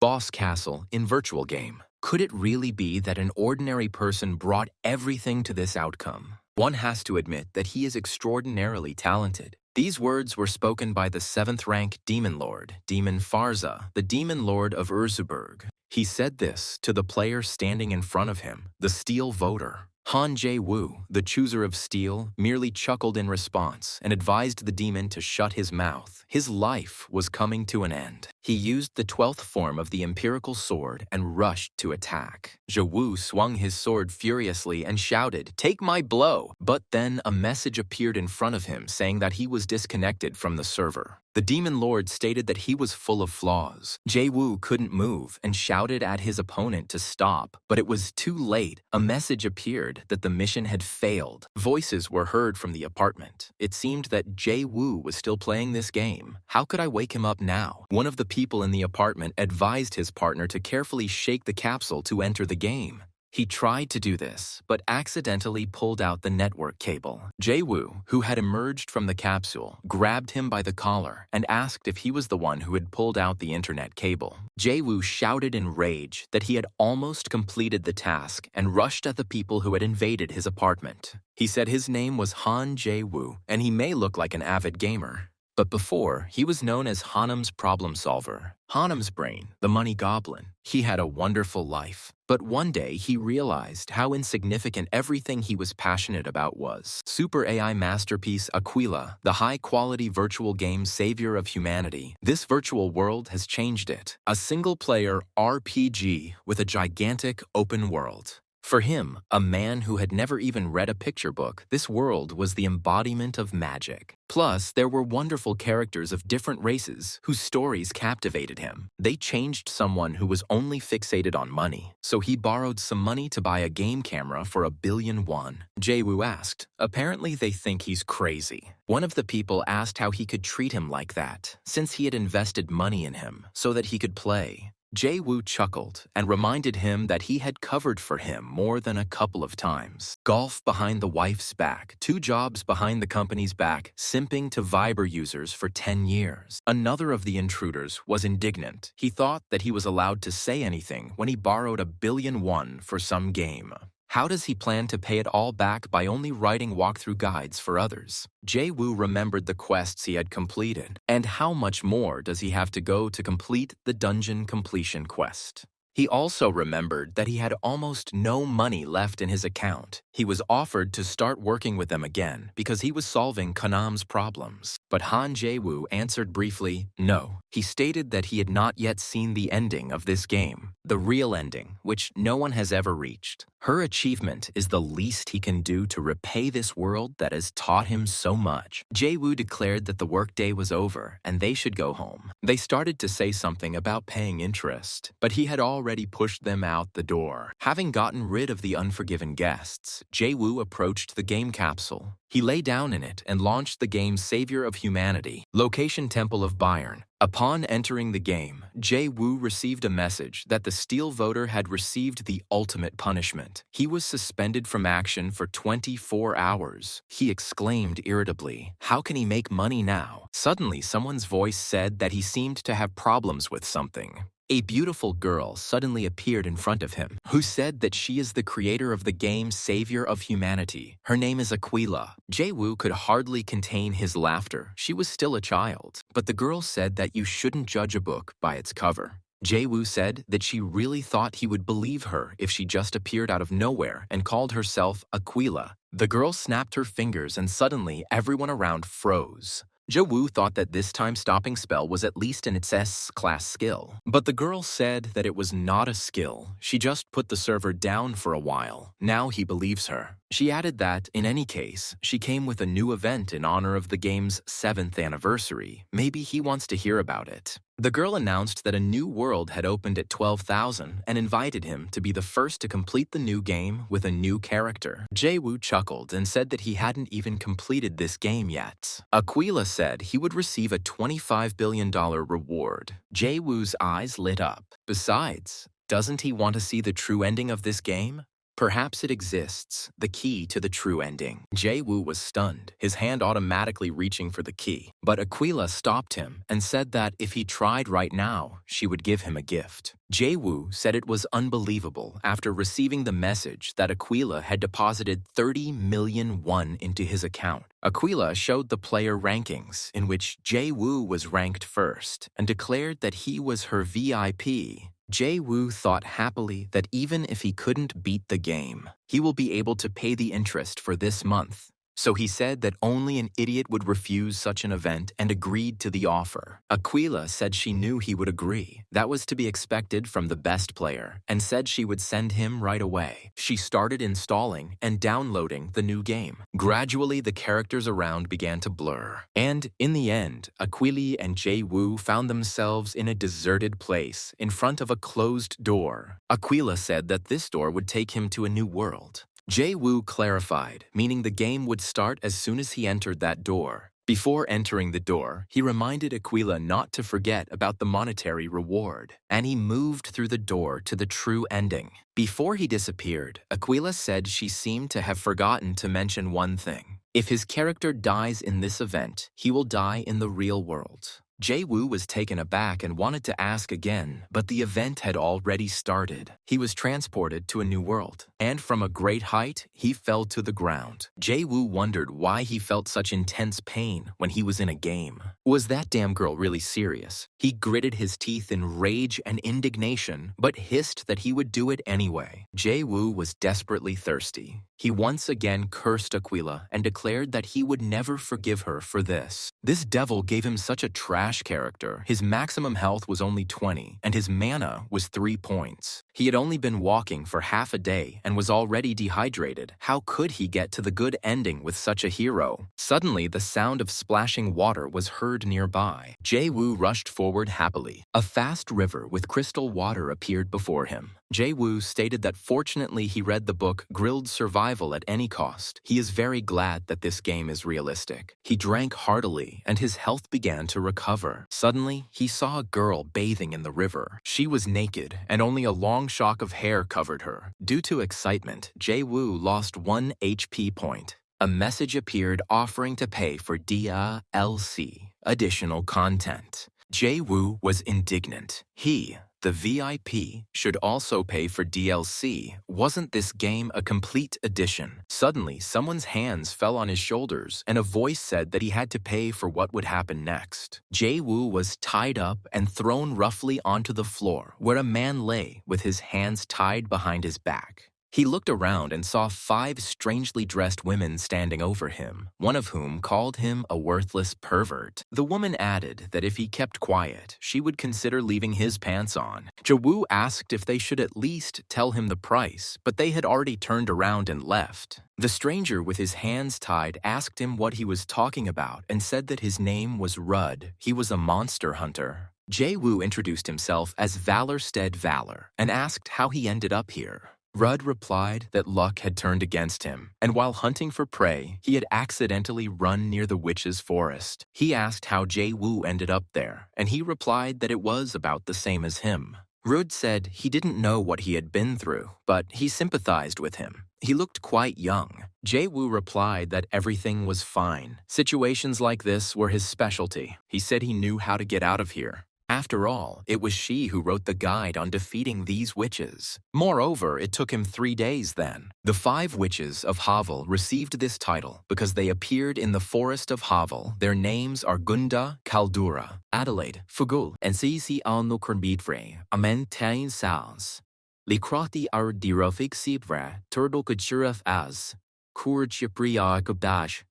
boss castle in virtual game. Could it really be that an ordinary person brought everything to this outcome? One has to admit that he is extraordinarily talented. These words were spoken by the 7th rank demon lord, Demon Farza, the demon lord of Urzuburg. He said this to the player standing in front of him, the steel voter. Han Jae-woo, the chooser of steel, merely chuckled in response and advised the demon to shut his mouth. His life was coming to an end. He used the 12th form of the empirical sword and rushed to attack. Jae-woo swung his sword furiously and shouted, "Take my blow!" But then a message appeared in front of him saying that he was disconnected from the server. The demon lord stated that he was full of flaws. Jae-woo couldn't move and shouted at his opponent to stop, but it was too late. A message appeared that the mission had failed. Voices were heard from the apartment. It seemed that Jae-woo was still playing this game. How could I wake him up now? One of the people in the apartment advised his partner to carefully shake the capsule to enter the game. He tried to do this, but accidentally pulled out the network cable. Jae-woo, who had emerged from the capsule, grabbed him by the collar and asked if he was the one who had pulled out the internet cable. Jae-woo shouted in rage that he had almost completed the task and rushed at the people who had invaded his apartment. He said his name was Han Jae-woo, and he may look like an avid gamer. But before, he was known as Hanum's problem solver. Hanum's brain, the money goblin. He had a wonderful life. But one day, he realized how insignificant everything he was passionate about was. Super AI masterpiece Aquila, the high-quality virtual game savior of humanity. This virtual world has changed it. A single-player RPG with a gigantic open world. For him, a man who had never even read a picture book, this world was the embodiment of magic. Plus, there were wonderful characters of different races whose stories captivated him. They changed someone who was only fixated on money, so he borrowed some money to buy a game camera for 1 billion won. Jae-woo asked. Apparently, they think he's crazy. One of the people asked how he could treat him like that, since he had invested money in him so that he could play. Jae-woo chuckled and reminded him that he had covered for him more than a couple of times. Golf behind the wife's back, 2 jobs behind the company's back, simping to Viber users for 10 years. Another of the intruders was indignant. He thought that he was allowed to say anything when he borrowed 1 billion won for some game. How does he plan to pay it all back by only writing walkthrough guides for others? Jae-woo remembered the quests he had completed, and how much more does he have to go to complete the dungeon completion quest? He also remembered that he had almost no money left in his account. He was offered to start working with them again because he was solving Kanam's problems. But Han Jae-woo answered briefly, no. He stated that he had not yet seen the ending of this game, the real ending, which no one has ever reached. Her achievement is the least he can do to repay this world that has taught him so much. Jae-woo declared that the workday was over and they should go home. They started to say something about paying interest, but he had already pushed them out the door. Having gotten rid of the unforgiven guests, Jae-woo approached the game capsule. He lay down in it and launched the game's Savior of Humanity, Location Temple of Bayern. Upon entering the game, Jae-woo received a message that the Steel Voter had received the ultimate punishment. He was suspended from action for 24 hours. He exclaimed irritably, how can he make money now? Suddenly, someone's voice said that he seemed to have problems with something. A beautiful girl suddenly appeared in front of him, who said that she is the creator of the game Savior of Humanity. Her name is Aquila. Jae-woo could hardly contain his laughter. She was still a child. But the girl said that you shouldn't judge a book by its cover. Jae-woo said that she really thought he would believe her if she just appeared out of nowhere and called herself Aquila. The girl snapped her fingers and suddenly everyone around froze. Jae-woo thought that this time-stopping spell was at least an S-class skill. But the girl said that it was not a skill. She just put the server down for a while. Now he believes her. She added that, in any case, she came with a new event in honor of the game's 7th anniversary. Maybe he wants to hear about it. The girl announced that a new world had opened at 12,000 and invited him to be the first to complete the new game with a new character. Jae-woo chuckled and said that he hadn't even completed this game yet. Aquila said he would receive a $25 billion reward. Jae-woo's eyes lit up. Besides, doesn't he want to see the true ending of this game? Perhaps it exists, the key to the true ending. Jae-woo was stunned, his hand automatically reaching for the key. But Aquila stopped him and said that if he tried right now, she would give him a gift. Jae-woo said it was unbelievable after receiving the message that Aquila had deposited 30 million won into his account. Aquila showed the player rankings, in which Jae-woo was ranked first, and declared that he was her VIP. Jae-woo thought happily that even if he couldn't beat the game, he will be able to pay the interest for this month. So he said that only an idiot would refuse such an event and agreed to the offer. Aquila said she knew he would agree. That was to be expected from the best player, and said she would send him right away. She started installing and downloading the new game. Gradually, the characters around began to blur. And in the end, Aquila and Jae-woo found themselves in a deserted place in front of a closed door. Aquila said that this door would take him to a new world. Jae-woo clarified, meaning the game would start as soon as he entered that door. Before entering the door, he reminded Aquila not to forget about the monetary reward, and he moved through the door to the true ending. Before he disappeared, Aquila said she seemed to have forgotten to mention one thing. If his character dies in this event, he will die in the real world. Jae-woo was taken aback and wanted to ask again, but the event had already started. He was transported to a new world, and from a great height, he fell to the ground. Jae-woo wondered why he felt such intense pain when he was in a game. Was that damn girl really serious? He gritted his teeth in rage and indignation, but hissed that he would do it anyway. Jae-woo was desperately thirsty. He once again cursed Aquila and declared that he would never forgive her for this. This devil gave him such a trash character. His maximum health was only 20, and his mana was 3 points. He had only been walking for half a day and was already dehydrated. How could he get to the good ending with such a hero? Suddenly, the sound of splashing water was heard nearby. Jae-woo rushed forward happily. A fast river with crystal water appeared before him. Jae-woo stated that fortunately he read the book Grilled Survival at Any Cost. He is very glad that this game is realistic. He drank heartily and his health began to recover. Suddenly, he saw a girl bathing in the river. She was naked and only a long shock of hair covered her. Due to excitement, Jae-woo lost 1 HP point. A message appeared offering to pay for DLC, additional content. Jae-woo was indignant. He, the VIP, should also pay for DLC. Wasn't this game a complete edition? Suddenly, someone's hands fell on his shoulders, and a voice said that he had to pay for what would happen next. Jae-woo was tied up and thrown roughly onto the floor, where a man lay with his hands tied behind his back. He looked around and saw 5 strangely dressed women standing over him, one of whom called him a worthless pervert. The woman added that if he kept quiet, she would consider leaving his pants on. Jae-woo asked if they should at least tell him the price, but they had already turned around and left. The stranger with his hands tied asked him what he was talking about and said that his name was Rud. He was a monster hunter. Jae-woo introduced himself as Valorstead Valor and asked how he ended up here. Rudd replied that luck had turned against him, and while hunting for prey, he had accidentally run near the witch's forest. He asked how Jae-woo ended up there, and he replied that it was about the same as him. Rudd said he didn't know what he had been through, but he sympathized with him. He looked quite young. Jae-woo replied that everything was fine. Situations like this were his specialty. He said he knew how to get out of here. After all, it was she who wrote the guide on defeating these witches. Moreover, it took him 3 days then. The 5 witches of Havl received this title because they appeared in the forest of Havl. Their names are Gunda, Kaldura, Adelaide, Fugul, and Sisi al-Nukrnbidvre, Amen Tain Sals. Likrati ar dirofik sibra, Turtle Kachuraf Az, Kur Chipria Kubdash.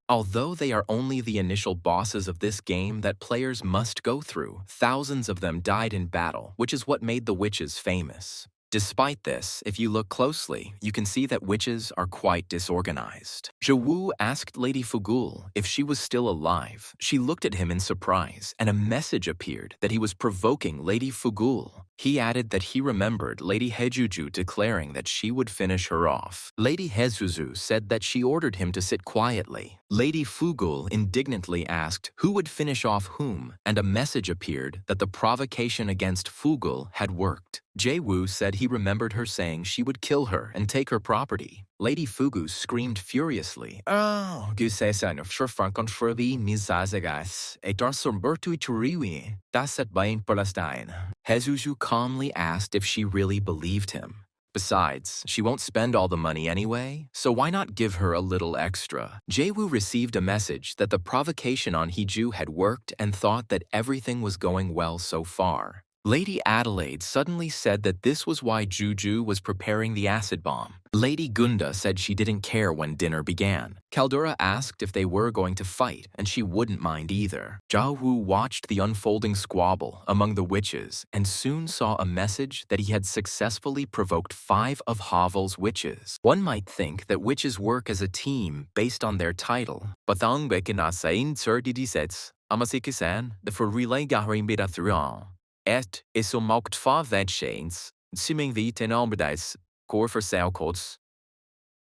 Although they are only the initial bosses of this game that players must go through, thousands of them died in battle, which is what made the witches famous. Despite this, if you look closely, you can see that witches are quite disorganized. Jae-woo asked Lady Fugul if she was still alive. She looked at him in surprise, and a message appeared that he was provoking Lady Fugul. He added that he remembered Lady Hejuju declaring that she would finish her off. Lady Hezuzu said that she ordered him to sit quietly. Lady Fugul indignantly asked who would finish off whom, and a message appeared that the provocation against Fugul had worked. Jae-woo said he remembered her saying she would kill her and take her property. Lady Fugu screamed furiously, "Oh, gusesan of Frankfurt misazagas, et arsombertu turiwi, daset bain palestine." Hezuju calmly asked if she really believed him. Besides, she won't spend all the money anyway, so why not give her a little extra? Jae-woo received a message that the provocation on Heju had worked and thought that everything was going well so far. Lady Adelaide suddenly said that this was why Juju was preparing the acid bomb. Lady Gunda said she didn't care when dinner began. Caldura asked if they were going to fight, and she wouldn't mind either. Jae-woo watched the unfolding squabble among the witches and soon saw a message that he had successfully provoked 5 of Havl's witches. One might think that witches work as a team based on their title, but the unbekenasain serdidisets, amasikisan, the for relay gaharim bidathruan. Et is omaukt 5 vetschains, simming the tenombredice, core for sailcoats.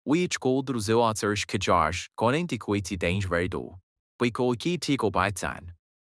Which gold ruzoatzers kajarsh, conentiquiti danger vedo. We call key tico baitan.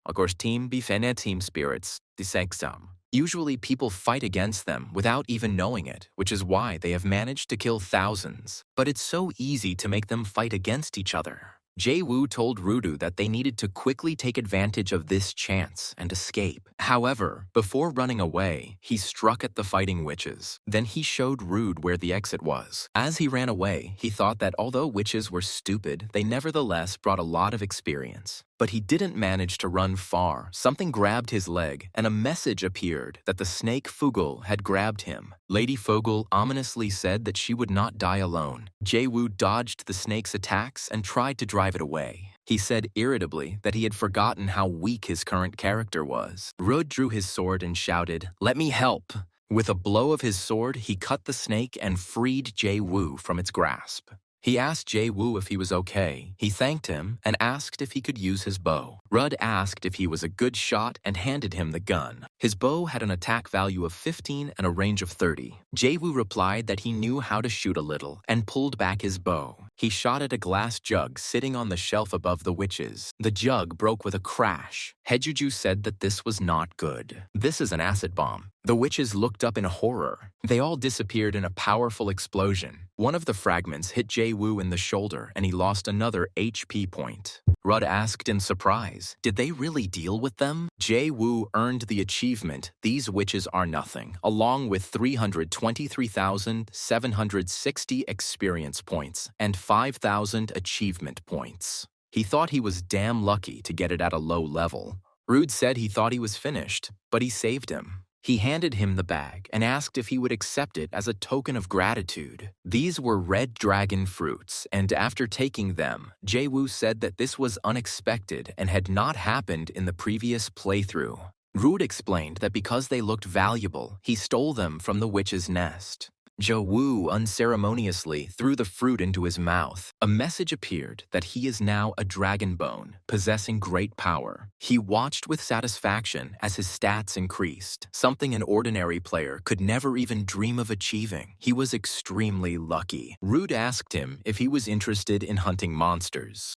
Of course, team befene team spirits, dissexum. Usually people fight against them without even knowing it, which is why they have managed to kill thousands. But it's so easy to make them fight against each other. Jae-woo told Rudu that they needed to quickly take advantage of this chance and escape. However, before running away, he struck at the fighting witches. Then he showed Rude where the exit was. As he ran away, he thought that although witches were stupid, they nevertheless brought a lot of experience. But he didn't manage to run far. Something grabbed his leg, and a message appeared that the snake Fugul had grabbed him. Lady Fugul ominously said that she would not die alone. Jae-woo dodged the snake's attacks and tried to drive it away. He said irritably that he had forgotten how weak his current character was. Rud drew his sword and shouted, "Let me help!" With a blow of his sword, he cut the snake and freed Jae-woo from its grasp. He asked Jae-woo if he was okay. He thanked him and asked if he could use his bow. Rud asked if he was a good shot and handed him the gun. His bow had an attack value of 15 and a range of 30. Jae-woo replied that he knew how to shoot a little and pulled back his bow. He shot at a glass jug sitting on the shelf above the witches. The jug broke with a crash. Hejuju said that this was not good. This is an acid bomb. The witches looked up in horror. They all disappeared in a powerful explosion. One of the fragments hit Jae-woo in the shoulder and he lost another HP point. Rud asked in surprise, did they really deal with them? Jae-woo earned the achievement, "These witches are nothing," along with 323,760 experience points and 5,000 achievement points. He thought he was damn lucky to get it at a low level. Rude said he thought he was finished, but he saved him. He handed him the bag and asked if he would accept it as a token of gratitude. These were red dragon fruits, and after taking them, Jae-woo said that this was unexpected and had not happened in the previous playthrough. Rude explained that because they looked valuable, he stole them from the witch's nest. Jae-woo unceremoniously threw the fruit into his mouth. A message appeared that he is now a dragon bone, possessing great power. He watched with satisfaction as his stats increased, something an ordinary player could never even dream of achieving. He was extremely lucky. Rude asked him if he was interested in hunting monsters.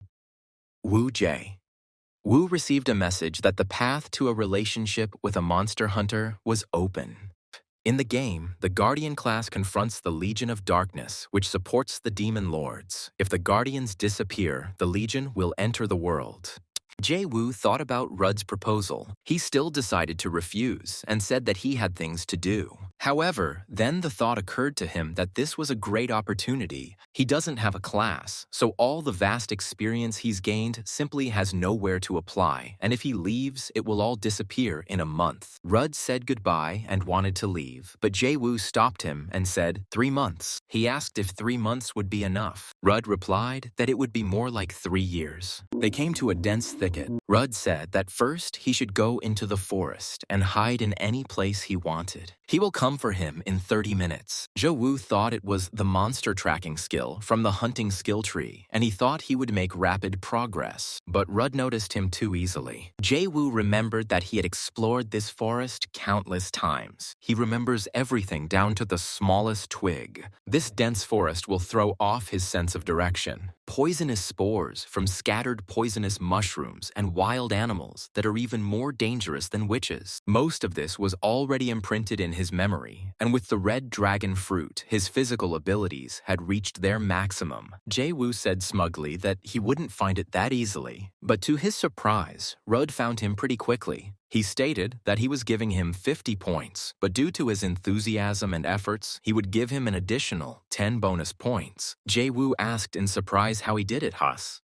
Woo Jae. Woo received a message that the path to a relationship with a monster hunter was open. In the game, the Guardian class confronts the Legion of Darkness, which supports the Demon Lords. If the Guardians disappear, the Legion will enter the world. Jae-woo thought about Rud's proposal. He still decided to refuse and said that he had things to do. However, then the thought occurred to him that this was a great opportunity. He doesn't have a class, so all the vast experience he's gained simply has nowhere to apply, and if he leaves, it will all disappear in a month. Rud said goodbye and wanted to leave, but Jae-woo stopped him and said 3 months. He asked if 3 months would be enough. Rud replied that it would be more like 3 years. They came to a dense thicket. Rud said that first he should go into the forest and hide in any place he wanted. He will come come for him in 30 minutes. Zhou thought it was the monster tracking skill from the hunting skill tree, and he thought he would make rapid progress. But Rudd noticed him too easily. Jae-woo remembered that he had explored this forest countless times. He remembers everything down to the smallest twig. This dense forest will throw off his sense of direction. Poisonous spores from scattered poisonous mushrooms and wild animals that are even more dangerous than witches. Most of this was already imprinted in his memory, and with the red dragon fruit, his physical abilities had reached their maximum. Jae-woo said smugly that he wouldn't find it that easily, but to his surprise, Rudd found him pretty quickly. He stated that he was giving him 50 points, but due to his enthusiasm and efforts, he would give him an additional 10 bonus points. Jae-woo asked in surprise how he did it, Hus.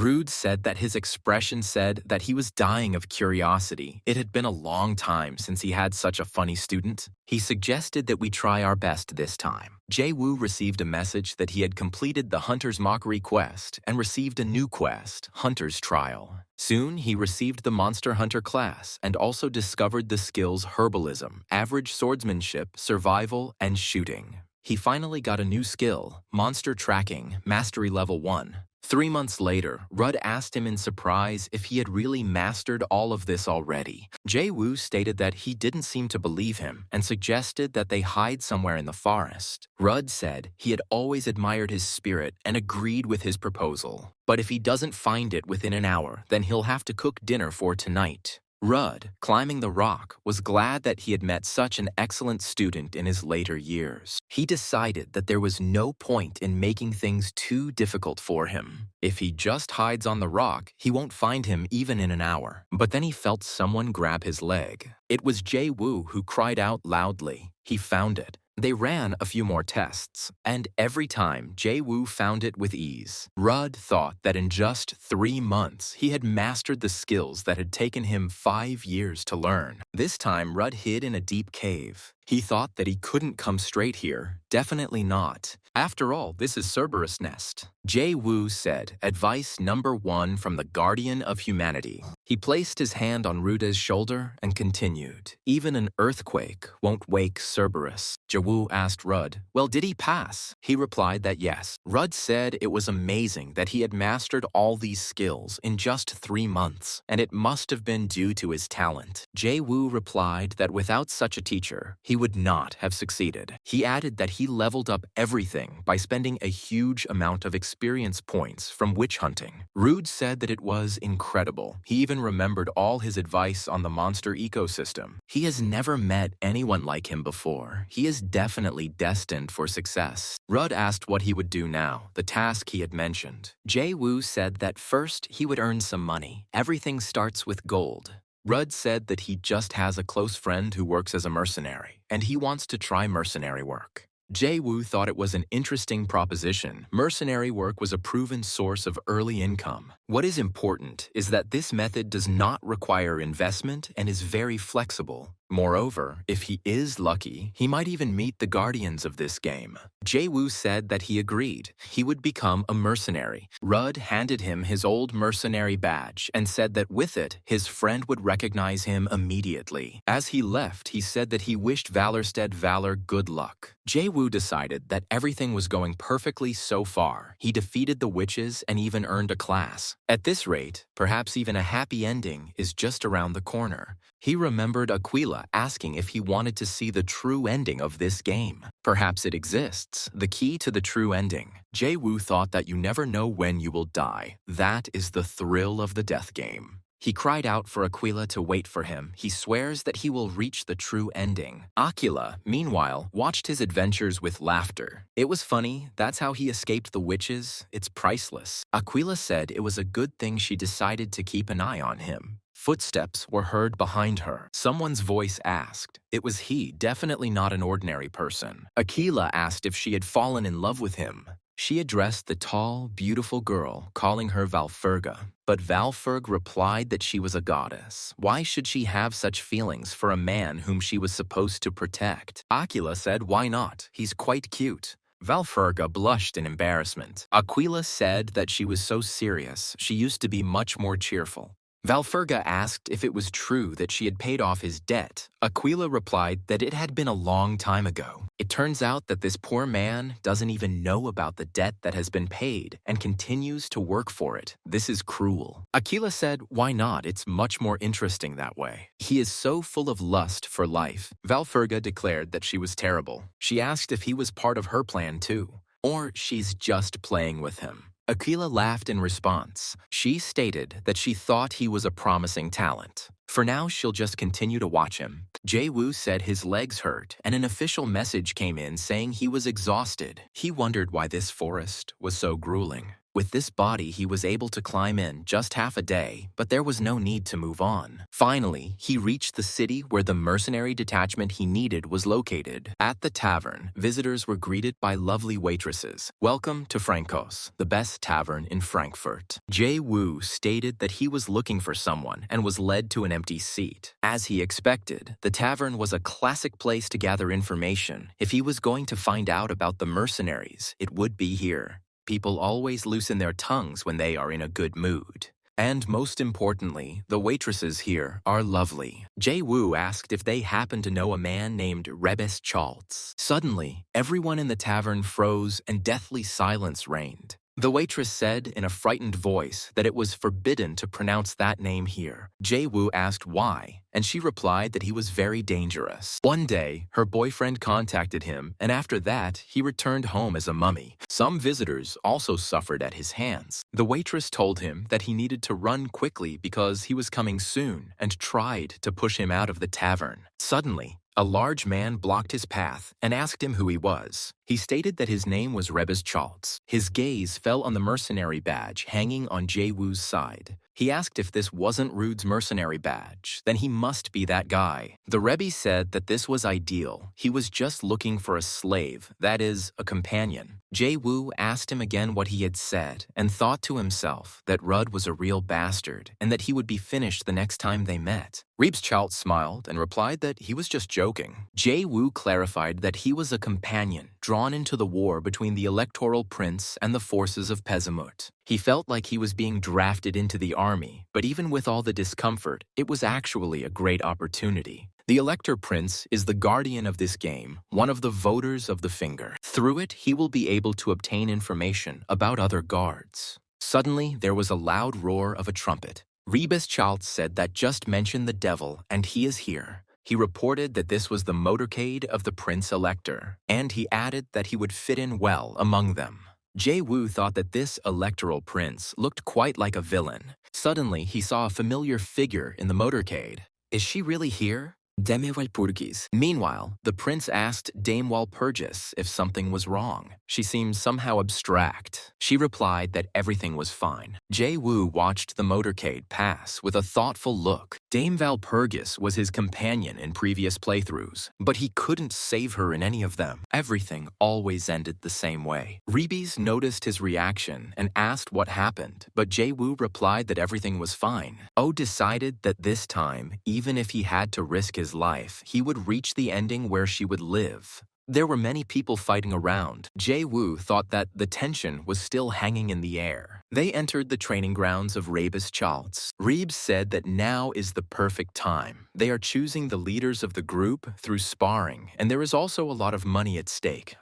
Rude said that his expression said that he was dying of curiosity. It had been a long time since he had such a funny student. He suggested that we try our best this time. Jae-woo received a message that he had completed the Hunter's Mockery quest and received a new quest, Hunter's Trial. Soon, he received the Monster Hunter class and also discovered the skills Herbalism, Average Swordsmanship, Survival, and Shooting. He finally got a new skill, Monster Tracking, Mastery Level 1. 3 months later, Rudd asked him in surprise if he had really mastered all of this already. Jae-woo stated that he didn't seem to believe him and suggested that they hide somewhere in the forest. Rudd said he had always admired his spirit and agreed with his proposal. But if he doesn't find it within an hour, then he'll have to cook dinner for tonight. Rudd, climbing the rock, was glad that he had met such an excellent student in his later years. He decided that there was no point in making things too difficult for him. If he just hides on the rock, he won't find him even in an hour. But then he felt someone grab his leg. It was Jae-woo who cried out loudly. He found it. They ran a few more tests, and every time Jae-woo found it with ease. Rudd thought that in just 3 months, he had mastered the skills that had taken him 5 years to learn. This time, Rudd hid in a deep cave. He thought that he couldn't come straight here. Definitely not. After all, this is Cerberus' nest. Jae-woo said, advice number 1 from the guardian of humanity. He placed his hand on Ruda's shoulder and continued, even an earthquake won't wake Cerberus. Jae-woo asked Rudd, well, did he pass? He replied that yes. Rudd said it was amazing that he had mastered all these skills in just 3 months, and it must have been due to his talent. Jae-woo replied that without such a teacher, he would not have succeeded. He added that he leveled up everything by spending a huge amount of experience points from witch hunting. Rude said that it was incredible. He even remembered all his advice on the monster ecosystem. He has never met anyone like him before. He is definitely destined for success. Rudd asked what he would do now, the task he had mentioned. Jae-woo said that first he would earn some money. Everything starts with gold. Rudd said that he just has a close friend who works as a mercenary, and he wants to try mercenary work. Jae-woo thought it was an interesting proposition. Mercenary work was a proven source of early income. What is important is that this method does not require investment and is very flexible. Moreover, if he is lucky, he might even meet the guardians of this game. Jae-woo said that he agreed. He would become a mercenary. Rudd handed him his old mercenary badge and said that with it, his friend would recognize him immediately. As he left, he said that he wished Valor good luck. Jae-woo decided that everything was going perfectly so far. He defeated the witches and even earned a class. At this rate, perhaps even a happy ending is just around the corner. He remembered Aquila asking if he wanted to see the true ending of this game. Perhaps it exists, the key to the true ending. Jae-woo thought that you never know when you will die. That is the thrill of the death game. He cried out for Aquila to wait for him. He swears that he will reach the true ending. Aquila, meanwhile, watched his adventures with laughter. It was funny. That's how he escaped the witches. It's priceless. Aquila said it was a good thing she decided to keep an eye on him. Footsteps were heard behind her. Someone's voice asked. It was he, definitely not an ordinary person. Aquila asked if she had fallen in love with him. She addressed the tall, beautiful girl, calling her Valfurga. But Valfurg replied that she was a goddess. Why should she have such feelings for a man whom she was supposed to protect? Aquila said, why not? He's quite cute. Valfurga blushed in embarrassment. Aquila said that she was so serious, she used to be much more cheerful. Valfurga asked if it was true that she had paid off his debt. Aquila replied that it had been a long time ago. It turns out that this poor man doesn't even know about the debt that has been paid and continues to work for it. This is cruel. Aquila said, why not? It's much more interesting that way. He is so full of lust for life. Valfurga declared that she was terrible. She asked if he was part of her plan too, or she's just playing with him. Aquila laughed in response. She stated that she thought he was a promising talent. For now, she'll just continue to watch him. Jae-woo said his legs hurt, and an official message came in saying he was exhausted. He wondered why this forest was so grueling. With this body, he was able to climb in just half a day, but there was no need to move on. Finally, he reached the city where the mercenary detachment he needed was located. At the tavern, visitors were greeted by lovely waitresses. Welcome to Frankos, the best tavern in Frankfurt. Jae-woo stated that he was looking for someone and was led to an empty seat. As he expected, the tavern was a classic place to gather information. If he was going to find out about the mercenaries, it would be here. People always loosen their tongues when they are in a good mood. And most importantly, the waitresses here are lovely. Jae-woo asked if they happened to know a man named Regressed. Suddenly, everyone in the tavern froze and deathly silence reigned. The waitress said in a frightened voice that it was forbidden to pronounce that name here. Jae-woo asked why, and she replied that he was very dangerous. One day, her boyfriend contacted him, and after that, he returned home as a mummy. Some visitors also suffered at his hands. The waitress told him that he needed to run quickly because he was coming soon, and tried to push him out of the tavern. Suddenly, a large man blocked his path and asked him who he was. He stated that his name was Regressed. His gaze fell on the mercenary badge hanging on Jae-woo's side. He asked if this wasn't Rude's mercenary badge, then he must be that guy. The Rebbe said that this was ideal. He was just looking for a slave, that is, a companion. Jae-woo asked him again what he had said and thought to himself that Rud was a real bastard and that he would be finished the next time they met. Regressed smiled and replied that he was just joking. Jae-woo clarified that he was a companion drawn into the war between the electoral prince and the forces of Pesamut. He felt like he was being drafted into the army, but even with all the discomfort, it was actually a great opportunity. The Elector Prince is the guardian of this game, one of the voters of the finger. Through it, he will be able to obtain information about other guards. Suddenly, there was a loud roar of a trumpet. Regressed said that just mention the devil and he is here. He reported that this was the motorcade of the Prince Elector, and he added that he would fit in well among them. Jae-woo thought that this electoral prince looked quite like a villain. Suddenly, he saw a familiar figure in the motorcade. Is she really here? Dame Walpurgis. Meanwhile, the prince asked Dame Walpurgis if something was wrong. She seemed somehow abstract. She replied that everything was fine. Jae-woo watched the motorcade pass with a thoughtful look. Dame Walpurgis was his companion in previous playthroughs, but he couldn't save her in any of them. Everything always ended the same way. Rebes noticed his reaction and asked what happened, but Jae-woo replied that everything was fine. Oh decided that this time, even if he had to risk his life, he would reach the ending where she would live. There were many people fighting around. Jae-woo thought that the tension was still hanging in the air. They entered the training grounds of Regressed. Rebes said that now is the perfect time. They are choosing the leaders of the group through sparring, and there is also a lot of money at stake.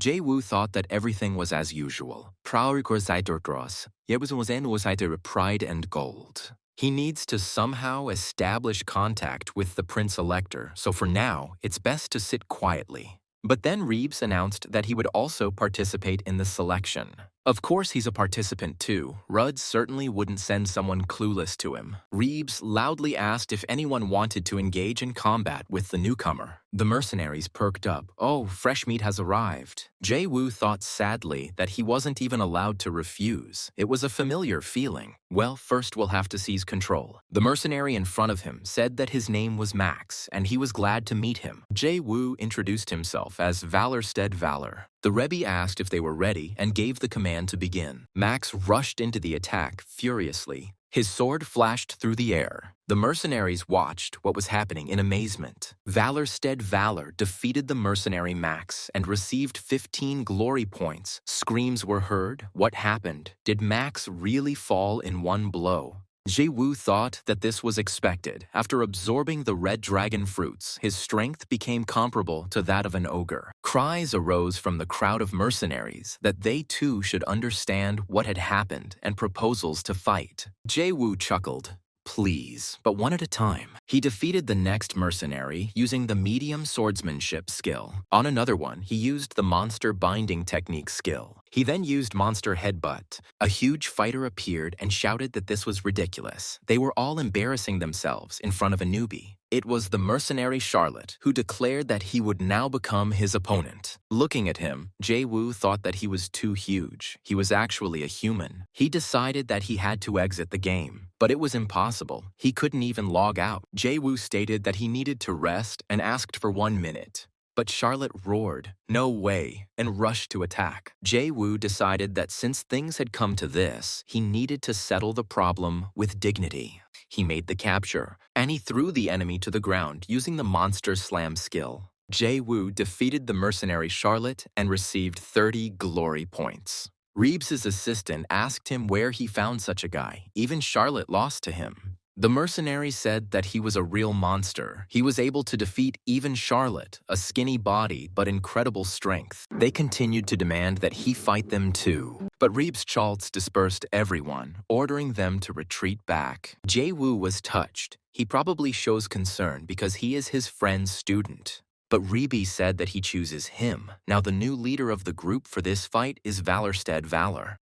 Jae-woo thought that everything was as usual. Pride and gold. He needs to somehow establish contact with the Prince-Elector, so for now, it's best to sit quietly. But then Rebes announced that he would also participate in the selection. Of course he's a participant too. Rudd certainly wouldn't send someone clueless to him. Rebes loudly asked if anyone wanted to engage in combat with the newcomer. The mercenaries perked up. Oh, fresh meat has arrived. Jae-woo thought sadly that he wasn't even allowed to refuse. It was a familiar feeling. Well, first we'll have to seize control. The mercenary in front of him said that his name was Max, and he was glad to meet him. Jae-woo introduced himself as Valorstead Valor. The Rebbe asked if they were ready and gave the command to begin. Max rushed into the attack furiously. His sword flashed through the air. The mercenaries watched what was happening in amazement. Valor defeated the mercenary Max and received 15 glory points. Screams were heard. What happened? Did Max really fall in one blow? Jae-woo thought that this was expected. After absorbing the red dragon fruits, his strength became comparable to that of an ogre. Cries arose from the crowd of mercenaries that they too should understand what had happened and proposals to fight. Jae-woo chuckled. Please, but one at a time. He defeated the next mercenary using the medium swordsmanship skill. On another one, he used the monster binding technique skill. He then used monster headbutt. A huge fighter appeared and shouted that this was ridiculous. They were all embarrassing themselves in front of a newbie. It was the mercenary Charlotte who declared that he would now become his opponent. Looking at him, Jae-woo thought that he was too huge. He was actually a human. He decided that he had to exit the game, but it was impossible. He couldn't even log out. Jae-woo stated that he needed to rest and asked for 1 minute. But Charlotte roared, "No way," and rushed to attack. Jae-woo decided that since things had come to this, he needed to settle the problem with dignity. He made the capture, and he threw the enemy to the ground using the monster slam skill. Jae-woo defeated the mercenary Charlotte and received 30 glory points. Reebs' assistant asked him where he found such a guy. Even Charlotte lost to him. The mercenary said that he was a real monster. He was able to defeat even Charlotte, a skinny body but incredible strength. They continued to demand that he fight them too. But Reebs Chaltz dispersed everyone, ordering them to retreat back. Jae-woo was touched. He probably shows concern because he is his friend's student. But Reeby said that he chooses him. Now the new leader of the group for this fight is Valor.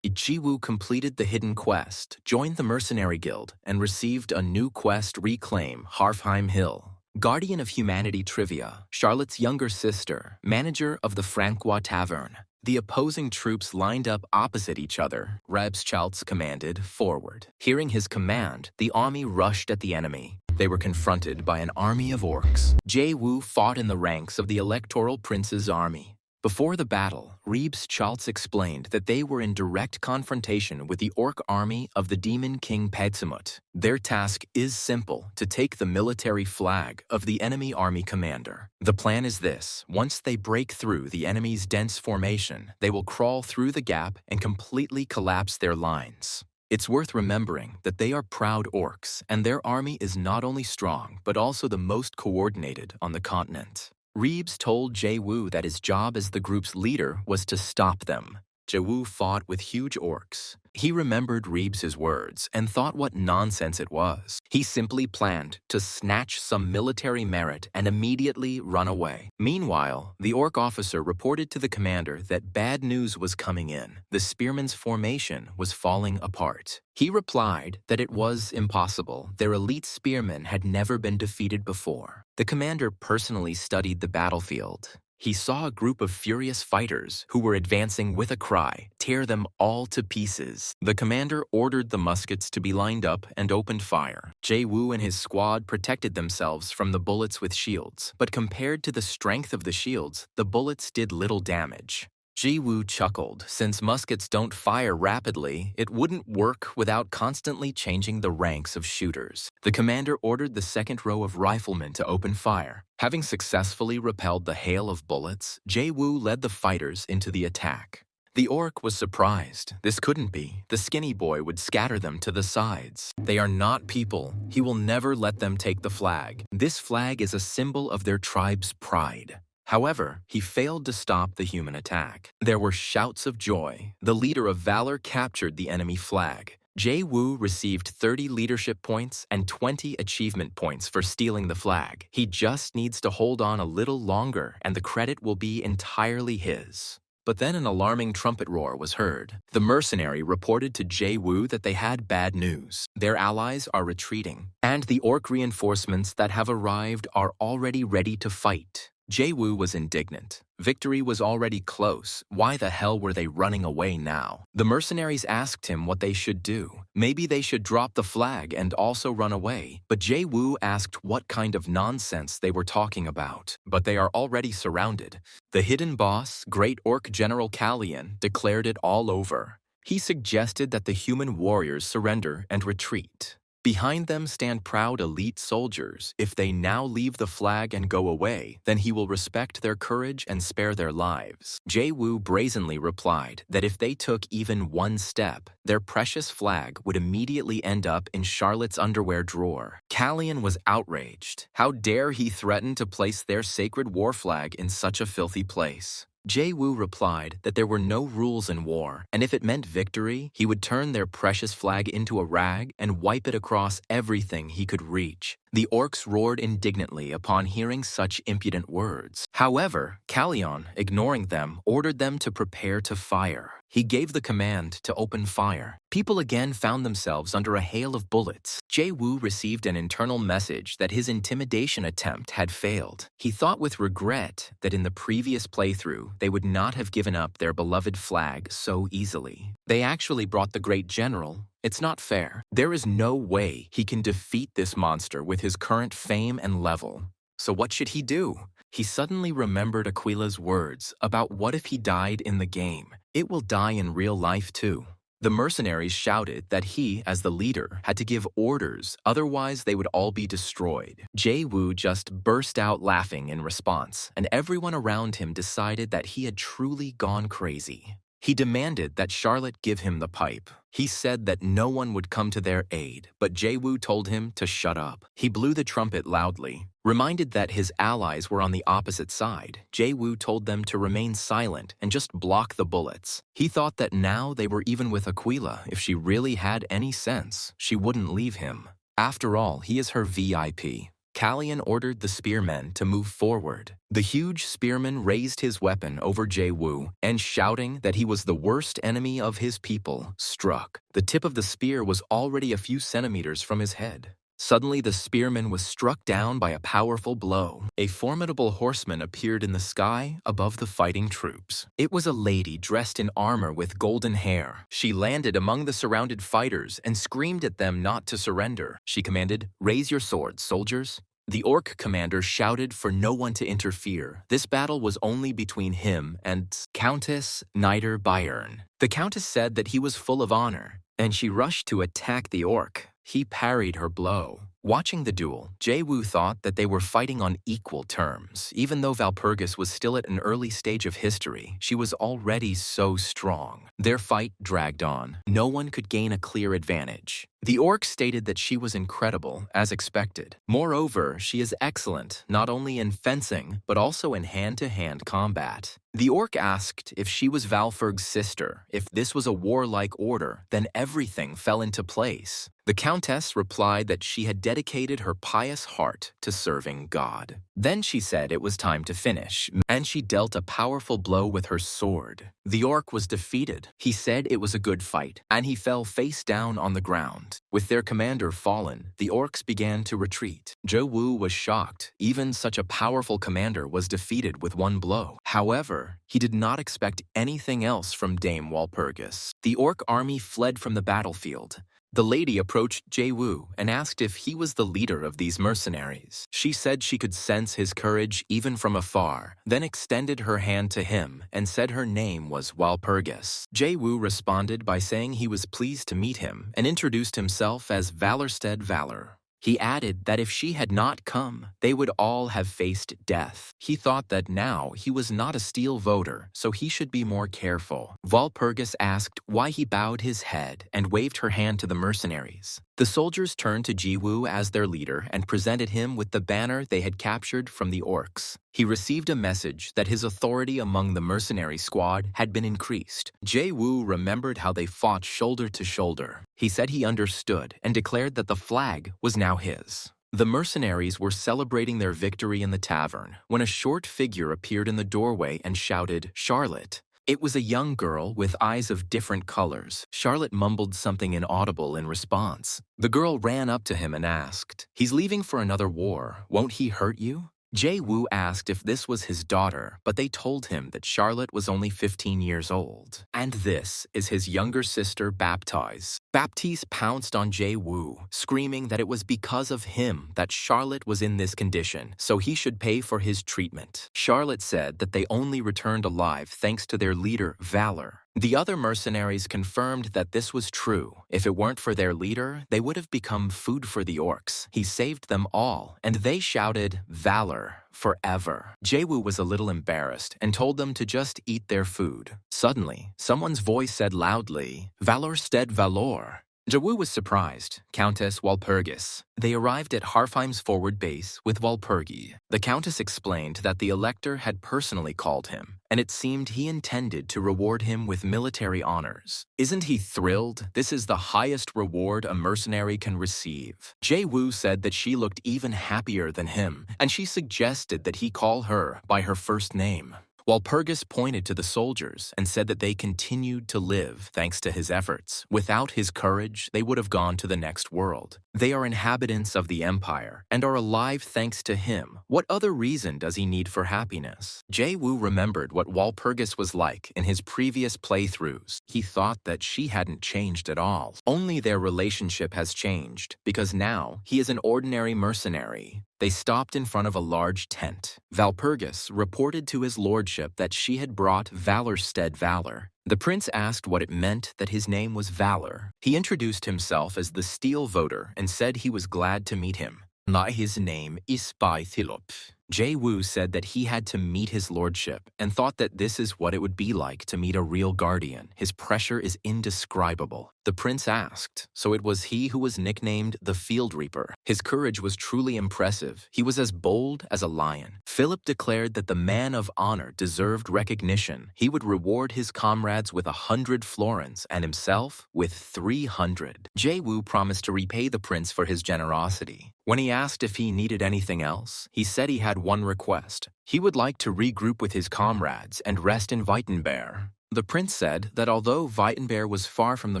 Jae-woo completed the hidden quest, joined the mercenary guild, and received a new quest, Reclaim Harheim Hill. Guardian of Humanity Trivia, Charlotte's younger sister, manager of the Frankfurt tavern. The opposing troops lined up opposite each other. Reebs Chaltz commanded, "Forward." Hearing his command, the army rushed at the enemy. They were confronted by an army of orcs. Jae-woo fought in the ranks of the Electoral Prince's army. Before the battle, Reebs Chaltz explained that they were in direct confrontation with the orc army of the demon king Pedzimut. Their task is simple: to take the military flag of the enemy army commander. The plan is this: once they break through the enemy's dense formation, they will crawl through the gap and completely collapse their lines. It's worth remembering that they are proud orcs, and their army is not only strong, but also the most coordinated on the continent. Reebs told Jae-woo that his job as the group's leader was to stop them. Jae-woo fought with huge orcs. He remembered Reebs' words and thought what nonsense it was. He simply planned to snatch some military merit and immediately run away. Meanwhile, the orc officer reported to the commander that bad news was coming in. The spearmen's formation was falling apart. He replied that it was impossible. Their elite spearmen had never been defeated before. The commander personally studied the battlefield. He saw a group of furious fighters who were advancing with a cry, "Tear them all to pieces." The commander ordered the muskets to be lined up and opened fire. Jae-woo and his squad protected themselves from the bullets with shields, but compared to the strength of the shields, the bullets did little damage. Jae-woo chuckled. Since muskets don't fire rapidly, it wouldn't work without constantly changing the ranks of shooters. The commander ordered the second row of riflemen to open fire. Having successfully repelled the hail of bullets, Jae-woo led the fighters into the attack. The orc was surprised. This couldn't be. The skinny boy would scatter them to the sides. They are not people. He will never let them take the flag. This flag is a symbol of their tribe's pride. However, he failed to stop the human attack. There were shouts of joy. The leader of Valor captured the enemy flag. Jae-woo received 30 leadership points and 20 achievement points for stealing the flag. He just needs to hold on a little longer and the credit will be entirely his. But then an alarming trumpet roar was heard. The mercenary reported to Jae-woo that they had bad news. Their allies are retreating, and the orc reinforcements that have arrived are already ready to fight. Jae-woo was indignant. Victory was already close. Why the hell were they running away now? The mercenaries asked him what they should do. Maybe they should drop the flag and also run away. But Jae-woo asked what kind of nonsense they were talking about. But they are already surrounded. The hidden boss, Great Orc General Calion, declared it all over. He suggested that the human warriors surrender and retreat. Behind them stand proud elite soldiers. If they now leave the flag and go away, then he will respect their courage and spare their lives. Jae-woo brazenly replied that if they took even one step, their precious flag would immediately end up in Charlotte's underwear drawer. Calion was outraged. How dare he threaten to place their sacred war flag in such a filthy place? Jae-woo replied that there were no rules in war, and if it meant victory, he would turn their precious flag into a rag and wipe it across everything he could reach. The orcs roared indignantly upon hearing such impudent words. However, Calion, ignoring them, ordered them to prepare to fire. He gave the command to open fire. People again found themselves under a hail of bullets. Jae-woo received an internal message that his intimidation attempt had failed. He thought with regret that in the previous playthrough, they would not have given up their beloved flag so easily. They actually brought the great general. It's not fair. There is no way he can defeat this monster with his current fame and level. So what should he do? He suddenly remembered Aquila's words about what if he died in the game. It will die in real life too. The mercenaries shouted that he, as the leader, had to give orders, otherwise they would all be destroyed. Jae-woo just burst out laughing in response, and everyone around him decided that he had truly gone crazy. He demanded that Charlotte give him the pipe. He said that no one would come to their aid, but Jae-woo told him to shut up. He blew the trumpet loudly. Reminded that his allies were on the opposite side, Jae-woo told them to remain silent and just block the bullets. He thought that now they were even with Aquila. If she really had any sense, she wouldn't leave him. After all, he is her VIP. Calion ordered the spearmen to move forward. The huge spearman raised his weapon over Jae-woo and, shouting that he was the worst enemy of his people, struck. The tip of the spear was already a few centimeters from his head. Suddenly, the spearman was struck down by a powerful blow. A formidable horseman appeared in the sky above the fighting troops. It was a lady dressed in armor with golden hair. She landed among the surrounded fighters and screamed at them not to surrender. She commanded, "Raise your swords, soldiers." The orc commander shouted for no one to interfere. This battle was only between him and Countess Nider Bayern. The countess said that he was full of honor, and she rushed to attack the orc. He parried her blow. Watching the duel, Jae-woo thought that they were fighting on equal terms. Even though Valpurgis was still at an early stage of history, she was already so strong. Their fight dragged on. No one could gain a clear advantage. The orc stated that she was incredible, as expected. Moreover, she is excellent, not only in fencing, but also in hand-to-hand combat. The orc asked if she was Valfurg's sister. If this was a warlike order, then everything fell into place. The countess replied that she had dedicated her pious heart to serving God. Then she said it was time to finish, and she dealt a powerful blow with her sword. The orc was defeated. He said it was a good fight, and he fell face down on the ground. With their commander fallen, the orcs began to retreat. Jae-woo was shocked. Even such a powerful commander was defeated with one blow. However, he did not expect anything else from Dame Walpurgis. The orc army fled from the battlefield. The lady approached Jae-woo and asked if he was the leader of these mercenaries. She said she could sense his courage even from afar, then extended her hand to him and said her name was Walpurgis. Jae-woo responded by saying he was pleased to meet him and introduced himself as Valorstead Valor. He added that if she had not come, they would all have faced death. He thought that now he was not a steel voter, so he should be more careful. Walpurgis asked why he bowed his head and waved her hand to the mercenaries. The soldiers turned to Jae-woo as their leader and presented him with the banner they had captured from the orcs. He received a message that his authority among the mercenary squad had been increased. Jae-woo remembered how they fought shoulder to shoulder. He said he understood and declared that the flag was now his. The mercenaries were celebrating their victory in the tavern when a short figure appeared in the doorway and shouted, "Charlotte." It was a young girl with eyes of different colors. Charlotte mumbled something inaudible in response. The girl ran up to him and asked, "He's leaving for another war. Won't he hurt you?" Jae-woo asked if this was his daughter, but they told him that Charlotte was only 15 years old. And this is his younger sister, Baptiste. Baptiste pounced on Jae-woo, screaming that it was because of him that Charlotte was in this condition, so he should pay for his treatment. Charlotte said that they only returned alive thanks to their leader, Valor. The other mercenaries confirmed that this was true. If it weren't for their leader, they would have become food for the orcs. He saved them all, and they shouted, "Valor, forever." Jaewoo was a little embarrassed and told them to just eat their food. Suddenly, someone's voice said loudly, "Valor stead valor." Jaewoo was surprised. Countess Walpurgis. They arrived at Harheim's forward base with Walpurgi. The Countess explained that the Elector had personally called him, and it seemed he intended to reward him with military honors. Isn't he thrilled? This is the highest reward a mercenary can receive. Jaewoo said that she looked even happier than him, and she suggested that he call her by her first name. Walpurgis pointed to the soldiers and said that they continued to live thanks to his efforts. Without his courage, they would have gone to the next world. They are inhabitants of the empire and are alive thanks to him. What other reason does he need for happiness? Jaewoo remembered what Walpurgis was like in his previous playthroughs. He thought that she hadn't changed at all. Only their relationship has changed, because now he is an ordinary mercenary. They stopped in front of a large tent. Walpurgis reported to his lordship that she had brought Valorstead Valor. The prince asked what it meant that his name was Valor. He introduced himself as the Steel Voter and said he was glad to meet him. His name is Thilop. Jaewoo said that he had to meet his lordship and thought that this is what it would be like to meet a real guardian. His pressure is indescribable. The prince asked, so it was he who was nicknamed the Field Reaper. His courage was truly impressive. He was as bold as a lion. Philip declared that the man of honor deserved recognition. He would reward his comrades with 100 florins and himself with 300. Jaewoo promised to repay the prince for his generosity. When he asked if he needed anything else, he said he had one request. He would like to regroup with his comrades and rest in Wittenberg. The prince said that although Wittenberg was far from the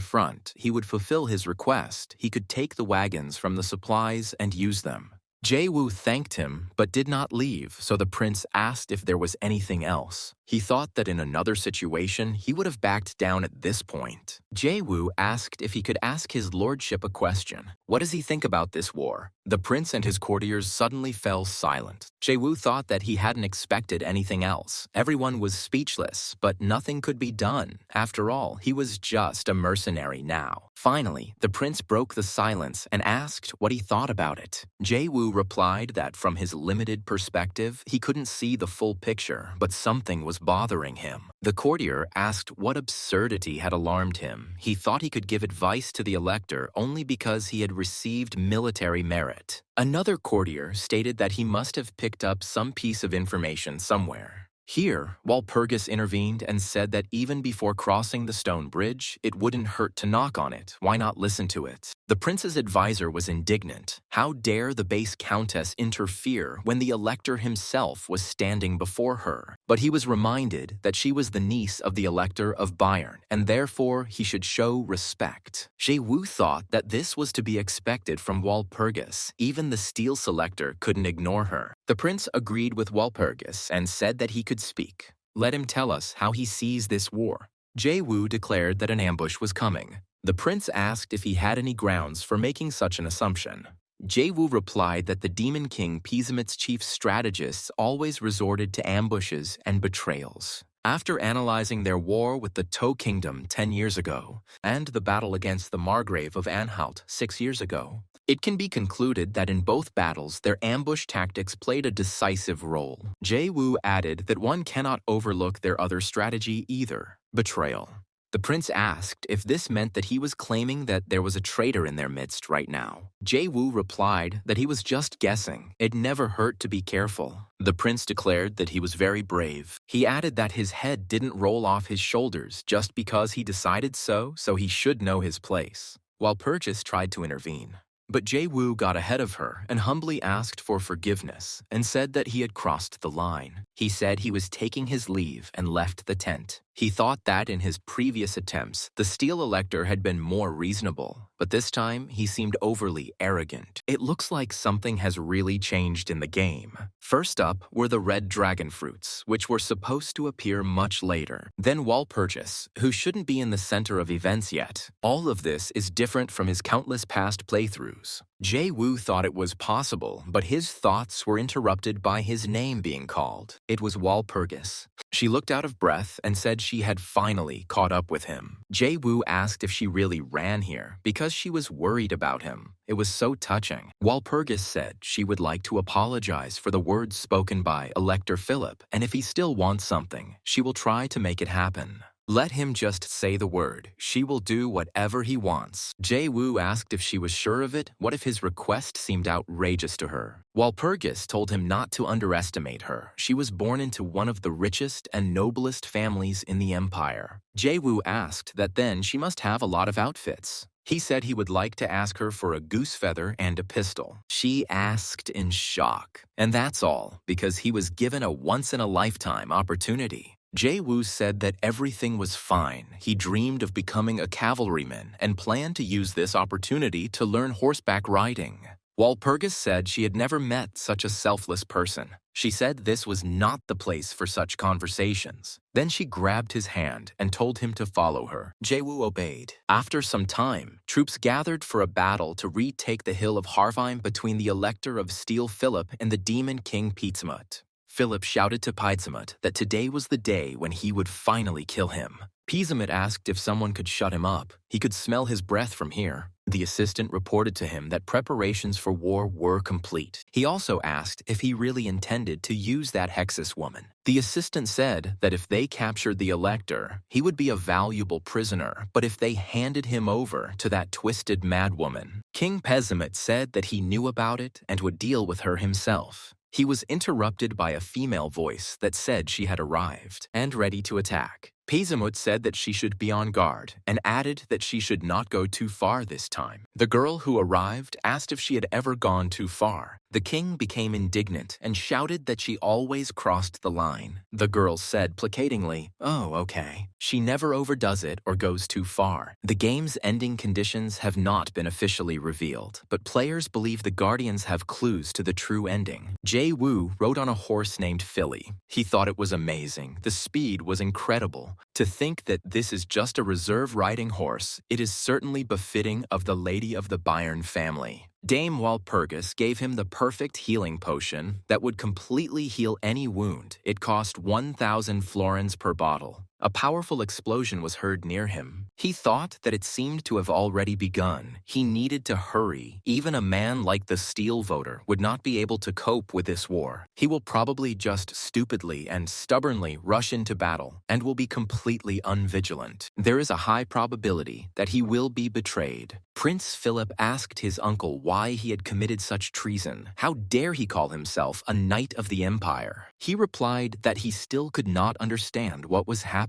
front, he would fulfill his request. He could take the wagons from the supplies and use them. Jaewoo thanked him but did not leave, so the prince asked if there was anything else. He thought that in another situation, he would have backed down at this point. Jaewoo asked if he could ask his lordship a question. What does he think about this war? The prince and his courtiers suddenly fell silent. Jaewoo thought that he hadn't expected anything else. Everyone was speechless, but nothing could be done. After all, he was just a mercenary now. Finally, the prince broke the silence and asked what he thought about it. Jaewoo replied that from his limited perspective, he couldn't see the full picture, but something was bothering him. The courtier asked what absurdity had alarmed him. He thought he could give advice to the elector only because he had received military merit. Another courtier stated that he must have picked up some piece of information somewhere. Here, Walpurgis intervened and said that even before crossing the stone bridge, it wouldn't hurt to knock on it. Why not listen to it? The prince's advisor was indignant. How dare the base countess interfere when the elector himself was standing before her? But he was reminded that she was the niece of the elector of Bayern, and therefore he should show respect. Jaewoo thought that this was to be expected from Walpurgis. Even the steel selector couldn't ignore her. The prince agreed with Walpurgis and said that he could speak. Let him tell us how he sees this war. Jaewoo declared that an ambush was coming. The prince asked if he had any grounds for making such an assumption. Jaewoo replied that the Demon King Pisamit's chief strategists always resorted to ambushes and betrayals. After analyzing their war with the Toe Kingdom 10 years ago and the battle against the Margrave of Anhalt 6 years ago, it can be concluded that in both battles, their ambush tactics played a decisive role. Jaewoo added that one cannot overlook their other strategy either, betrayal. The prince asked if this meant that he was claiming that there was a traitor in their midst right now. Jaewoo replied that he was just guessing. It never hurt to be careful. The prince declared that he was very brave. He added that his head didn't roll off his shoulders just because he decided so he should know his place. Walpurgis tried to intervene. But Jaewoo got ahead of her and humbly asked for forgiveness and said that he had crossed the line. He said he was taking his leave and left the tent. He thought that in his previous attempts, the Steel Elector had been more reasonable, but this time he seemed overly arrogant. It looks like something has really changed in the game. First up were the red dragon fruits, which were supposed to appear much later. Then Walpurgis, who shouldn't be in the center of events yet. All of this is different from his countless past playthroughs. Jae-woo thought it was possible, but his thoughts were interrupted by his name being called. It was Walpurgis. She looked out of breath and said she had finally caught up with him. Jae-woo asked if she really ran here because she was worried about him. It was so touching. Walpurgis said she would like to apologize for the words spoken by Elector Philip, and if he still wants something, she will try to make it happen. Let him just say the word. She will do whatever he wants. Jae-woo asked if she was sure of it. What if his request seemed outrageous to her? Walpurgis told him not to underestimate her. She was born into one of the richest and noblest families in the empire. Jae-woo asked that then she must have a lot of outfits. He said he would like to ask her for a goose feather and a pistol. She asked in shock. And that's all, because he was given a once-in-a-lifetime opportunity. Jae-woo said that everything was fine. He dreamed of becoming a cavalryman and planned to use this opportunity to learn horseback riding. Walpurgis said she had never met such a selfless person. She said this was not the place for such conversations. Then she grabbed his hand and told him to follow her. Jae-woo obeyed. After some time, troops gathered for a battle to retake the hill of Harheim between the Elector of Steel Philip and the Demon King Pizzamut. Philip shouted to Pizzamut that today was the day when he would finally kill him. Pizzamut asked if someone could shut him up. He could smell his breath from here. The assistant reported to him that preparations for war were complete. He also asked if he really intended to use that Hexus woman. The assistant said that if they captured the Elector, he would be a valuable prisoner, but if they handed him over to that twisted madwoman, King Pizzamut said that he knew about it and would deal with her himself. He was interrupted by a female voice that said she had arrived and ready to attack. Pizzamut said that she should be on guard and added that she should not go too far this time. The girl who arrived asked if she had ever gone too far. The king became indignant and shouted that she always crossed the line. The girl said placatingly, "Oh, okay." She never overdoes it or goes too far. The game's ending conditions have not been officially revealed, but players believe the Guardians have clues to the true ending. Jae-woo rode on a horse named Philly. He thought it was amazing. The speed was incredible. To think that this is just a reserve riding horse, it is certainly befitting of the lady of the Bayern family. Dame Walpurgis gave him the perfect healing potion that would completely heal any wound. It cost 1,000 florins per bottle. A powerful explosion was heard near him. He thought that it seemed to have already begun. He needed to hurry. Even a man like the Steel Voter would not be able to cope with this war. He will probably just stupidly and stubbornly rush into battle and will be completely unvigilant. There is a high probability that he will be betrayed. Prince Philip asked his uncle why he had committed such treason. How dare he call himself a knight of the empire? He replied that he still could not understand what was happening.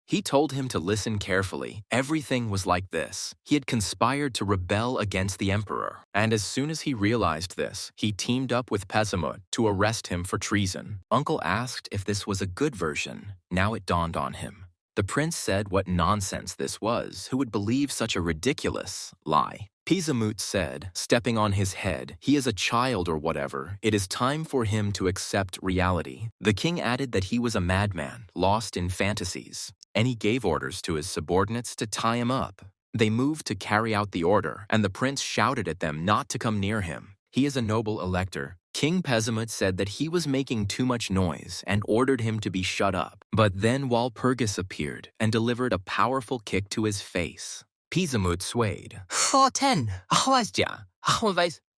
He told him to listen carefully. Everything was like this. He had conspired to rebel against the emperor, and as soon as he realized this, he teamed up with Pizzamut to arrest him for treason. Uncle asked if this was a good version. Now it dawned on him. The prince said what nonsense this was. Who would believe such a ridiculous lie? Pizzamut said, stepping on his head, he is a child or whatever. It is time for him to accept reality. The king added that he was a madman, lost in fantasies, and he gave orders to his subordinates to tie him up. They moved to carry out the order, and the prince shouted at them not to come near him. He is a noble elector. King Pizzamut said that he was making too much noise and ordered him to be shut up. But then Walpurgis appeared and delivered a powerful kick to his face. Pizzamut swayed.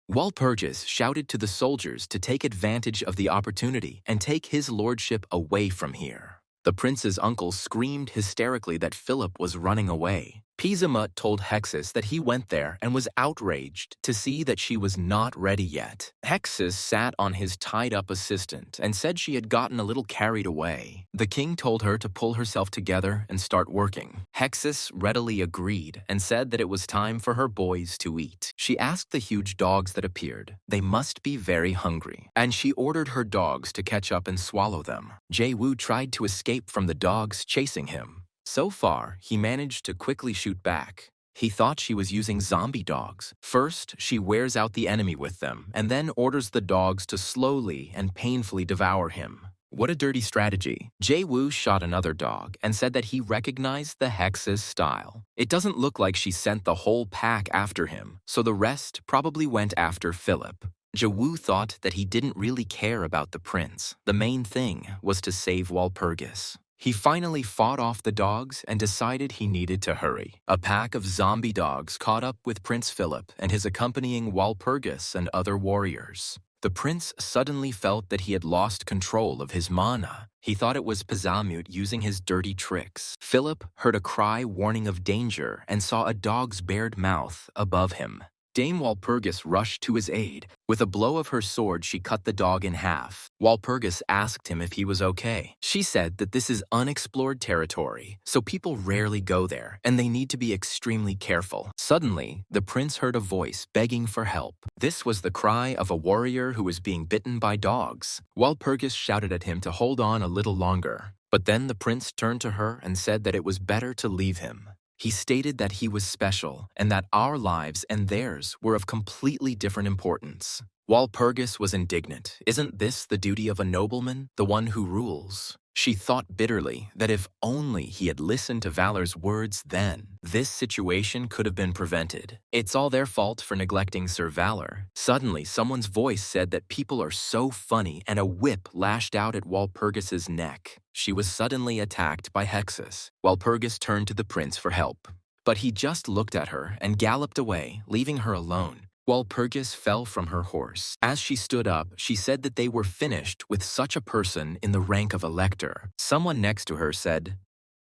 Walpurgis shouted to the soldiers to take advantage of the opportunity and take his lordship away from here. The prince's uncle screamed hysterically that Philip was running away. Pizzamut told Hexus that he went there and was outraged to see that she was not ready yet. Hexus sat on his tied-up assistant and said she had gotten a little carried away. The king told her to pull herself together and start working. Hexus readily agreed and said that it was time for her boys to eat. She asked the huge dogs that appeared. They must be very hungry, and she ordered her dogs to catch up and swallow them. Jae-woo tried to escape from the dogs chasing him. So far, he managed to quickly shoot back. He thought she was using zombie dogs. First, she wears out the enemy with them, and then orders the dogs to slowly and painfully devour him. What a dirty strategy. Jae-woo shot another dog and said that he recognized the hex's style. It doesn't look like she sent the whole pack after him, so the rest probably went after Philip. Jae-woo thought that he didn't really care about the prince. The main thing was to save Walpurgis. He finally fought off the dogs and decided he needed to hurry. A pack of zombie dogs caught up with Prince Philip and his accompanying Walpurgis and other warriors. The prince suddenly felt that he had lost control of his mana. He thought it was Pizamut using his dirty tricks. Philip heard a cry warning of danger and saw a dog's bared mouth above him. Dame Walpurgis rushed to his aid. With a blow of her sword, she cut the dog in half. Walpurgis asked him if he was okay. She said that this is unexplored territory, so people rarely go there, and they need to be extremely careful. Suddenly, the prince heard a voice begging for help. This was the cry of a warrior who was being bitten by dogs. Walpurgis shouted at him to hold on a little longer. But then the prince turned to her and said that it was better to leave him. He stated that he was special and that our lives and theirs were of completely different importance. Walpurgis was indignant. Isn't this the duty of a nobleman, the one who rules? She thought bitterly that if only he had listened to Valor's words then, this situation could have been prevented. It's all their fault for neglecting Sir Valor. Suddenly, someone's voice said that people are so funny, and a whip lashed out at Walpurgis's neck. She was suddenly attacked by hexes. Walpurgis turned to the prince for help, but he just looked at her and galloped away, leaving her alone. Walpurgis fell from her horse. As she stood up, she said that they were finished with such a person in the rank of elector. Someone next to her said,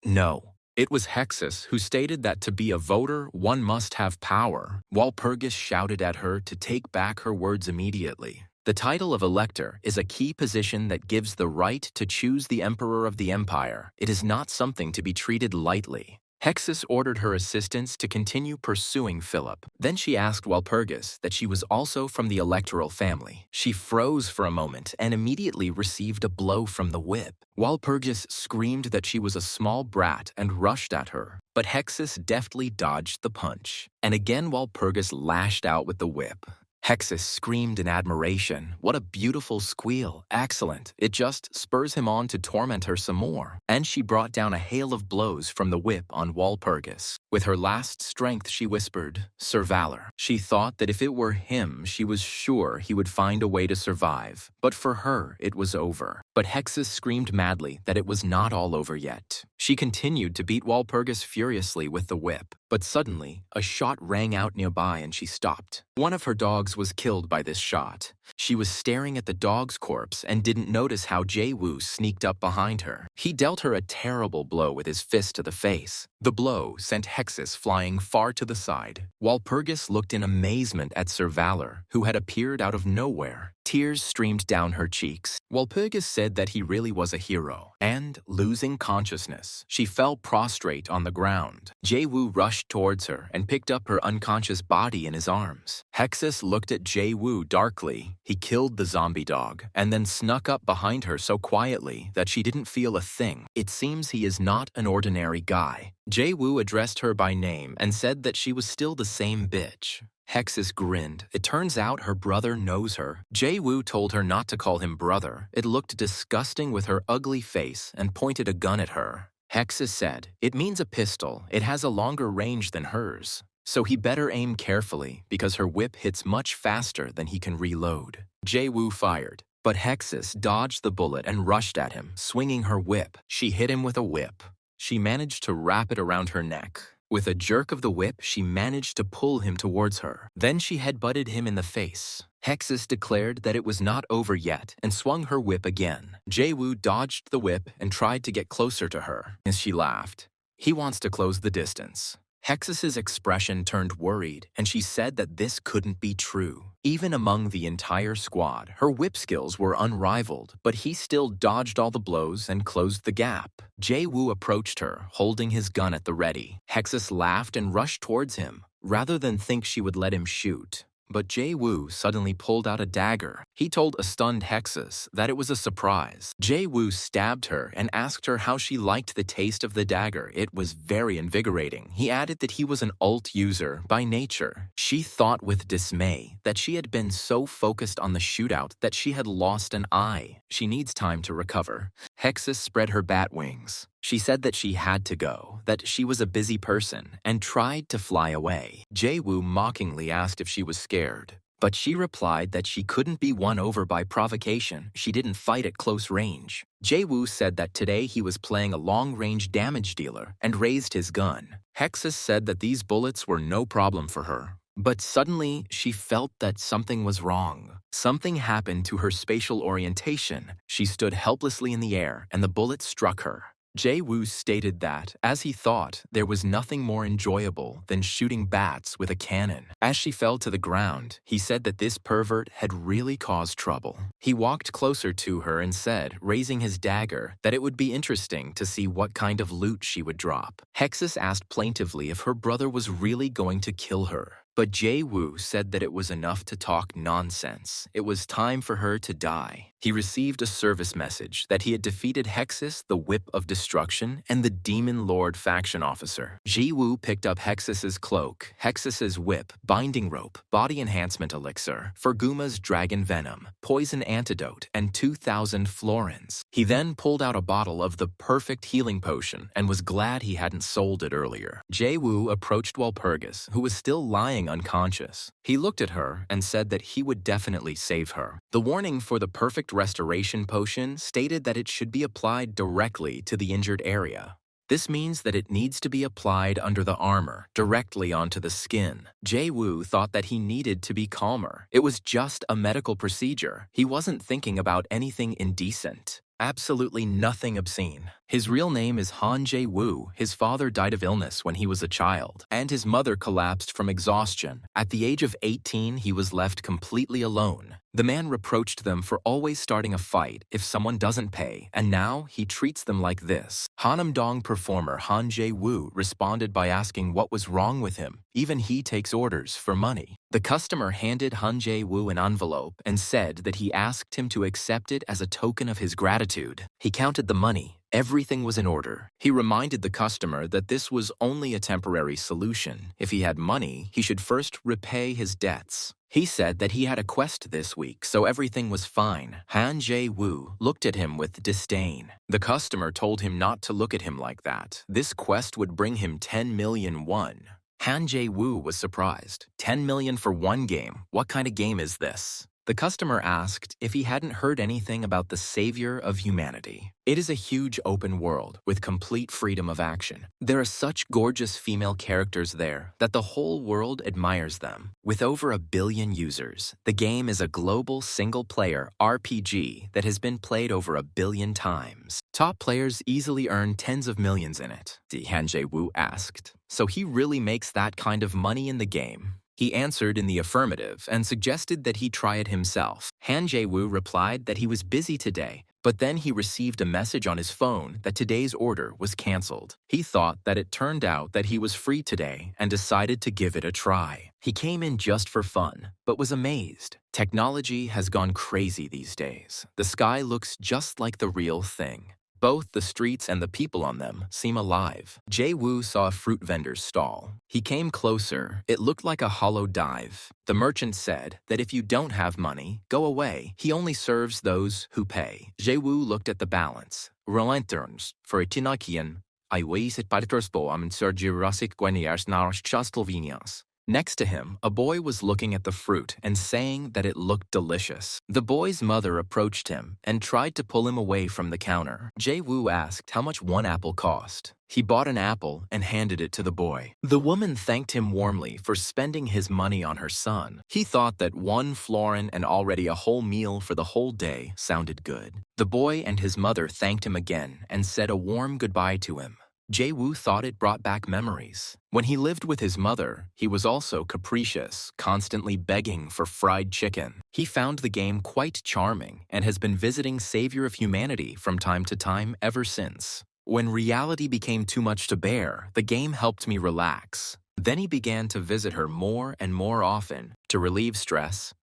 "No." It was Hexus who stated that to be a voter, one must have power. Walpurgis shouted at her to take back her words immediately. The title of elector is a key position that gives the right to choose the emperor of the empire. It is not something to be treated lightly. Hexus ordered her assistants to continue pursuing Philip. Then she asked Walpurgis that she was also from the electoral family. She froze for a moment and immediately received a blow from the whip. Walpurgis screamed that she was a small brat and rushed at her, but Hexus deftly dodged the punch. And again Walpurgis lashed out with the whip. Hexus screamed in admiration. What a beautiful squeal. Excellent. It just spurs him on to torment her some more. And she brought down a hail of blows from the whip on Walpurgis. With her last strength, she whispered, "Sir Valor." She thought that if it were him, she was sure he would find a way to survive. But for her, it was over. But Hexus screamed madly that it was not all over yet. She continued to beat Walpurgis furiously with the whip. But suddenly, a shot rang out nearby and she stopped. One of her dogs was killed by this shot. She was staring at the dog's corpse and didn't notice how Jae-woo sneaked up behind her. He dealt her a terrible blow with his fist to the face. The blow sent Hexus flying far to the side. Walpurgis looked in amazement at Sir Valor, who had appeared out of nowhere. Tears streamed down her cheeks. Walpurgis said that he really was a hero, and, losing consciousness, she fell prostrate on the ground. Jae-woo rushed towards her and picked up her unconscious body in his arms. Hexus looked at Jae-woo darkly. He killed the zombie dog, and then snuck up behind her so quietly that she didn't feel a thing. It seems he is not an ordinary guy. Jae-woo addressed her by name and said that she was still the same bitch. Hexus grinned. It turns out her brother knows her. Jae-woo told her not to call him brother. It looked disgusting with her ugly face and pointed a gun at her. Hexus said, "It means a pistol. It has a longer range than hers. So he better aim carefully because her whip hits much faster than he can reload." Jae-woo fired, but Hexus dodged the bullet and rushed at him, swinging her whip. She hit him with a whip. She managed to wrap it around her neck. With a jerk of the whip, she managed to pull him towards her. Then she headbutted him in the face. Hexus declared that it was not over yet and swung her whip again. Jae-woo dodged the whip and tried to get closer to her. As she laughed, "He wants to close the distance." Hexus's expression turned worried, and she said that this couldn't be true. Even among the entire squad, her whip skills were unrivaled, but he still dodged all the blows and closed the gap. Jae-woo approached her, holding his gun at the ready. Hexus laughed and rushed towards him, rather than think she would let him shoot. but Jae-woo suddenly pulled out a dagger. He told a stunned Hexus that it was a surprise. Jae-woo stabbed her and asked her how she liked the taste of the dagger. It was very invigorating. He added that he was an ult user by nature. She thought with dismay that she had been so focused on the shootout that she had lost an eye. She needs time to recover. Hexus spread her bat wings. She said that she had to go, that she was a busy person, and tried to fly away. Jae-woo mockingly asked if she was scared, but she replied that she couldn't be won over by provocation. She didn't fight at close range. Jae-woo said that today he was playing a long-range damage dealer and raised his gun. Hexus said that these bullets were no problem for her. But suddenly, she felt that something was wrong. Something happened to her spatial orientation. She stood helplessly in the air, and the bullet struck her. Jae-woo stated that, as he thought, there was nothing more enjoyable than shooting bats with a cannon. As she fell to the ground, he said that this pervert had really caused trouble. He walked closer to her and said, raising his dagger, that it would be interesting to see what kind of loot she would drop. Hexus asked plaintively if her brother was really going to kill her. But Jae-woo said that it was enough to talk nonsense. It was time for her to die. He received a service message that he had defeated Hexus, the Whip of Destruction, and the Demon Lord faction officer. Jae-woo picked up Hexus's cloak, Hexus's whip, binding rope, body enhancement elixir, Ferguma's dragon venom, poison antidote, and 2,000 florins. He then pulled out a bottle of the perfect healing potion and was glad he hadn't sold it earlier. Jae-woo approached Walpurgis, who was still lying unconscious. He looked at her and said that he would definitely save her. The warning for the perfect restoration potion stated that it should be applied directly to the injured area. This means that it needs to be applied under the armor, directly onto the skin. Jae-woo thought that he needed to be calmer. It was just a medical procedure. He wasn't thinking about anything indecent. Absolutely nothing obscene. His real name is Han Jae-woo. His father died of illness when he was a child, and his mother collapsed from exhaustion. At the age of 18, he was left completely alone. The man reproached them for always starting a fight if someone doesn't pay, and now he treats them like this. Hanam-dong performer Han Jae-woo responded by asking what was wrong with him. Even he takes orders for money. The customer handed Han Jae-woo an envelope and said that he asked him to accept it as a token of his gratitude. He counted the money. Everything was in order. He reminded the customer that this was only a temporary solution. If he had money, he should first repay his debts. He said that he had a quest this week, so everything was fine. Han Jae-woo looked at him with disdain. The customer told him not to look at him like that. This quest would bring him 10 million won. Han Jae-woo was surprised. 10 million for one game? What kind of game is this? The customer asked if he hadn't heard anything about the savior of humanity. It is a huge open world with complete freedom of action. There are such gorgeous female characters there that the whole world admires them. With over 1 billion users, the game is a global single-player RPG that has been played over 1 billion times. Top players easily earn tens of millions in it, Han Jae-woo asked. So he really makes that kind of money in the game? He answered in the affirmative and suggested that he try it himself. Han Jae-woo replied that he was busy today, but then he received a message on his phone that today's order was cancelled. He thought that it turned out that he was free today and decided to give it a try. He came in just for fun, but was amazed. Technology has gone crazy these days. The sky looks just like the real thing. Both the streets and the people on them seem alive. Jae-woo saw a fruit vendor's stall. He came closer. It looked like a hollow dive. The merchant said that if you don't have money, go away. He only serves those who pay. Jae-woo looked at the balance. Relenterns for Itinakian. I weiset paritorspo am Sergirasic Gueniers Nars Chastelvinias. Next to him, a boy was looking at the fruit and saying that it looked delicious. The boy's mother approached him and tried to pull him away from the counter. Jae-woo asked how much one apple cost. He bought an apple and handed it to the boy. The woman thanked him warmly for spending his money on her son. He thought that 1 florin and already a whole meal for the whole day sounded good. The boy and his mother thanked him again and said a warm goodbye to him. Jae-woo thought it brought back memories. When he lived with his mother, he was also capricious, constantly begging for fried chicken. He found the game quite charming and has been visiting Savior of Humanity from time to time ever since. When reality became too much to bear, the game helped me relax. Then he began to visit her more and more often to relieve stress,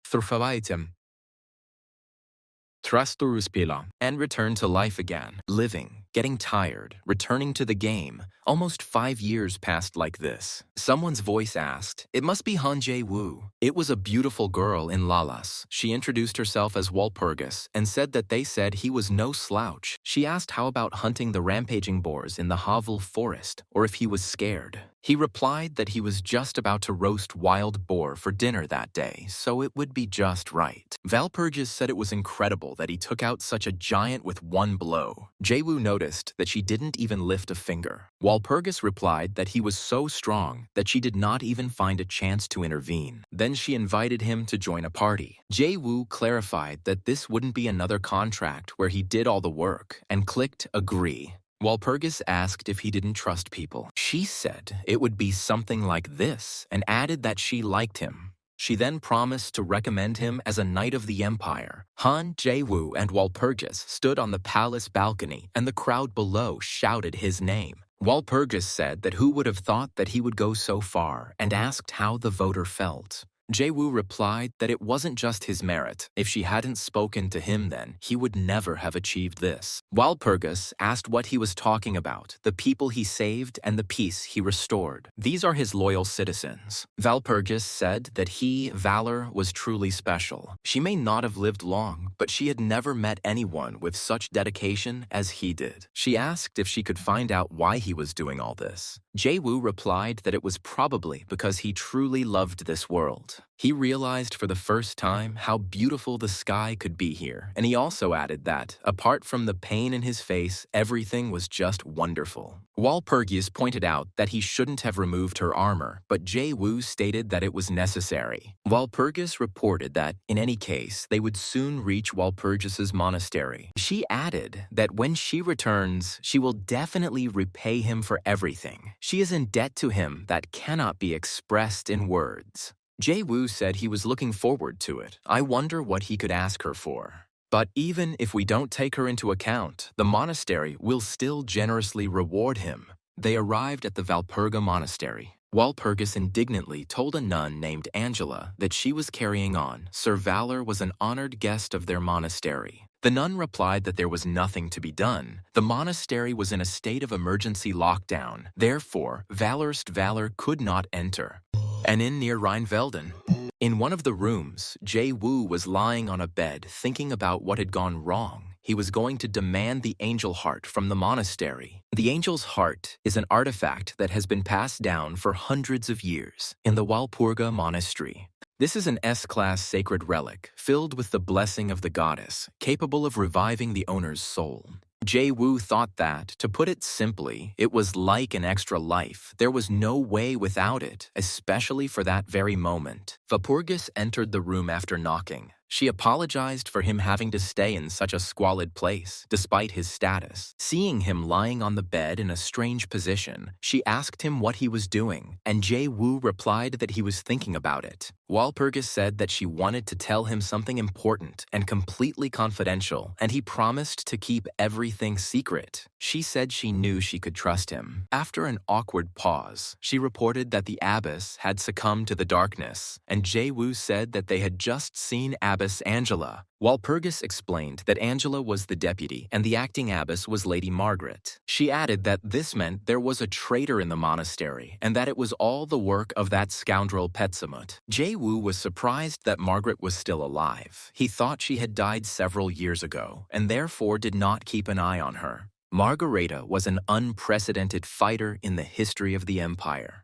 and return to life again. Living, getting tired, returning to the game. Almost 5 years passed like this. Someone's voice asked, "It must be Han Jae-woo." It was a beautiful girl in Lalas. She introduced herself as Walpurgis and said that they said he was no slouch. She asked how about hunting the rampaging boars in the Havl forest, or if he was scared. He replied that he was just about to roast wild boar for dinner that day, so it would be just right. Walpurgis said it was incredible that he took out such a giant with one blow. Jae-woo noticed that she didn't even lift a finger. Walpurgis replied that he was so strong that she did not even find a chance to intervene. Then she invited him to join a party. Jae-woo clarified that this wouldn't be another contract where he did all the work and clicked agree. Walpurgis asked if he didn't trust people. She said it would be something like this and added that she liked him. She then promised to recommend him as a knight of the empire. Han Jae-woo and Walpurgis stood on the palace balcony and the crowd below shouted his name. Walpurgis said that who would have thought that he would go so far and asked how the voter felt. Jae-woo replied that it wasn't just his merit. If she hadn't spoken to him then, he would never have achieved this. Walpurgis asked what he was talking about, the people he saved and the peace he restored. These are his loyal citizens. Walpurgis said that he, Valor, was truly special. She may not have lived long, but she had never met anyone with such dedication as he did. She asked if she could find out why he was doing all this. Jae-woo replied that it was probably because he truly loved this world. He realized for the first time how beautiful the sky could be here, and he also added that, apart from the pain in his face, everything was just wonderful. Walpurgis pointed out that he shouldn't have removed her armor, but Jae-woo stated that it was necessary. Walpurgis reported that, in any case, they would soon reach Walpurgis's monastery. She added that when she returns, she will definitely repay him for everything. She is in debt to him that cannot be expressed in words. Jae-woo said he was looking forward to it. I wonder what he could ask her for. But even if we don't take her into account, the monastery will still generously reward him. They arrived at the Walpurga monastery. Walpurgis indignantly told a nun named Angela that she was carrying on. Sir Valor was an honored guest of their monastery. The nun replied that there was nothing to be done. The monastery was in a state of emergency lockdown. Therefore, Valor could not enter. An inn near Rheinfelden. In one of the rooms, Jae-woo was lying on a bed thinking about what had gone wrong. He was going to demand the angel heart from the monastery. The angel's heart is an artifact that has been passed down for hundreds of years in the Walpurga monastery. This is an S-class sacred relic filled with the blessing of the goddess, capable of reviving the owner's soul. Jae-woo thought that, to put it simply, it was like an extra life. There was no way without it, especially for that very moment. Walpurgis entered the room after knocking. She apologized for him having to stay in such a squalid place, despite his status. Seeing him lying on the bed in a strange position, she asked him what he was doing, and Jae-woo replied that he was thinking about it. Walpurgis said that she wanted to tell him something important and completely confidential, and he promised to keep everything secret. She said she knew she could trust him. After an awkward pause, she reported that the abbus had succumbed to the darkness, and Jae-woo said that they had just seen Abbess Angela. Walpurgis explained that Angela was the deputy and the acting abbess was Lady Margaret. She added that this meant there was a traitor in the monastery and that it was all the work of that scoundrel Petsamut. Jae-woo was surprised that Margaret was still alive. He thought she had died several years ago and therefore did not keep an eye on her. Margareta was an unprecedented fighter in the history of the empire.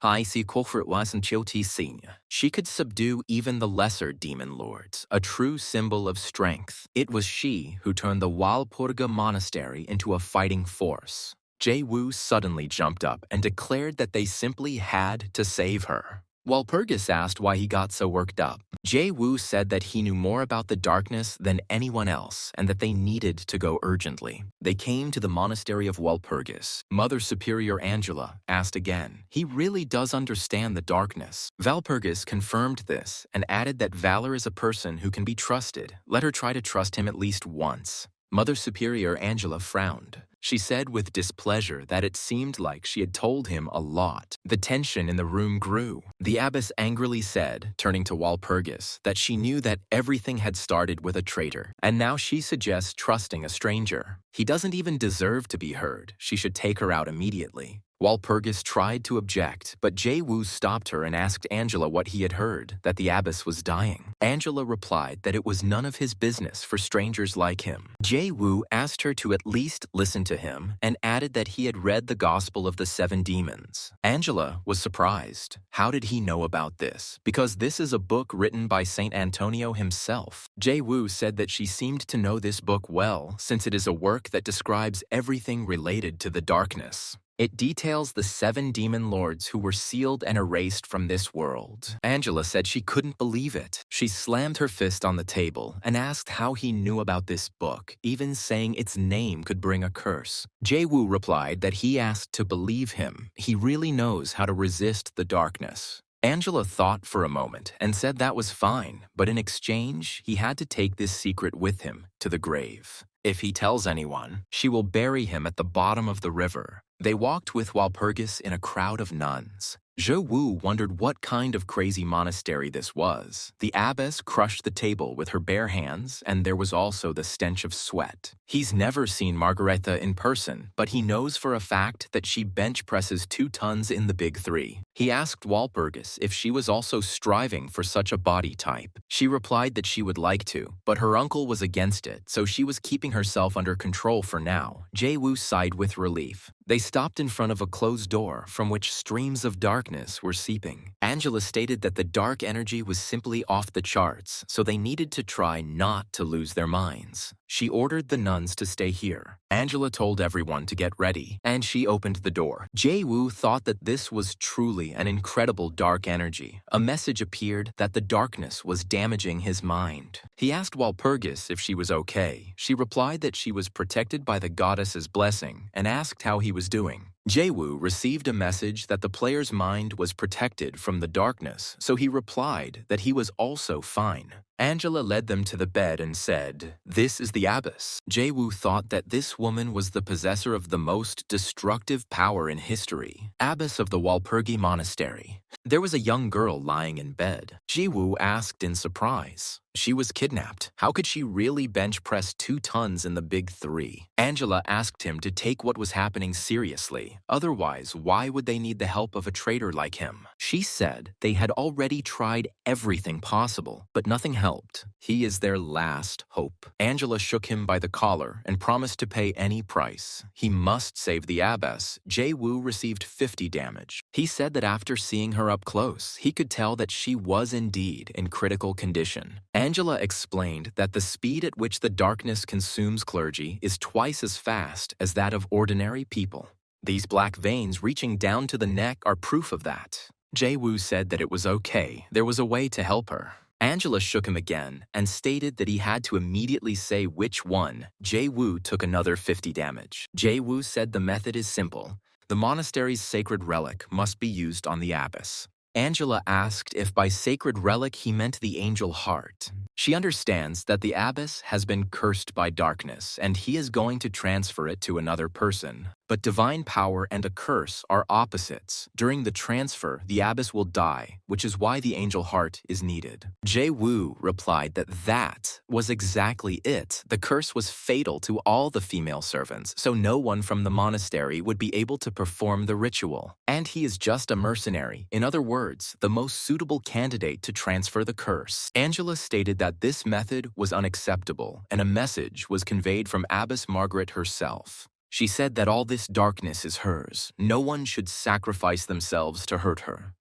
She could subdue even the lesser demon lords, a true symbol of strength. It was she who turned the Walpurga monastery into a fighting force. Jae-woo suddenly jumped up and declared that they simply had to save her. Walpurgis asked why he got so worked up. Jae-woo said that he knew more about the darkness than anyone else and that they needed to go urgently. They came to the monastery of Walpurgis. Mother Superior Angela asked again. He really does understand the darkness. Walpurgis confirmed this and added that Valor is a person who can be trusted. Let her try to trust him at least once. Mother Superior Angela frowned. She said with displeasure that it seemed like she had told him a lot. The tension in the room grew. The abbess angrily said, turning to Walpurgis, that she knew that everything had started with a traitor, and now she suggests trusting a stranger. He doesn't even deserve to be heard. She should take her out immediately. Walpurgis tried to object, but Jae-woo stopped her and asked Angela what he had heard, that the abbess was dying. Angela replied that it was none of his business for strangers like him. Jae-woo asked her to at least listen to him and added that he had read the Gospel of the Seven Demons. Angela was surprised. How did he know about this? Because this is a book written by Saint Antonio himself. Jae-woo said that she seemed to know this book well, since it is a work that describes everything related to the darkness. It details the 7 demon lords who were sealed and erased from this world. Angela said she couldn't believe it. She slammed her fist on the table and asked how he knew about this book, even saying its name could bring a curse. Jae-woo replied that he asked to believe him. He really knows how to resist the darkness. Angela thought for a moment and said that was fine, but in exchange, he had to take this secret with him to the grave. If he tells anyone, she will bury him at the bottom of the river. They walked with Walpurgis in a crowd of nuns. Jae-woo wondered what kind of crazy monastery this was. The abbess crushed the table with her bare hands, and there was also the stench of sweat. He's never seen Margaretha in person, but he knows for a fact that she bench presses 2 tons in the Big Three. He asked Walpurgis if she was also striving for such a body type. She replied that she would like to, but her uncle was against it, so she was keeping herself under control for now. Jae-woo sighed with relief. They stopped in front of a closed door from which streams of darkness were seeping. Angela stated that the dark energy was simply off the charts, so they needed to try not to lose their minds. She ordered the nuns to stay here. Angela told everyone to get ready, and she opened the door. Jae-woo thought that this was truly an incredible dark energy. A message appeared that the darkness was damaging his mind. He asked Walpurgis if she was okay. She replied that she was protected by the goddess's blessing and asked how he was doing. Jae-woo received a message that the player's mind was protected from the darkness, so he replied that he was also fine. Angela led them to the bed and said, "This is the abbess." Jae-woo thought that this woman was the possessor of the most destructive power in history, abbess of the Walpurgi Monastery. There was a young girl lying in bed. Jae-woo asked in surprise. She was kidnapped. How could she really bench press 2 tons in the Big Three? Angela asked him to take what was happening seriously. Otherwise, why would they need the help of a traitor like him? She said they had already tried everything possible, but nothing helped. He is their last hope. Angela shook him by the collar and promised to pay any price. He must save the abbess. Jae-woo received 50 damage. He said that after seeing her up close, he could tell that she was indeed in critical condition. Angela explained that the speed at which the darkness consumes clergy is twice as fast as that of ordinary people. These black veins reaching down to the neck are proof of that. Jae-woo said that it was okay. There was a way to help her. Angela shook him again and stated that he had to immediately say which one. Jae-woo took another 50 damage. Jae-woo said the method is simple. The monastery's sacred relic must be used on the abbess. Angela asked if by sacred relic he meant the angel heart. She understands that the abbess has been cursed by darkness and he is going to transfer it to another person. But divine power and a curse are opposites. During the transfer, the abbess will die, which is why the angel heart is needed. Jae-woo replied that that was exactly it. The curse was fatal to all the female servants, so no one from the monastery would be able to perform the ritual. And he is just a mercenary. In other words, the most suitable candidate to transfer the curse. Angela stated that this method was unacceptable, and a message was conveyed from Abbess Margaret herself. She said that all this darkness is hers. No one should sacrifice themselves to hurt her.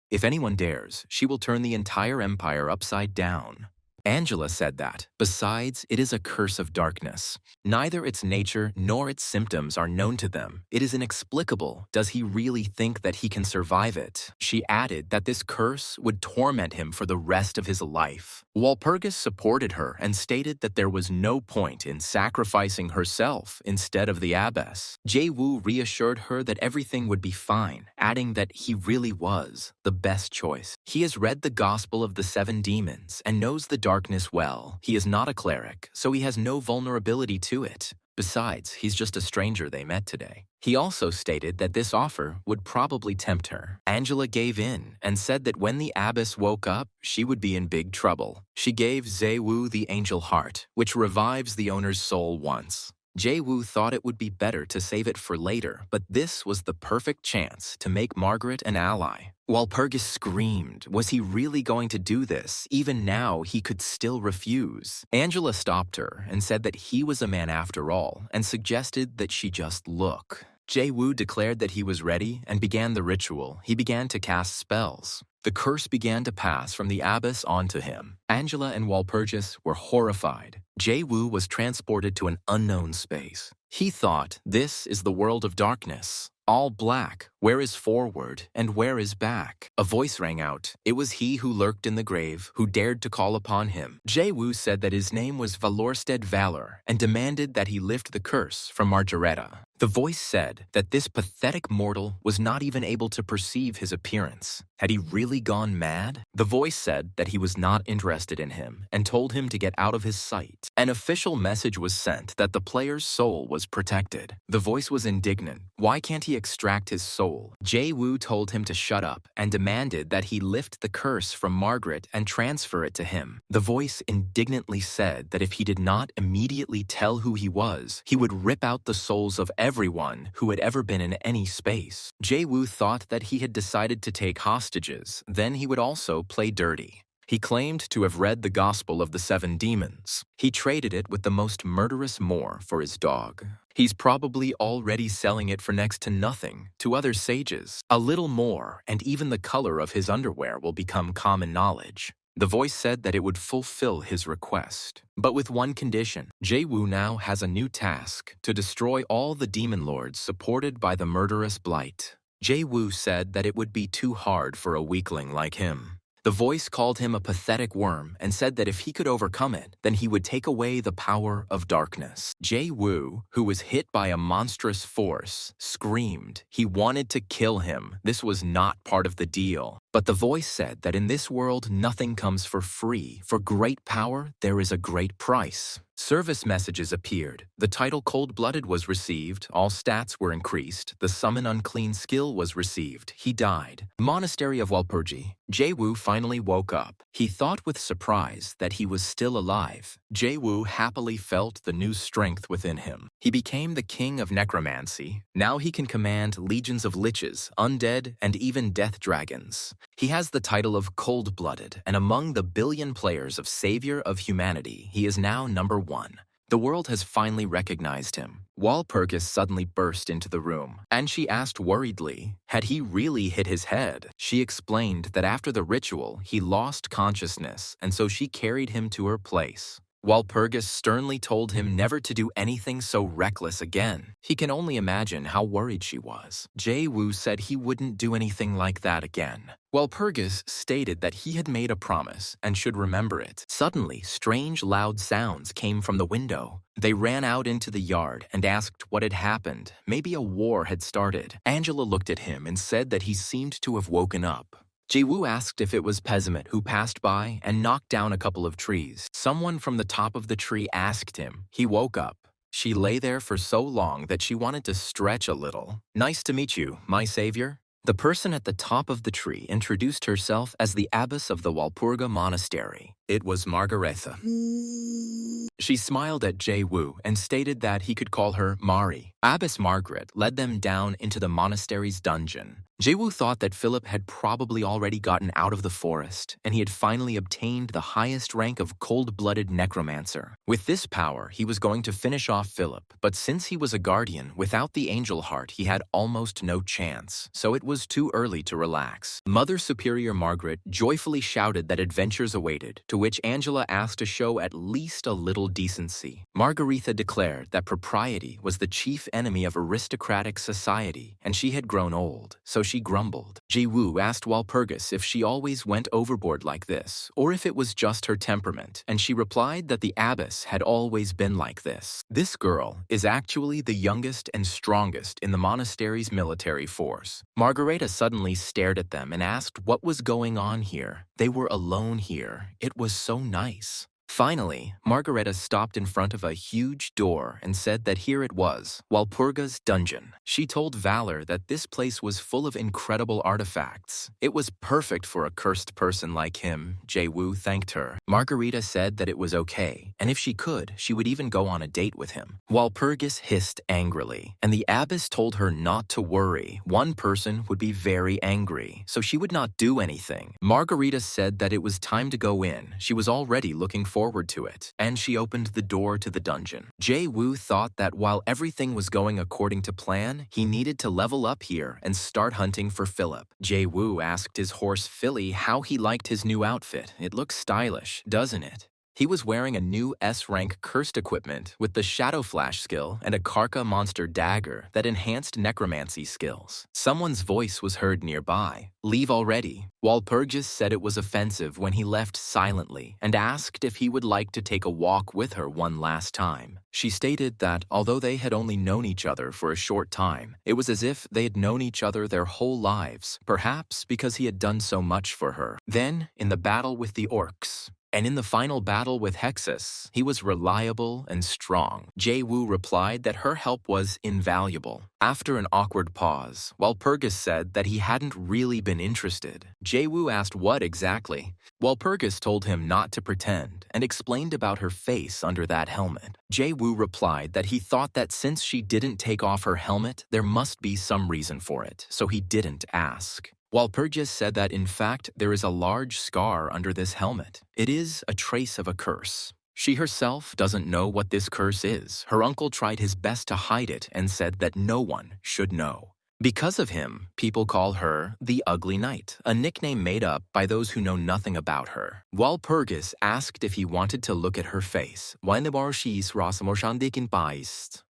If anyone dares, she will turn the entire empire upside down. Angela said that, besides, it is a curse of darkness. Neither its nature nor its symptoms are known to them. It is inexplicable. Does he really think that he can survive it? She added that this curse would torment him for the rest of his life. Walpurgis supported her and stated that there was no point in sacrificing herself instead of the abbess. Jae-woo reassured her that everything would be fine, adding that he really was the best choice. He has read the Gospel of the Seven Demons and knows the darkness well. He is not a cleric, so he has no vulnerability to it. Besides, he's just a stranger they met today. He also stated that this offer would probably tempt her. Angela gave in and said that when the abbess woke up, she would be in big trouble. She gave Zae-woo the angel heart, which revives the owner's soul once. Jae-woo thought it would be better to save it for later, but this was the perfect chance to make Margaret an ally. Walpurgis screamed. Was he really going to do this? Even now, he could still refuse. Angela stopped her and said that he was a man after all and suggested that she just look. Jae-woo declared that he was ready and began the ritual. He began to cast spells. The curse began to pass from the abbess onto him. Angela and Walpurgis were horrified. Jae-woo was transported to an unknown space. He thought, this is the world of darkness. All black. Where is forward and where is back? A voice rang out. It was he who lurked in the grave, who dared to call upon him. Jae-woo said that his name was Valorstead Valor and demanded that he lift the curse from Margareta. The voice said that this pathetic mortal was not even able to perceive his appearance. Had he really gone mad? The voice said that he was not interested in him and told him to get out of his sight. An official message was sent that the player's soul was protected. The voice was indignant. Why can't he extract his soul? Jae-woo told him to shut up and demanded that he lift the curse from Margaret and transfer it to him. The voice indignantly said that if he did not immediately tell who he was, he would rip out the souls of everyone who had ever been in any space. Jae-woo thought that he had decided to take hostages, then he would also play dirty. He claimed to have read the Gospel of the Seven Demons. He traded it with the most murderous Moor for his dog. He's probably already selling it for next to nothing to other sages. A little more, and even the color of his underwear will become common knowledge. The voice said that it would fulfill his request. But with one condition. Jae-woo now has a new task, to destroy all the demon lords supported by the murderous blight. Jae-woo said that it would be too hard for a weakling like him. The voice called him a pathetic worm and said that if he could overcome it, then he would take away the power of darkness. Jae-woo, who was hit by a monstrous force, screamed. He wanted to kill him. This was not part of the deal. But the voice said that in this world, nothing comes for free. For great power, there is a great price. Service messages appeared. The title Cold-Blooded was received. All stats were increased. The summon unclean skill was received. He died. Monastery of Walpurgi. Jae-woo finally woke up. He thought with surprise that he was still alive. Jae-woo happily felt the new strength within him. He became the king of necromancy. Now he can command legions of liches, undead, and even death dragons. He has the title of Cold-Blooded, and among the billion players of Savior of Humanity, he is now number 1. The world has finally recognized him. Walpurgis suddenly burst into the room, and she asked worriedly, had he really hit his head? She explained that after the ritual, he lost consciousness, and so she carried him to her place. Walpurgis sternly told him never to do anything so reckless again. He can only imagine how worried she was. Jae-woo said he wouldn't do anything like that again. Walpurgis stated that he had made a promise and should remember it. Suddenly, strange loud sounds came from the window. They ran out into the yard and asked what had happened. Maybe a war had started. Angela looked at him and said that he seemed to have woken up. Jae-woo asked if it was Pessimit who passed by and knocked down a couple of trees. Someone from the top of the tree asked him. He woke up. She lay there for so long that she wanted to stretch a little. Nice to meet you, my savior. The person at the top of the tree introduced herself as the abbess of the Walpurga Monastery. It was Margareta. She smiled at Jae-woo and stated that he could call her Mari. Abbess Margaret led them down into the monastery's dungeon. Jae-woo thought that Philip had probably already gotten out of the forest, and he had finally obtained the highest rank of cold-blooded necromancer. With this power, he was going to finish off Philip, but since he was a guardian, without the angel heart, he had almost no chance, so it was too early to relax. Mother Superior Margaret joyfully shouted that adventures awaited, to which Angela asked to show at least a little decency. Margaretha declared that propriety was the chief enemy of aristocratic society, and she had grown old, so she grumbled. Jae-woo asked Walpurgis if she always went overboard like this, or if it was just her temperament, and she replied that the abbess had always been like this. This girl is actually the youngest and strongest in the monastery's military force. Margareta suddenly stared at them and asked what was going on here. They were alone here. It was so nice. Finally, Margareta stopped in front of a huge door and said that here it was, Walpurga's dungeon. She told Valor that this place was full of incredible artifacts. It was perfect for a cursed person like him. Jae-woo thanked her. Margareta said that it was okay, and if she could, she would even go on a date with him. Walpurgis hissed angrily, and the abbess told her not to worry. One person would be very angry, so she would not do anything. Margareta said that it was time to go in. She was already looking forward to it, and she opened the door to the dungeon. Jae-woo thought that while everything was going according to plan, he needed to level up here and start hunting for Philip. Jae-woo asked his horse Philly how he liked his new outfit. It looks stylish, doesn't it? He was wearing a new S-rank cursed equipment with the Shadow Flash skill and a Karka monster dagger that enhanced necromancy skills. Someone's voice was heard nearby. Leave already. Walpurgis said it was offensive when he left silently and asked if he would like to take a walk with her one last time. She stated that although they had only known each other for a short time, it was as if they had known each other their whole lives, perhaps because he had done so much for her. Then, in the battle with the orcs, and in the final battle with Hexus, he was reliable and strong. Jae-woo replied that her help was invaluable. After an awkward pause, Walpurgis said that he hadn't really been interested. Jae-woo asked what exactly. Walpurgis told him not to pretend and explained about her face under that helmet. Jae-woo replied that he thought that since she didn't take off her helmet, there must be some reason for it, so he didn't ask. Walpurgis said that in fact there is a large scar under this helmet. It is a trace of a curse. She herself doesn't know what this curse is. Her uncle tried his best to hide it and said that no one should know. Because of him, people call her the Ugly Knight, a nickname made up by those who know nothing about her. Walpurgis asked if he wanted to look at her face.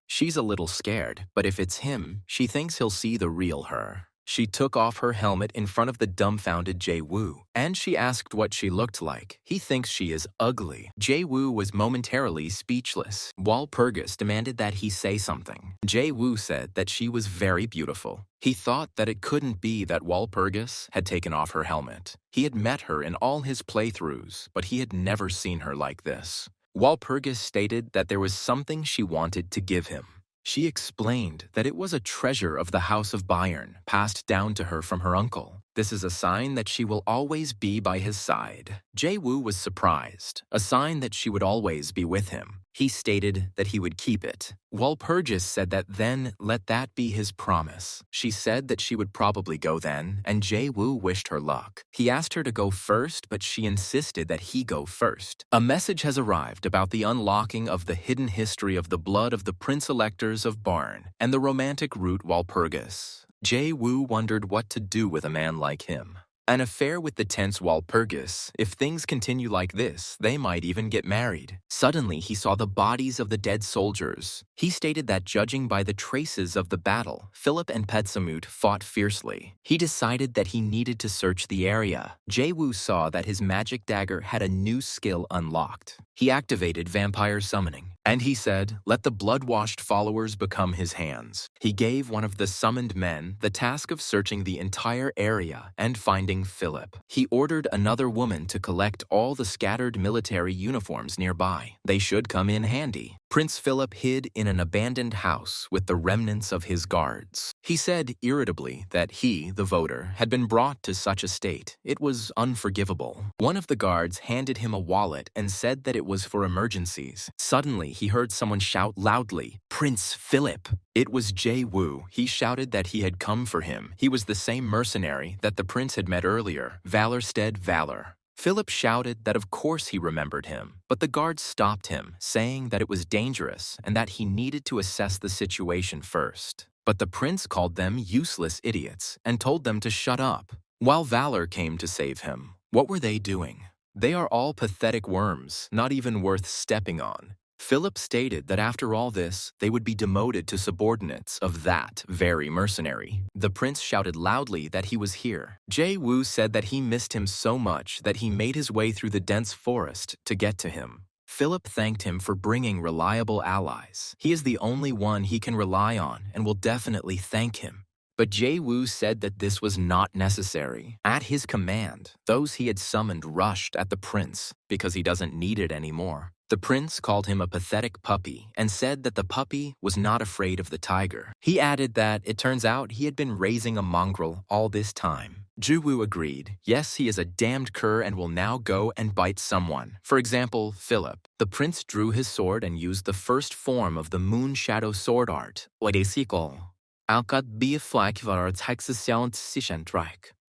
She's a little scared, but if it's him, she thinks he'll see the real her. She took off her helmet in front of the dumbfounded Jae-woo, and she asked what she looked like. He thinks she is ugly. Jae-woo was momentarily speechless. Walpurgis demanded that he say something. Jae-woo said that she was very beautiful. He thought that it couldn't be that Walpurgis had taken off her helmet. He had met her in all his playthroughs, but he had never seen her like this. Walpurgis stated that there was something she wanted to give him. She explained that it was a treasure of the House of Bayern, passed down to her from her uncle. This is a sign that she will always be by his side. Jae-woo was surprised, a sign that she would always be with him. He stated that he would keep it. Walpurgis said that then let that be his promise. She said that she would probably go then, and Jae-woo wished her luck. He asked her to go first, but she insisted that he go first. A message has arrived about the unlocking of the hidden history of the blood of the prince-electors of Barn and the romantic route Walpurgis. Jae-woo wondered what to do with a man like him. An affair with the tense Walpurgis. If things continue like this, they might even get married. Suddenly, he saw the bodies of the dead soldiers. He stated that judging by the traces of the battle, Philip and Petsamut fought fiercely. He decided that he needed to search the area. Jae-woo saw that his magic dagger had a new skill unlocked. He activated vampire summoning, and he said, let the blood-washed followers become his hands. He gave one of the summoned men the task of searching the entire area and finding Philip. He ordered another woman to collect all the scattered military uniforms nearby. They should come in handy. Prince Philip hid in an abandoned house with the remnants of his guards. He said irritably that he, the voter, had been brought to such a state. It was unforgivable. One of the guards handed him a wallet and said that it was for emergencies. Suddenly, he heard someone shout loudly, "Prince Philip!" It was Jae-woo. He shouted that he had come for him. He was the same mercenary that the prince had met earlier, Valor. Philip shouted that of course he remembered him, but the guard stopped him, saying that it was dangerous and that he needed to assess the situation first. But the prince called them useless idiots and told them to shut up. While Valor came to save him, what were they doing? They are all pathetic worms, not even worth stepping on. Philip stated that after all this, they would be demoted to subordinates of that very mercenary. The prince shouted loudly that he was here. Jae-woo said that he missed him so much that he made his way through the dense forest to get to him. Philip thanked him for bringing reliable allies. He is the only one he can rely on and will definitely thank him. But Jae-woo said that this was not necessary. At his command, those he had summoned rushed at the prince because he doesn't need it anymore. The prince called him a pathetic puppy and said that the puppy was not afraid of the tiger. He added that it turns out he had been raising a mongrel all this time. Jae-woo agreed. Yes, he is a damned cur and will now go and bite someone. For example, Philip. The prince drew his sword and used the first form of the moon shadow sword art.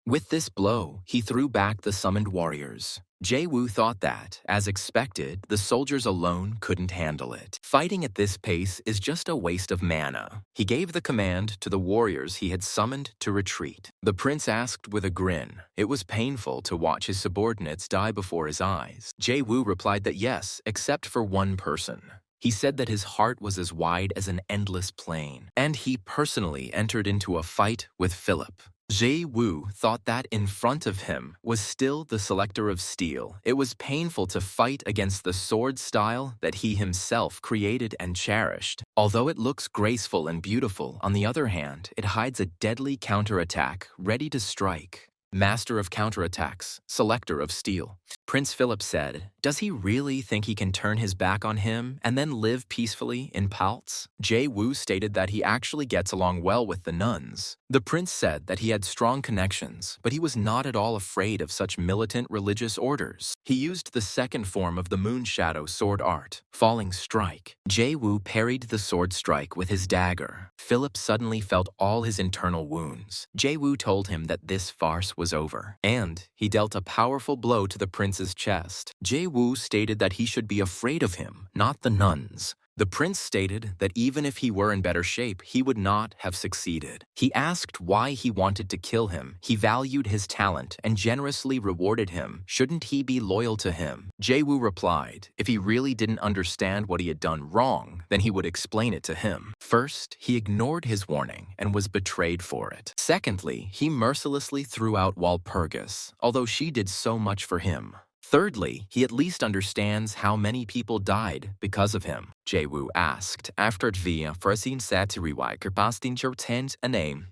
With this blow, he threw back the summoned warriors. Jae-woo thought that, as expected, the soldiers alone couldn't handle it. Fighting at this pace is just a waste of mana. He gave the command to the warriors he had summoned to retreat. The prince asked with a grin. It was painful to watch his subordinates die before his eyes. Jae-woo replied that yes, except for one person. He said that his heart was as wide as an endless plain, and he personally entered into a fight with Philip. Jae-woo thought that in front of him was still the selector of steel. It was painful to fight against the sword style that he himself created and cherished. Although it looks graceful and beautiful, on the other hand, it hides a deadly counterattack ready to strike. Master of counterattacks, selector of steel. Prince Philip said, does he really think he can turn his back on him and then live peacefully in Paltz? Jae-woo stated that he actually gets along well with the nuns. The prince said that he had strong connections, but he was not at all afraid of such militant religious orders. He used the second form of the moon shadow sword art, falling strike. Jae-woo parried the sword strike with his dagger. Philip suddenly felt all his internal wounds. Jae-woo told him that this farce was over, and he dealt a powerful blow to the prince's chest. Jae-woo stated that he should be afraid of him, not the nuns. The prince stated that even if he were in better shape, he would not have succeeded. He asked why he wanted to kill him. He valued his talent and generously rewarded him. Shouldn't he be loyal to him? Jae-woo replied, if he really didn't understand what he had done wrong, then he would explain it to him. First, he ignored his warning and was betrayed for it. Secondly, he mercilessly threw out Walpurgis, although she did so much for him. Thirdly, he at least understands how many people died because of him. Jae-woo asked, after via firsin satiriwai kerpastin a name.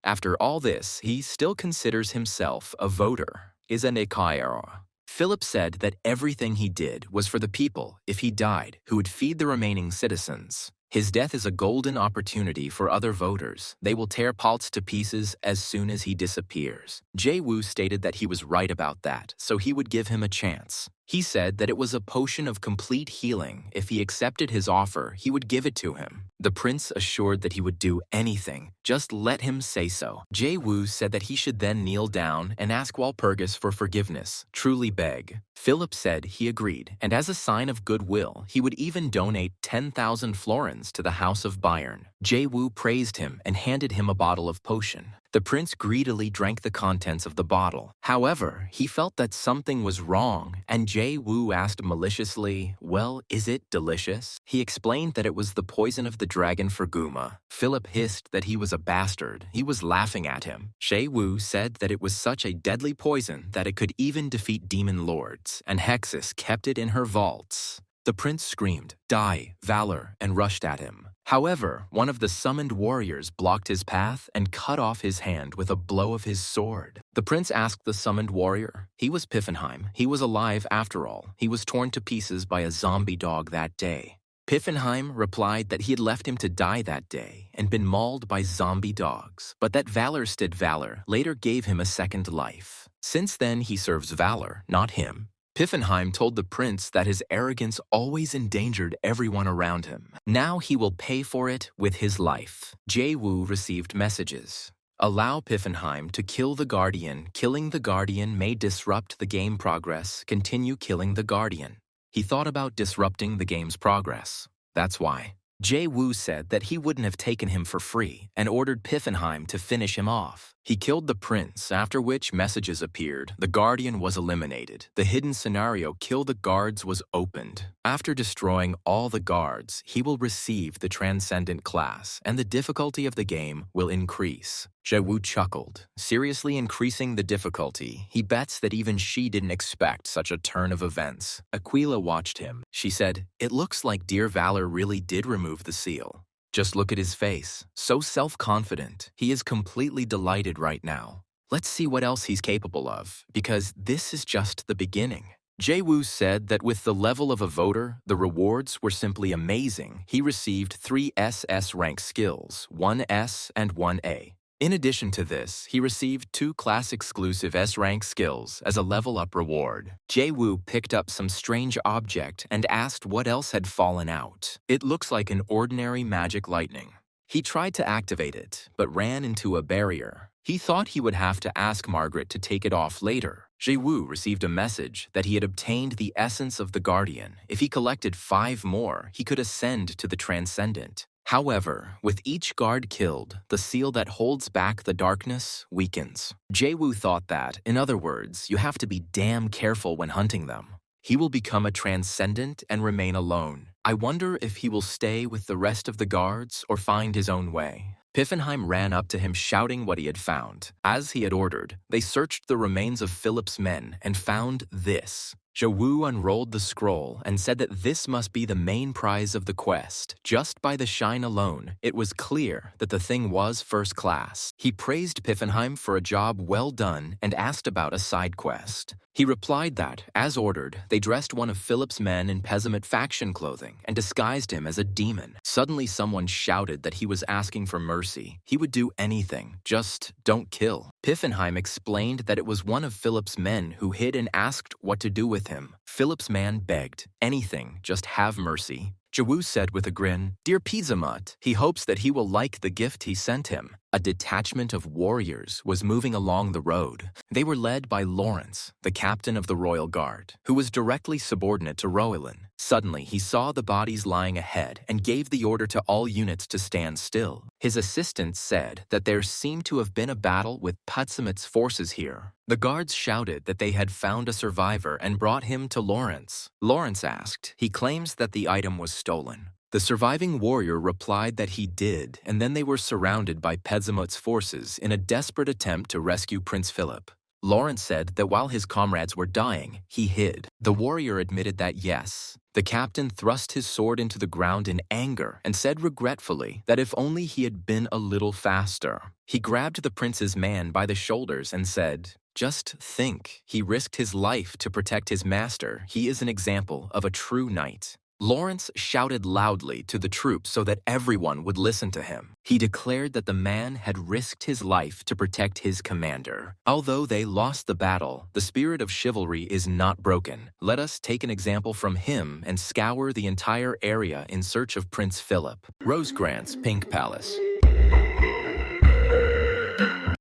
After all this, he still considers himself a voter. Is a nekairo. Philip said that everything he did was for the people, if he died, who would feed the remaining citizens. His death is a golden opportunity for other voters. They will tear Paltz to pieces as soon as he disappears. Jae-woo stated that he was right about that, so he would give him a chance. He said that it was a potion of complete healing. If he accepted his offer, he would give it to him. The prince assured that he would do anything. Just let him say so. Jae-woo said that he should then kneel down and ask Walpurgis for forgiveness, truly beg. Philip said he agreed, and as a sign of goodwill, he would even donate 10,000 florins to the House of Bayern. Jae-woo praised him and handed him a bottle of potion. The prince greedily drank the contents of the bottle. However, he felt that something was wrong, and Jae-woo asked maliciously, well, is it delicious? He explained that it was the poison of the dragon for Guma. Philip hissed that he was a bastard. He was laughing at him. Jae-woo said that it was such a deadly poison that it could even defeat demon lords, and Hexus kept it in her vaults. The prince screamed, die, valor, and rushed at him. However, one of the summoned warriors blocked his path and cut off his hand with a blow of his sword. The prince asked the summoned warrior. He was Piffenheim. He was alive after all. He was torn to pieces by a zombie dog that day. Piffenheim replied that he had left him to die that day and been mauled by zombie dogs, but that Valorstead Valor later gave him a second life. Since then, he serves Valor, not him. Piffenheim told the prince that his arrogance always endangered everyone around him. Now he will pay for it with his life. Jae-woo received messages. Allow Piffenheim to kill the Guardian. Killing the Guardian may disrupt the game progress. Continue killing the Guardian. He thought about disrupting the game's progress. That's why. Jae-woo said that he wouldn't have taken him for free and ordered Piffenheim to finish him off. He killed the prince, after which messages appeared. The Guardian was eliminated. The hidden scenario Kill the Guards was opened. After destroying all the guards, he will receive the Transcendent class, and the difficulty of the game will increase. Jae-woo chuckled, seriously increasing the difficulty. He bets that even she didn't expect such a turn of events. Aquila watched him. She said, it looks like Dear Valor really did remove the seal. Just look at his face. So self-confident. He is completely delighted right now. Let's see what else he's capable of, because this is just the beginning. Jae-woo said that with the level of a voter, the rewards were simply amazing. He received 3 SS rank skills, 1 S and 1 A. In addition to this, he received 2 class-exclusive S-rank skills as a level-up reward. Jae-woo picked up some strange object and asked what else had fallen out. It looks like an ordinary magic lightning. He tried to activate it, but ran into a barrier. He thought he would have to ask Margaret to take it off later. Jae-woo received a message that he had obtained the essence of the Guardian. If he collected 5 more, he could ascend to the Transcendent. However, with each guard killed, the seal that holds back the darkness weakens. Jae-woo thought that, in other words, you have to be damn careful when hunting them. He will become a transcendent and remain alone. I wonder if he will stay with the rest of the guards or find his own way. Piffenheim ran up to him shouting what he had found. As he had ordered, they searched the remains of Philip's men and found this. Jae-woo unrolled the scroll and said that this must be the main prize of the quest. Just by the shine alone, it was clear that the thing was first class. He praised Piffenheim for a job well done and asked about a side quest. He replied that, as ordered, they dressed one of Philip's men in Pessimit faction clothing and disguised him as a demon. Suddenly someone shouted that he was asking for mercy. He would do anything, just don't kill. Piffenheim explained that it was one of Philip's men who hid and asked what to do with him. Philip's man begged, anything, just have mercy. Jae-woo said with a grin, Dear Pizamut, he hopes that he will like the gift he sent him. A detachment of warriors was moving along the road. They were led by Lawrence, the captain of the Royal Guard, who was directly subordinate to Roelin. Suddenly, he saw the bodies lying ahead and gave the order to all units to stand still. His assistant said that there seemed to have been a battle with Patsamit's forces here. The guards shouted that they had found a survivor and brought him to Lawrence. Lawrence asked, he claims that the item was stolen. The surviving warrior replied that he did, and then they were surrounded by Pedzamut's forces in a desperate attempt to rescue Prince Philip. Lawrence said that while his comrades were dying, he hid. The warrior admitted that yes. The captain thrust his sword into the ground in anger and said regretfully that if only he had been a little faster. He grabbed the prince's man by the shoulders and said, Just think, he risked his life to protect his master. He is an example of a true knight. Lawrence shouted loudly to the troops so that everyone would listen to him. He declared that the man had risked his life to protect his commander. Although they lost the battle, the spirit of chivalry is not broken. Let us take an example from him and scour the entire area in search of Prince Philip. Rosegrant's Pink Palace.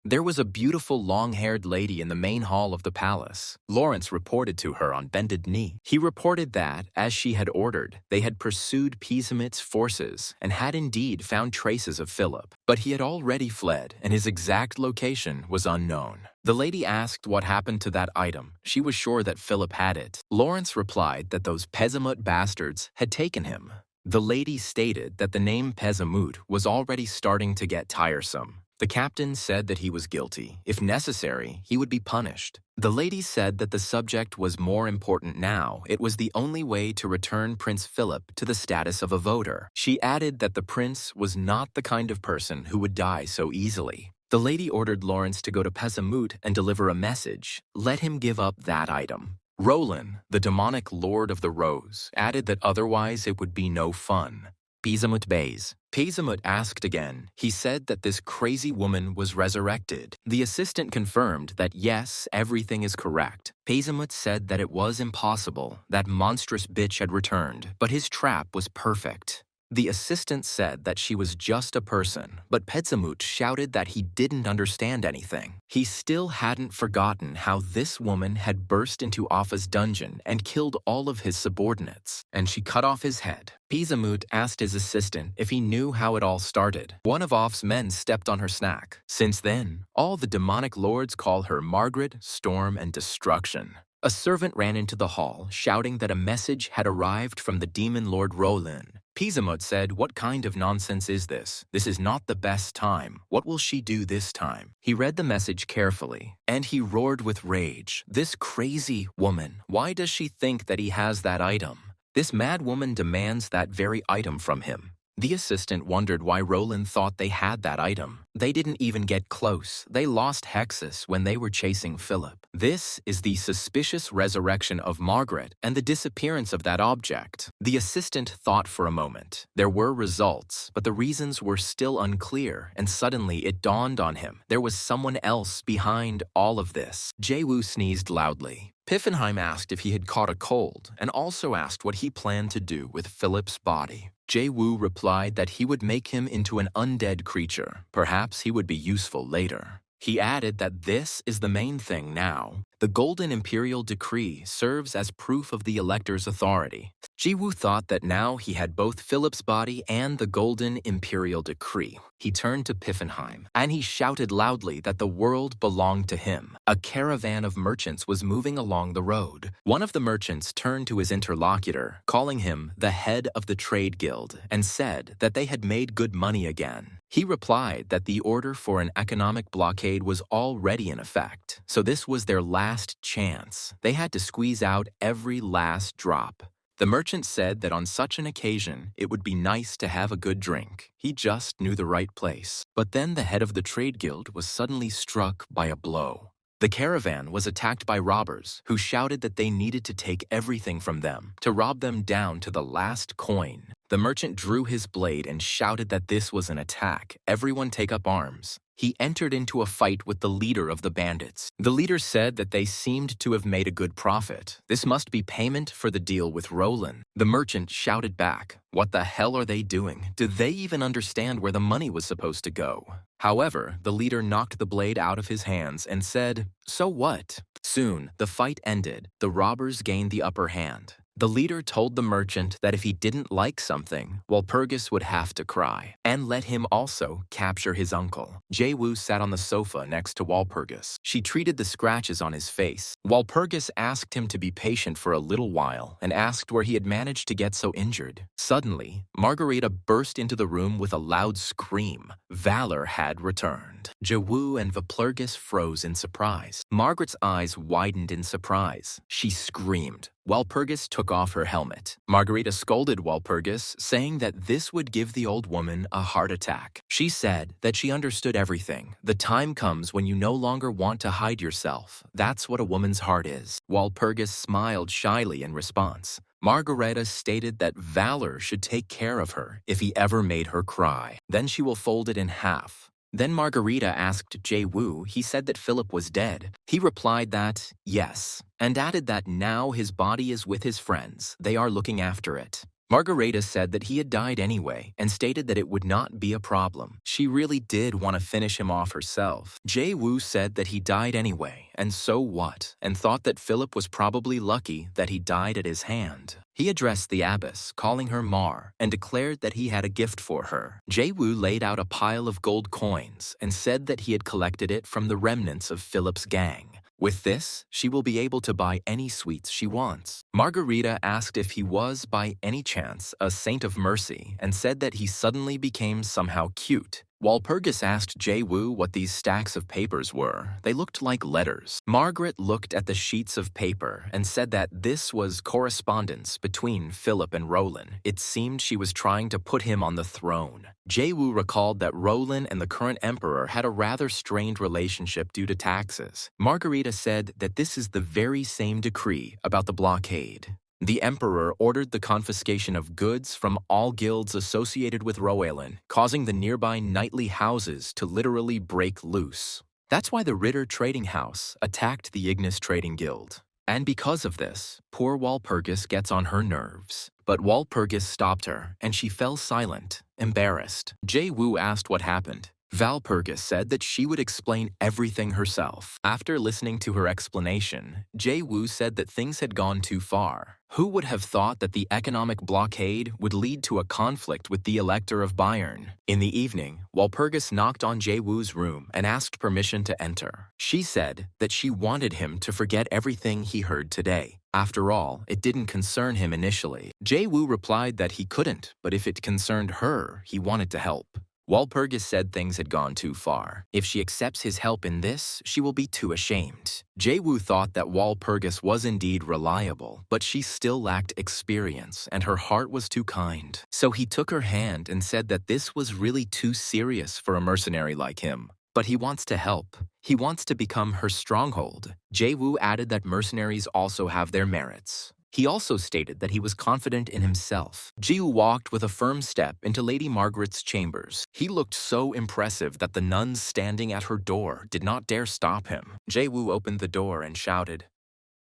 There was a beautiful long-haired lady in the main hall of the palace. Lawrence reported to her on bended knee. He reported that, as she had ordered, they had pursued Pisamit's forces and had indeed found traces of Philip. But he had already fled, and his exact location was unknown. The lady asked what happened to that item. She was sure that Philip had it. Lawrence replied that those Pesamut bastards had taken him. The lady stated that the name Pesamut was already starting to get tiresome. The captain said that he was guilty. If necessary, he would be punished. The lady said that the subject was more important now. It was the only way to return Prince Philip to the status of a voter. She added that the prince was not the kind of person who would die so easily. The lady ordered Lawrence to go to Pesamut and deliver a message. Let him give up that item. Roland, the demonic lord of the rose, added that otherwise it would be no fun. Pisamut Bays. Pisamut asked again. He said that this crazy woman was resurrected. The assistant confirmed that yes, everything is correct. Pisamut said that it was impossible. That monstrous bitch had returned, but his trap was perfect. The assistant said that she was just a person, but Pisamut shouted that he didn't understand anything. He still hadn't forgotten how this woman had burst into Offa's dungeon and killed all of his subordinates, and she cut off his head. Pisamut asked his assistant if he knew how it all started. One of Off's men stepped on her snack. Since then, all the demonic lords call her Margaret, Storm, and Destruction. A servant ran into the hall, shouting that a message had arrived from the demon lord Roland. Pisamut said, What kind of nonsense is this? This is not the best time. What will she do this time? He read the message carefully, and he roared with rage. This crazy woman, why does she think that he has that item? This mad woman demands that very item from him. The assistant wondered why Roland thought they had that item. They didn't even get close. They lost Hexus when they were chasing Philip. This is the suspicious resurrection of Margaret and the disappearance of that object. The assistant thought for a moment. There were results, but the reasons were still unclear, and suddenly it dawned on him. There was someone else behind all of this. Jae-woo sneezed loudly. Piffenheim asked if he had caught a cold and also asked what he planned to do with Philip's body. Jae-woo replied that he would make him into an undead creature. Perhaps he would be useful later. He added that this is the main thing now. The Golden Imperial Decree serves as proof of the Elector's authority. Jae-woo thought that now he had both Philip's body and the Golden Imperial Decree. He turned to Piffenheim, and he shouted loudly that the world belonged to him. A caravan of merchants was moving along the road. One of the merchants turned to his interlocutor, calling him the head of the trade guild, and said that they had made good money again. He replied that the order for an economic blockade was already in effect, so this was their last chance. They had to squeeze out every last drop. The merchant said that on such an occasion, it would be nice to have a good drink. He just knew the right place. But then the head of the trade guild was suddenly struck by a blow. The caravan was attacked by robbers who shouted that they needed to take everything from them, to rob them down to the last coin. The merchant drew his blade and shouted that this was an attack. Everyone take up arms. He entered into a fight with the leader of the bandits. The leader said that they seemed to have made a good profit. This must be payment for the deal with Roland. The merchant shouted back, "What the hell are they doing? Do they even understand where the money was supposed to go?" However, the leader knocked the blade out of his hands and said, "So what?" Soon, the fight ended. The robbers gained the upper hand. The leader told the merchant that if he didn't like something, Walpurgis would have to cry, and let him also capture his uncle. Jae-woo sat on the sofa next to Walpurgis. She treated the scratches on his face. Walpurgis asked him to be patient for a little while and asked where he had managed to get so injured. Suddenly, Margarita burst into the room with a loud scream. Valor had returned. Jae-woo and Walpurgis froze in surprise. Margaret's eyes widened in surprise. She screamed. Walpurgis took off her helmet. Margarita scolded Walpurgis, saying that this would give the old woman a heart attack. She said that she understood everything. The time comes when you no longer want to hide yourself. That's what a woman's heart is. Walpurgis smiled shyly in response. Margarita stated that Valor should take care of her if he ever made her cry. Then she will fold it in half. Then Margarita asked Jae-woo. He said that Philip was dead. He replied that, yes, and added that now his body is with his friends. They are looking after it. Margarita said that he had died anyway and stated that it would not be a problem. She really did want to finish him off herself. Jae-woo said that he died anyway, and so what, and thought that Philip was probably lucky that he died at his hand. He addressed the abbess, calling her Mar, and declared that he had a gift for her. Jae-woo laid out a pile of gold coins and said that he had collected it from the remnants of Philip's gang. With this, she will be able to buy any sweets she wants. Margarita asked if he was, by any chance, a saint of mercy and said that he suddenly became somehow cute. Walpurgis asked Jae-woo what these stacks of papers were. They looked like letters. Margaret looked at the sheets of paper and said that this was correspondence between Philip and Roland. It seemed she was trying to put him on the throne. Jae-woo recalled that Roland and the current emperor had a rather strained relationship due to taxes. Margarita said that this is the very same decree about the blockade. The emperor ordered the confiscation of goods from all guilds associated with Roelin, causing the nearby knightly houses to literally break loose. That's why the Ritter Trading House attacked the Ignis Trading Guild. And because of this, poor Walpurgis gets on her nerves. But Walpurgis stopped her, and she fell silent, embarrassed. Jae-woo asked what happened. Walpurgis said that she would explain everything herself. After listening to her explanation, Jae-woo said that things had gone too far. Who would have thought that the economic blockade would lead to a conflict with the Elector of Bayern? In the evening, Walpurgis knocked on Jae-woo's room and asked permission to enter. She said that she wanted him to forget everything he heard today. After all, it didn't concern him initially. Jae-woo replied that he couldn't, but if it concerned her, he wanted to help. Walpurgis said things had gone too far. If she accepts his help in this, she will be too ashamed. Jae-woo thought that Walpurgis was indeed reliable, but she still lacked experience and her heart was too kind. So he took her hand and said that this was really too serious for a mercenary like him. But he wants to help. He wants to become her stronghold. Jae-woo added that mercenaries also have their merits. He also stated that he was confident in himself. Ji-woo walked with a firm step into Lady Margaret's chambers. He looked so impressive that the nuns standing at her door did not dare stop him. Jae-woo opened the door and shouted,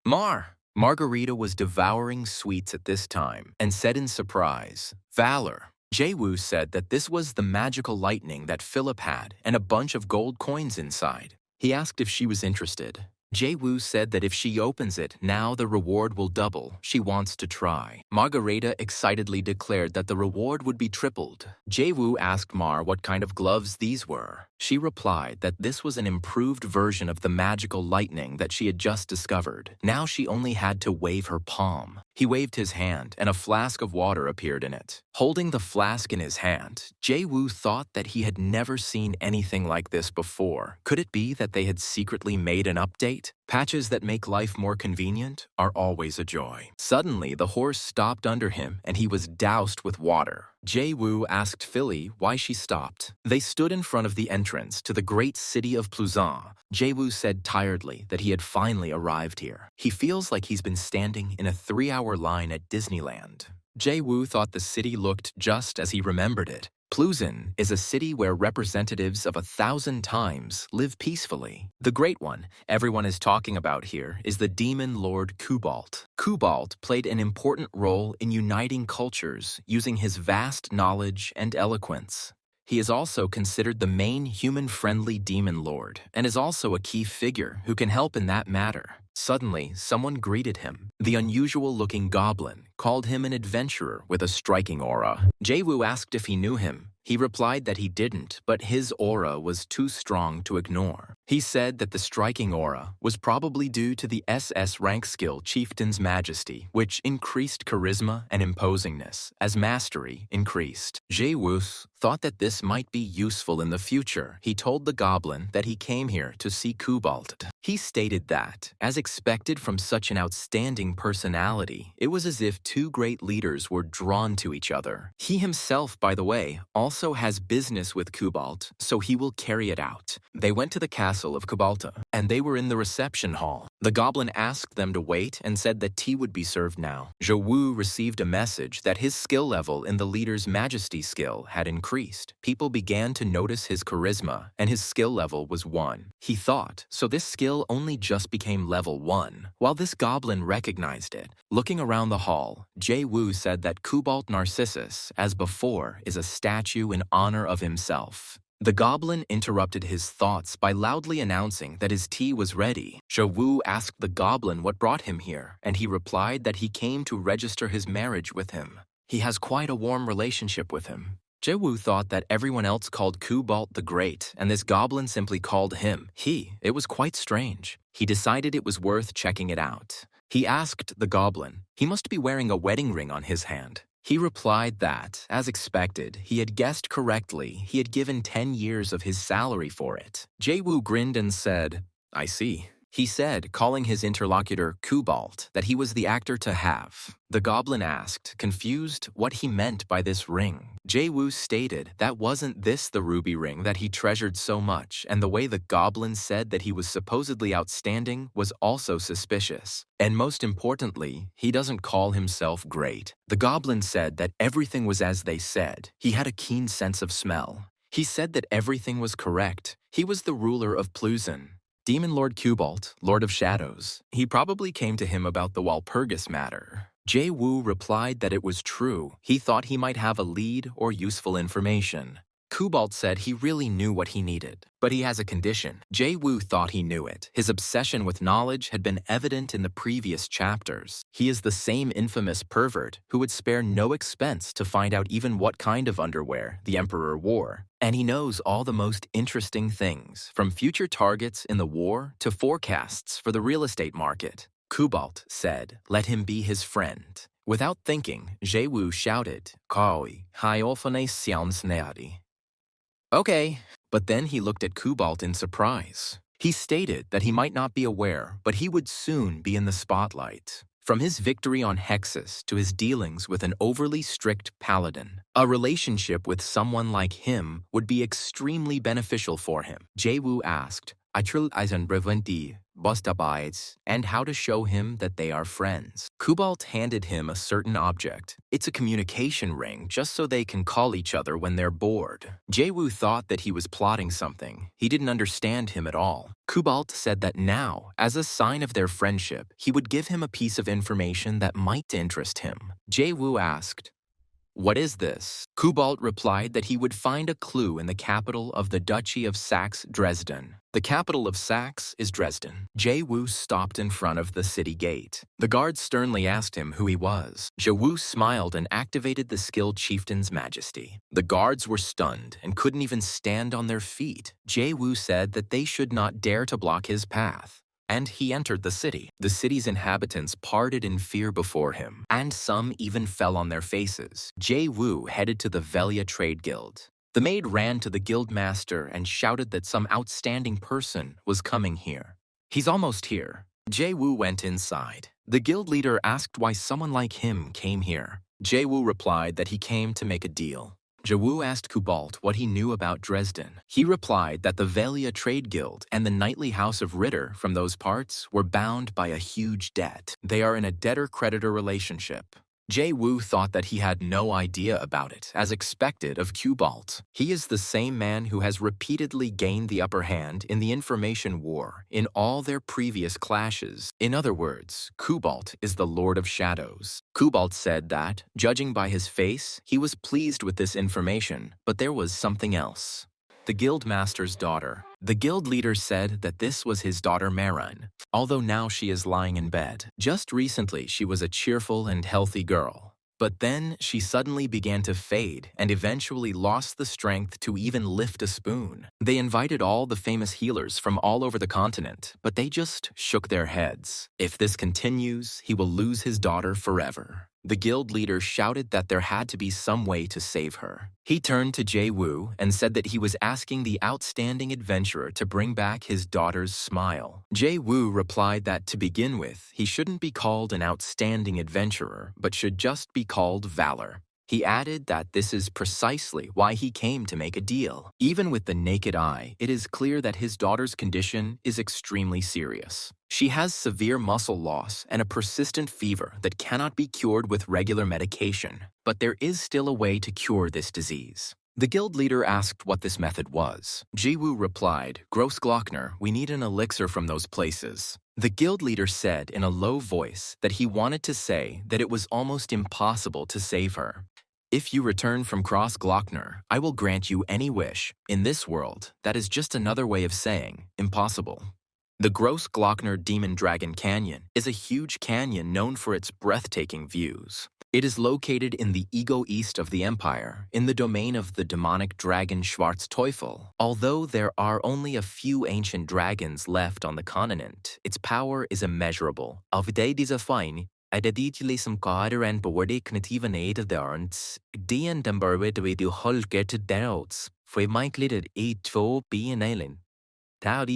"Mar!" Margarita was devouring sweets at this time and said in surprise, "Valor." Jae-woo said that this was the magical lightning that Philip had and a bunch of gold coins inside. He asked if she was interested. Jae-woo said that if she opens it, now the reward will double. She wants to try. Margarita excitedly declared that the reward would be tripled. Jae-woo asked Mar what kind of gloves these were. She replied that this was an improved version of the magical lightning that she had just discovered. Now she only had to wave her palm. He waved his hand, and a flask of water appeared in it. Holding the flask in his hand, Jae-woo thought that he had never seen anything like this before. Could it be that they had secretly made an update? Patches that make life more convenient are always a joy. Suddenly, the horse stopped under him, and he was doused with water. Jae-woo asked Philly why she stopped. They stood in front of the entrance to the great city of Pluzan. Jae-woo said tiredly that he had finally arrived here. He feels like he's been standing in a 3-hour line at Disneyland. Jae-woo thought the city looked just as he remembered it. Pluzan is a city where representatives of 1,000 times live peacefully. The great one everyone is talking about here is the demon lord Kubalt. Kubalt played an important role in uniting cultures using his vast knowledge and eloquence. He is also considered the main human-friendly demon lord and is also a key figure who can help in that matter. Suddenly, someone greeted him. The unusual-looking goblin called him an adventurer with a striking aura. Jae-woo asked if he knew him. He replied that he didn't, but his aura was too strong to ignore. He said that the striking aura was probably due to the SS rank skill Chieftain's Majesty, which increased charisma and imposingness as mastery increased. Jae-woo thought that this might be useful in the future. He told the goblin that he came here to see Kubalt. He stated that, as expected from such an outstanding personality, it was as if two great leaders were drawn to each other. He himself, by the way, also has business with Kubalt, so he will carry it out. They went to the castle of Kubalta, and they were in the reception hall. The goblin asked them to wait and said that tea would be served now. Jae-woo received a message that his skill level in the leader's majesty skill had increased. People began to notice his charisma, and his skill level was 1. He thought, so this skill only just became level 1. While this goblin recognized it, looking around the hall, Jae-woo said that Kubalt Narcissus, as before, is a statue in honor of himself. The goblin interrupted his thoughts by loudly announcing that his tea was ready. Jae-woo asked the goblin what brought him here, and he replied that he came to register his marriage with him. He has quite a warm relationship with him. Jae-woo thought that everyone else called Kubalt the Great, and this goblin simply called him he. It was quite strange. He decided it was worth checking it out. He asked the goblin. He must be wearing a wedding ring on his hand. He replied that, as expected, he had guessed correctly. He had given 10 years of his salary for it. Jae-woo grinned and said, "I see." He said, calling his interlocutor Kubalt, that he was the actor to have. The goblin asked, confused, what he meant by this ring. Jae-woo stated that wasn't this the ruby ring that he treasured so much, and the way the goblin said that he was supposedly outstanding was also suspicious. And most importantly, he doesn't call himself great. The goblin said that everything was as they said. He had a keen sense of smell. He said that everything was correct. He was the ruler of Pluzan. Demon Lord Kubalt, Lord of Shadows. He probably came to him about the Walpurgis matter. Jae-woo replied that it was true. He thought he might have a lead or useful information. Kubalt said he really knew what he needed, but he has a condition. Jae-woo thought he knew it. His obsession with knowledge had been evident in the previous chapters. He is the same infamous pervert who would spare no expense to find out even what kind of underwear the Emperor wore. And he knows all the most interesting things, from future targets in the war to forecasts for the real estate market. Kubalt said, let him be his friend. Without thinking, Jae-woo shouted, "Kaoi, hai ofane xians neari." Okay. But then he looked at Kubalt in surprise. He stated that he might not be aware, but he would soon be in the spotlight. From his victory on Hexus to his dealings with an overly strict paladin, a relationship with someone like him would be extremely beneficial for him. Jae-woo asked, I trill Eisen Breventi, Bustabides, and how to show him that they are friends. Kubalt handed him a certain object. It's a communication ring just so they can call each other when they're bored. Jae-woo thought that he was plotting something. He didn't understand him at all. Kubalt said that now, as a sign of their friendship, he would give him a piece of information that might interest him. Jae-woo asked, what is this? Kubalt replied that he would find a clue in the capital of the Duchy of Saxe, Dresden. The capital of Saxe is Dresden. Jae-woo stopped in front of the city gate. The guard sternly asked him who he was. Jae-woo smiled and activated the skilled chieftain's majesty. The guards were stunned and couldn't even stand on their feet. Jae-woo said that they should not dare to block his path. And he entered the city. The city's inhabitants parted in fear before him, and some even fell on their faces. Jae-woo headed to the Velia Trade Guild. The maid ran to the guild master and shouted that some outstanding person was coming here. He's almost here. Jae-woo went inside. The guild leader asked why someone like him came here. Jae-woo replied that he came to make a deal. Jae-woo asked Kubalt what he knew about Dresden. He replied that the Velia Trade Guild and the knightly house of Ritter from those parts were bound by a huge debt. They are in a debtor-creditor relationship. Jae-woo thought that he had no idea about it, as expected of Kubalt. He is the same man who has repeatedly gained the upper hand in the information war in all their previous clashes. In other words, Kubalt is the Lord of Shadows. Kubalt said that, judging by his face, he was pleased with this information, but there was something else. The guild master's daughter. The guild leader said that this was his daughter Marin, although now she is lying in bed. Just recently, she was a cheerful and healthy girl. But then she suddenly began to fade and eventually lost the strength to even lift a spoon. They invited all the famous healers from all over the continent, but they just shook their heads. If this continues, he will lose his daughter forever. The guild leader shouted that there had to be some way to save her. He turned to Jae-woo and said that he was asking the outstanding adventurer to bring back his daughter's smile. Jae-woo replied that to begin with, he shouldn't be called an outstanding adventurer, but should just be called Valor. He added that this is precisely why he came to make a deal. Even with the naked eye, it is clear that his daughter's condition is extremely serious. She has severe muscle loss and a persistent fever that cannot be cured with regular medication, but there is still a way to cure this disease. The guild leader asked what this method was. Jae-woo replied, Grossglockner, we need an elixir from those places. The guild leader said in a low voice that he wanted to say that it was almost impossible to save her. If you return from Grossglockner, I will grant you any wish. In this world, that is just another way of saying impossible. The Grossglockner Demon Dragon Canyon is a huge canyon known for its breathtaking views. It is located in the ego east of the empire, in the domain of the demonic dragon Schwarzteufel. Although there are only a few ancient dragons left on the continent, its power is immeasurable. Of deze fine, som kader en beorde knatieve nederdarns, dien den berwit with you holget doubts, for my glitted to be an alien. The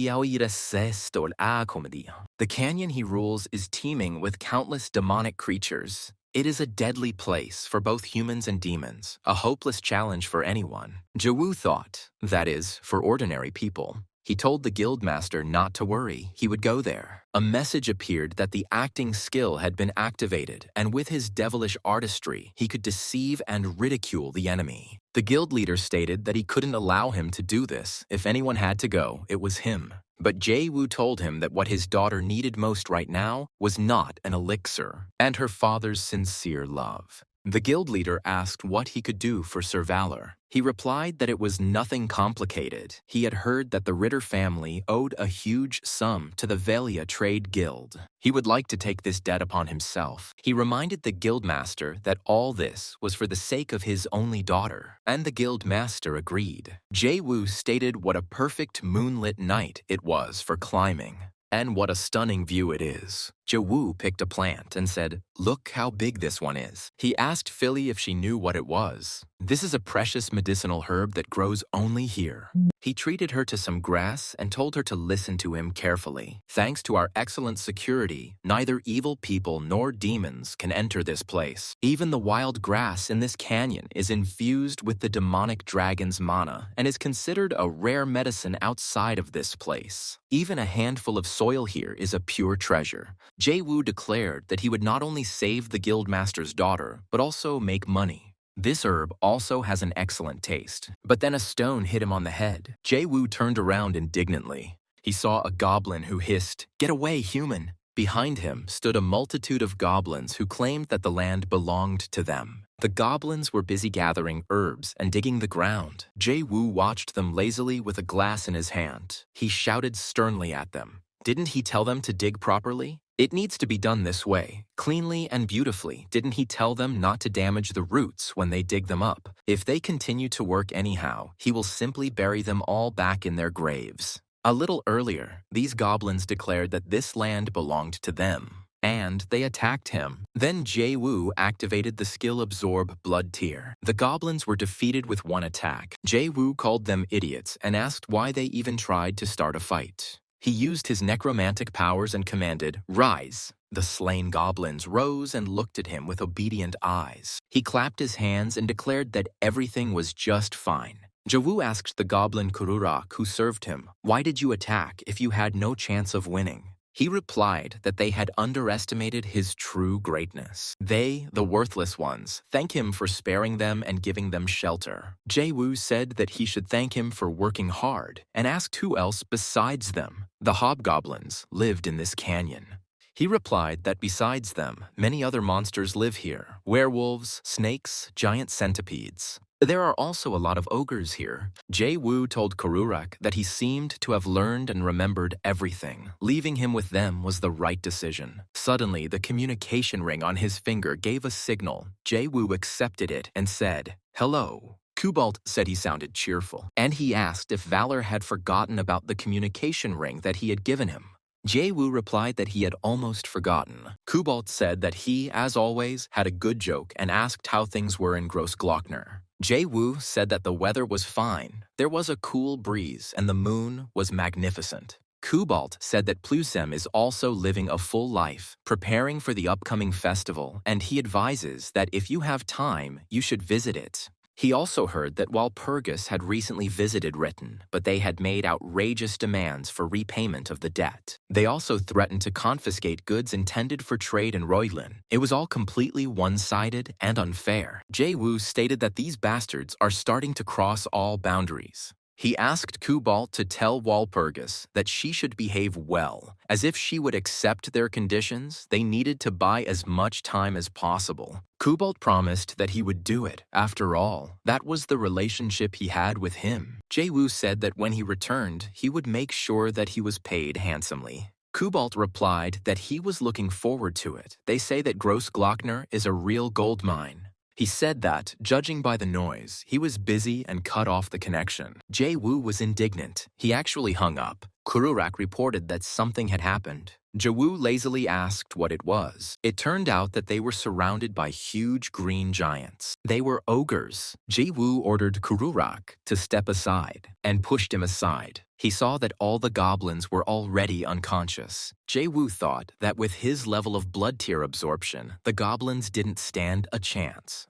canyon he rules is teeming with countless demonic creatures. It is a deadly place for both humans and demons, a hopeless challenge for anyone. Jae-woo thought, that is, for ordinary people. He told the guildmaster not to worry, he would go there. A message appeared that the acting skill had been activated, and with his devilish artistry, he could deceive and ridicule the enemy. The guild leader stated that he couldn't allow him to do this. If anyone had to go, it was him. But Jae-woo told him that what his daughter needed most right now was not an elixir, and her father's sincere love. The guild leader asked what he could do for Sir Valor. He replied that it was nothing complicated. He had heard that the Ritter family owed a huge sum to the Velia Trade Guild. He would like to take this debt upon himself. He reminded the guildmaster that all this was for the sake of his only daughter, and the guildmaster agreed. Jae-woo stated what a perfect moonlit night it was for climbing. And what a stunning view it is. Jiwoo picked a plant and said, "Look how big this one is." He asked Philly if she knew what it was. "This is a precious medicinal herb that grows only here." He treated her to some grass and told her to listen to him carefully. "Thanks to our excellent security, neither evil people nor demons can enter this place. Even the wild grass in this canyon is infused with the demonic dragon's mana and is considered a rare medicine outside of this place. Even a handful of soil here is a pure treasure." Jae-woo declared that he would not only save the guildmaster's daughter, but also make money. "This herb also has an excellent taste." But then a stone hit him on the head. Jae-woo turned around indignantly. He saw a goblin who hissed, "Get away, human!" Behind him stood a multitude of goblins who claimed that the land belonged to them. The goblins were busy gathering herbs and digging the ground. Jae-woo watched them lazily with a glass in his hand. He shouted sternly at them. Didn't he tell them to dig properly? It needs to be done this way, cleanly and beautifully. Didn't he tell them not to damage the roots when they dig them up? If they continue to work anyhow, he will simply bury them all back in their graves. A little earlier, these goblins declared that this land belonged to them, and they attacked him. Then Jae-woo activated the skill Absorb Blood Tier. The goblins were defeated with one attack. Jae-woo called them idiots and asked why they even tried to start a fight. He used his necromantic powers and commanded, "Rise." The slain goblins rose and looked at him with obedient eyes. He clapped his hands and declared that everything was just fine. Jae-woo asked the goblin Kururak, who served him, "Why did you attack if you had no chance of winning?" He replied that they had underestimated his true greatness. They, the worthless ones, thank him for sparing them and giving them shelter. Jae-woo said that he should thank him for working hard and asked who else besides them, the hobgoblins, lived in this canyon. He replied that besides them, many other monsters live here: werewolves, snakes, giant centipedes. There are also a lot of ogres here. Jae-woo told Kururak that he seemed to have learned and remembered everything. Leaving him with them was the right decision. Suddenly, the communication ring on his finger gave a signal. Jae-woo accepted it and said, "Hello." Kubalt said he sounded cheerful, and he asked if Valor had forgotten about the communication ring that he had given him. Jae-woo replied that he had almost forgotten. Kubalt said that he, as always, had a good joke and asked how things were in Grossglockner. Jae-woo said that the weather was fine. There was a cool breeze and the moon was magnificent. Kubalt said that Plusem is also living a full life, preparing for the upcoming festival, and he advises that if you have time, you should visit it. He also heard that Walpurgis had recently visited Ritten, but they had made outrageous demands for repayment of the debt. They also threatened to confiscate goods intended for trade in Roylin. It was all completely one-sided and unfair. Jae-woo stated that these bastards are starting to cross all boundaries. He asked Kubalt to tell Walpurgis that she should behave well. As if she would accept their conditions, they needed to buy as much time as possible. Kubalt promised that he would do it. After all, that was the relationship he had with him. Jae-woo said that when he returned, he would make sure that he was paid handsomely. Kubalt replied that he was looking forward to it. They say that Grossglockner is a real gold mine. He said that, judging by the noise, he was busy and cut off the connection. Jae-woo was indignant. He actually hung up. Kururak reported that something had happened. Jae-woo lazily asked what it was. It turned out that they were surrounded by huge green giants. They were ogres. Jae-woo ordered Kururak to step aside and pushed him aside. He saw that all the goblins were already unconscious. Jae-woo thought that with his level of blood tier absorption, the goblins didn't stand a chance.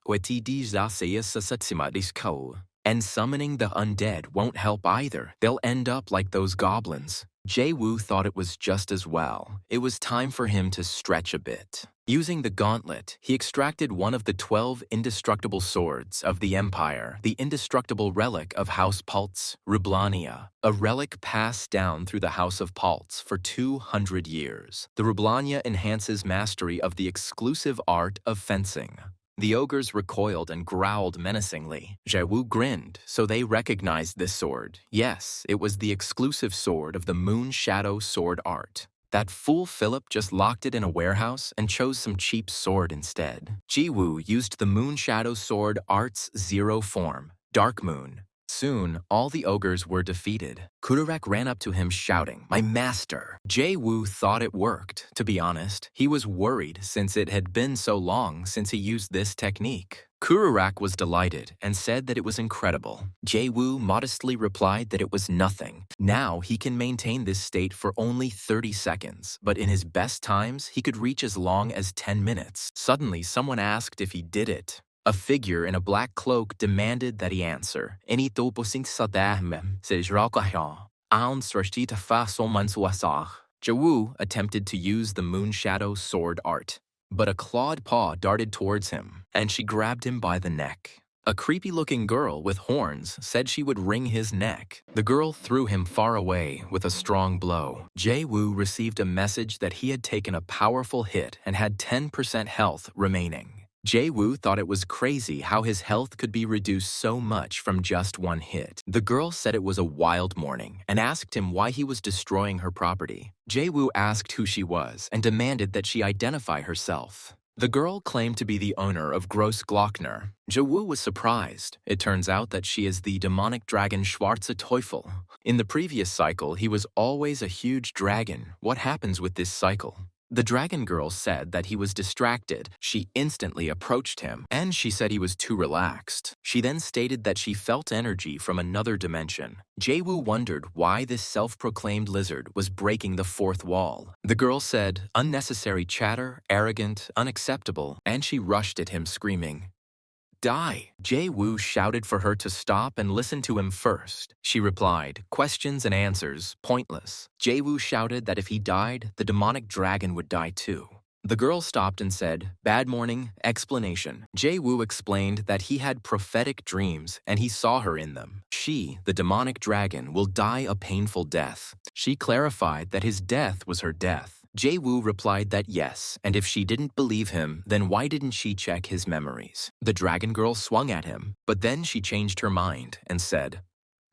And summoning the undead won't help either. They'll end up like those goblins. Jae-woo thought it was just as well. It was time for him to stretch a bit. Using the gauntlet, he extracted one of the 12 indestructible swords of the Empire, the indestructible relic of House Paltz, Rublania, a relic passed down through the House of Paltz for 200 years. The Rublania enhances mastery of the exclusive art of fencing. The ogres recoiled and growled menacingly. Jae-woo grinned, so they recognized this sword. Yes, it was the exclusive sword of the Moon Shadow sword art. That fool Philip just locked it in a warehouse and chose some cheap sword instead. Jae-woo used the Moon Shadow sword art's 0 form, Dark Moon, Soon, all the ogres were defeated. Kururak ran up to him shouting, "My master!" Jae-woo thought it worked. To be honest, he was worried since it had been so long since he used this technique. Kururak was delighted and said that it was incredible. Jae-woo modestly replied that it was nothing. Now he can maintain this state for only 30 seconds, but in his best times, he could reach as long as 10 minutes. Suddenly, someone asked if he did it. A figure in a black cloak demanded that he answer. Jae-woo attempted to use the moon shadow sword art, but a clawed paw darted towards him, and she grabbed him by the neck. A creepy-looking girl with horns said she would wring his neck. The girl threw him far away with a strong blow. Jae-woo received a message that he had taken a powerful hit and had 10% health remaining. Jae-woo thought it was crazy how his health could be reduced so much from just one hit. The girl said it was a wild morning and asked him why he was destroying her property. Jae-woo asked who she was and demanded that she identify herself. The girl claimed to be the owner of Gross Glockner. Jae-woo was surprised. It turns out that she is the demonic dragon Schwarze Teufel. In the previous cycle, he was always a huge dragon. What happens with this cycle? The dragon girl said that he was distracted. She instantly approached him, and she said he was too relaxed. She then stated that she felt energy from another dimension. Jae-woo wondered why this self-proclaimed lizard was breaking the fourth wall. The girl said, "Unnecessary chatter, arrogant, unacceptable," and she rushed at him screaming, "Die!" Jae-woo shouted for her to stop and listen to him first. She replied, "Questions and answers, pointless." Jae-woo shouted that if he died, the demonic dragon would die too. The girl stopped and said, "Bad morning, explanation." Jae-woo explained that he had prophetic dreams and he saw her in them. She, the demonic dragon, will die a painful death. She clarified that his death was her death. Jae-woo replied that yes, and if she didn't believe him, then why didn't she check his memories? The dragon girl swung at him, but then she changed her mind and said,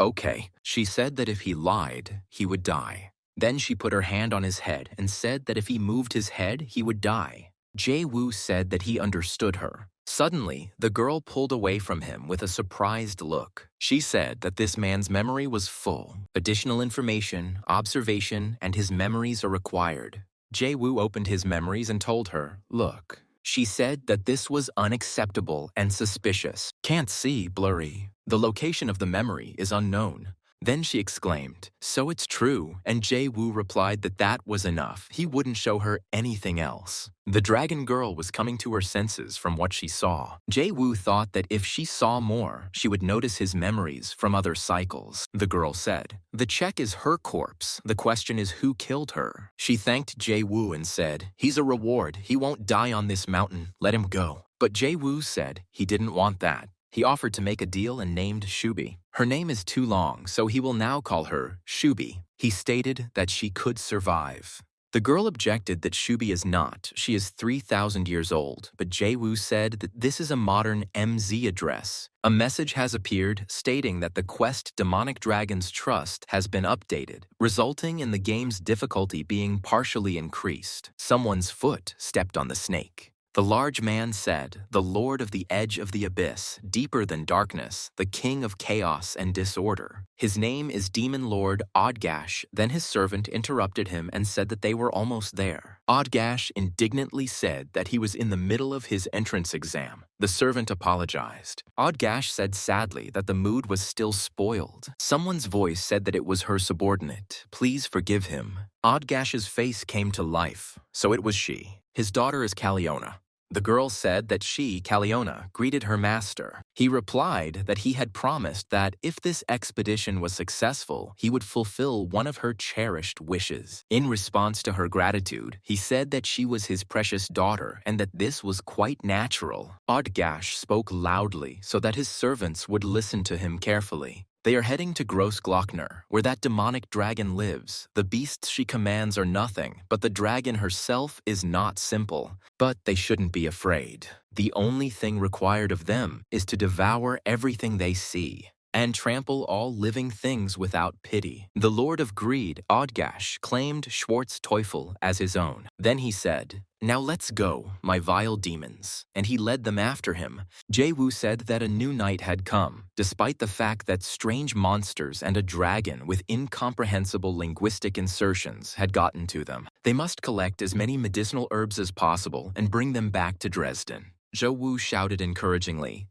"Okay." She said that if he lied, he would die. Then she put her hand on his head and said that if he moved his head, he would die. Jae-woo said that he understood her. Suddenly, the girl pulled away from him with a surprised look. She said that this man's memory was full. Additional information, observation, and his memories are required. Jae-woo opened his memories and told her, "Look." She said that this was unacceptable and suspicious. "Can't see, blurry. The location of the memory is unknown." Then she exclaimed, "So it's true," and Jae-woo replied that that was enough. He wouldn't show her anything else. The dragon girl was coming to her senses from what she saw. Jae-woo thought that if she saw more, she would notice his memories from other cycles. The girl said, "The check is her corpse. The question is who killed her." She thanked Jae-woo and said, "He's a reward. He won't die on this mountain. Let him go." But Jae-woo said he didn't want that. He offered to make a deal and named Shubi. Her name is too long, so he will now call her Shubi. He stated that she could survive. The girl objected that Shubi is not. She is 3,000 years old, but Jae-woo said that this is a modern MZ address. A message has appeared stating that the quest Demonic Dragon's Trust has been updated, resulting in the game's difficulty being partially increased. Someone's foot stepped on the snake. The large man said, "The Lord of the Edge of the Abyss, deeper than darkness, the King of Chaos and Disorder. His name is Demon Lord Odgash." Then his servant interrupted him and said that they were almost there. Odgash indignantly said that he was in the middle of his entrance exam. The servant apologized. Odgash said sadly that the mood was still spoiled. Someone's voice said that it was her subordinate. "Please forgive him." Odgash's face came to life, so it was she. His daughter is Caliona. The girl said that she, Caliona, greeted her master. He replied that he had promised that if this expedition was successful, he would fulfill one of her cherished wishes. In response to her gratitude, he said that she was his precious daughter and that this was quite natural. Odgash spoke loudly so that his servants would listen to him carefully. They are heading to Gross Glockner, where that demonic dragon lives. The beasts she commands are nothing, but the dragon herself is not simple. But they shouldn't be afraid. The only thing required of them is to devour everything they see. and trample all living things without pity. The Lord of Greed, Odgash, claimed Schwarz Teufel as his own. Then he said, "Now let's go, my vile demons," and he led them after him. Jae-woo said that a new night had come, despite the fact that strange monsters and a dragon with incomprehensible linguistic insertions had gotten to them. They must collect as many medicinal herbs as possible and bring them back to Dresden. Jae-woo shouted encouragingly,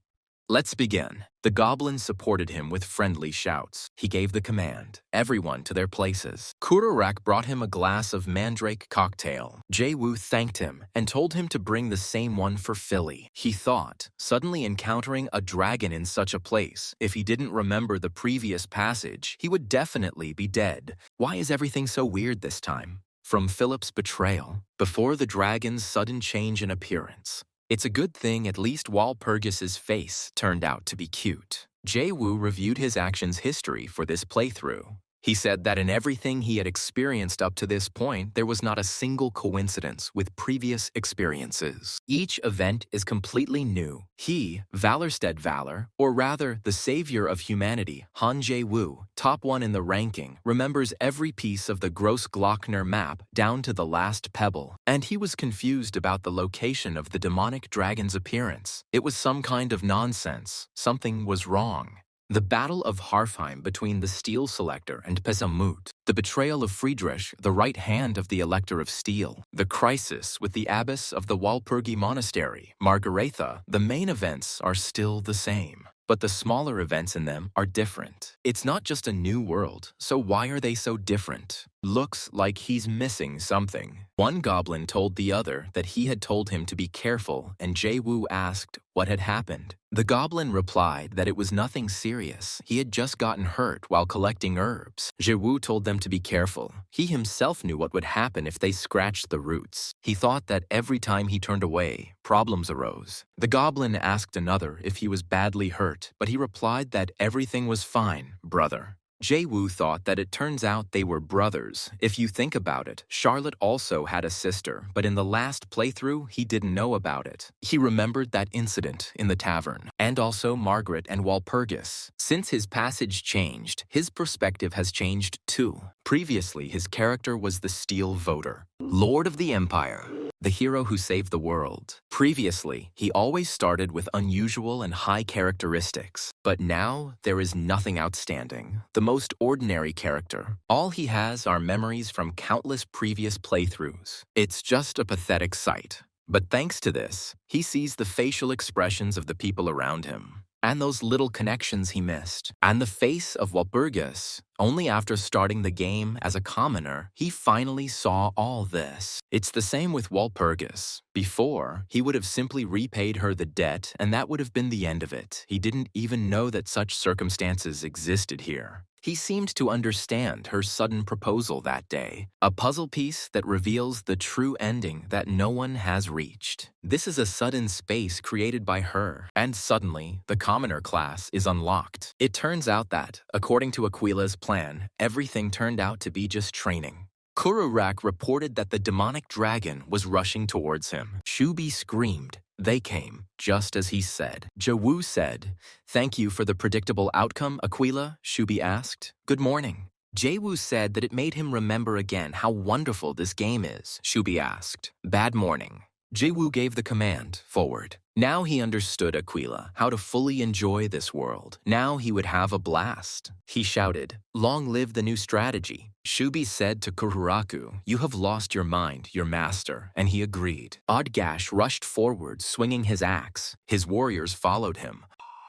"Let's begin." The goblin supported him with friendly shouts. He gave the command, everyone to their places. Kururak brought him a glass of mandrake cocktail. Jae-woo thanked him and told him to bring the same one for Philly. He thought, suddenly encountering a dragon in such a place, if he didn't remember the previous passage, he would definitely be dead. Why is everything so weird this time? From Philip's betrayal, before the dragon's sudden change in appearance. It's a good thing at least Walpurgis's face turned out to be cute. Jae-woo reviewed his actions history for this playthrough. He said that in everything he had experienced up to this point, there was not a single coincidence with previous experiences. Each event is completely new. He, Valorstead Valor, or rather the savior of humanity, Han Jae-woo, top one in the ranking, remembers every piece of the Grossglockner map down to the last pebble, and he was confused about the location of the demonic dragon's appearance. It was some kind of nonsense. Something was wrong. The Battle of Harheim between the Steel Selector and Pesamut, the betrayal of Friedrich, the right hand of the Elector of Steel, the crisis with the abbess of the Walpurgi Monastery, Margaretha, the main events are still the same. But the smaller events in them are different. It's not just a new world, so why are they so different? Looks like he's missing something. One goblin told the other that he had told him to be careful, and Jae-woo asked what had happened. The goblin replied that it was nothing serious. He had just gotten hurt while collecting herbs. Jae-woo told them to be careful. He himself knew what would happen if they scratched the roots. He thought that every time he turned away, problems arose. The goblin asked another if he was badly hurt, but he replied that everything was fine, brother. Jae-woo thought that it turns out they were brothers. If you think about it, Charlotte also had a sister, but in the last playthrough, he didn't know about it. He remembered that incident in the tavern, and also Margaret and Walpurgis. Since his passage changed, his perspective has changed too. Previously, his character was the Steel Voter, Lord of the Empire, the hero who saved the world. Previously, he always started with unusual and high characteristics, but now there is nothing outstanding. The most ordinary character. All he has are memories from countless previous playthroughs. It's just a pathetic sight. But thanks to this, he sees the facial expressions of the people around him, and those little connections he missed, and the face of Walpurgis. Only after starting the game as a commoner, he finally saw all this. It's the same with Walpurgis. Before, he would have simply repaid her the debt, and that would have been the end of it. He didn't even know that such circumstances existed here. He seemed to understand her sudden proposal that day, a puzzle piece that reveals the true ending that no one has reached. This is a sudden space created by her, and suddenly, the commoner class is unlocked. It turns out that, according to Aquila's plan, everything turned out to be just training. Kururak reported that the demonic dragon was rushing towards him. Shubi screamed. They came, just as he said. Jae-woo said, "Thank you for the predictable outcome, Aquila," Shubi asked. "Good morning." Jae-woo said that it made him remember again how wonderful this game is, Shubi asked. "Bad morning." Jae-woo gave the command, forward. Now he understood Aquila, how to fully enjoy this world. Now he would have a blast. He shouted, "Long live the new strategy." Shubi said to Kururaku, "You have lost your mind, your master," and he agreed. Odgash rushed forward, swinging his axe. His warriors followed him.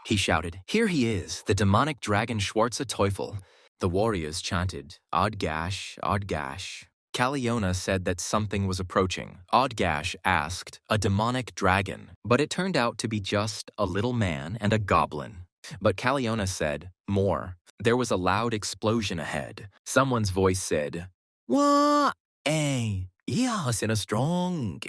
He shouted, "Here he is, the demonic dragon Schwarze Teufel." The warriors chanted, "Odgash, Odgash." Caliona said that something was approaching. Odgash asked, "A demonic dragon," but it turned out to be just a little man and a goblin. But Caliona said, "More." There was a loud explosion ahead. Someone's voice said, "Wah, eh, yes, in a strong,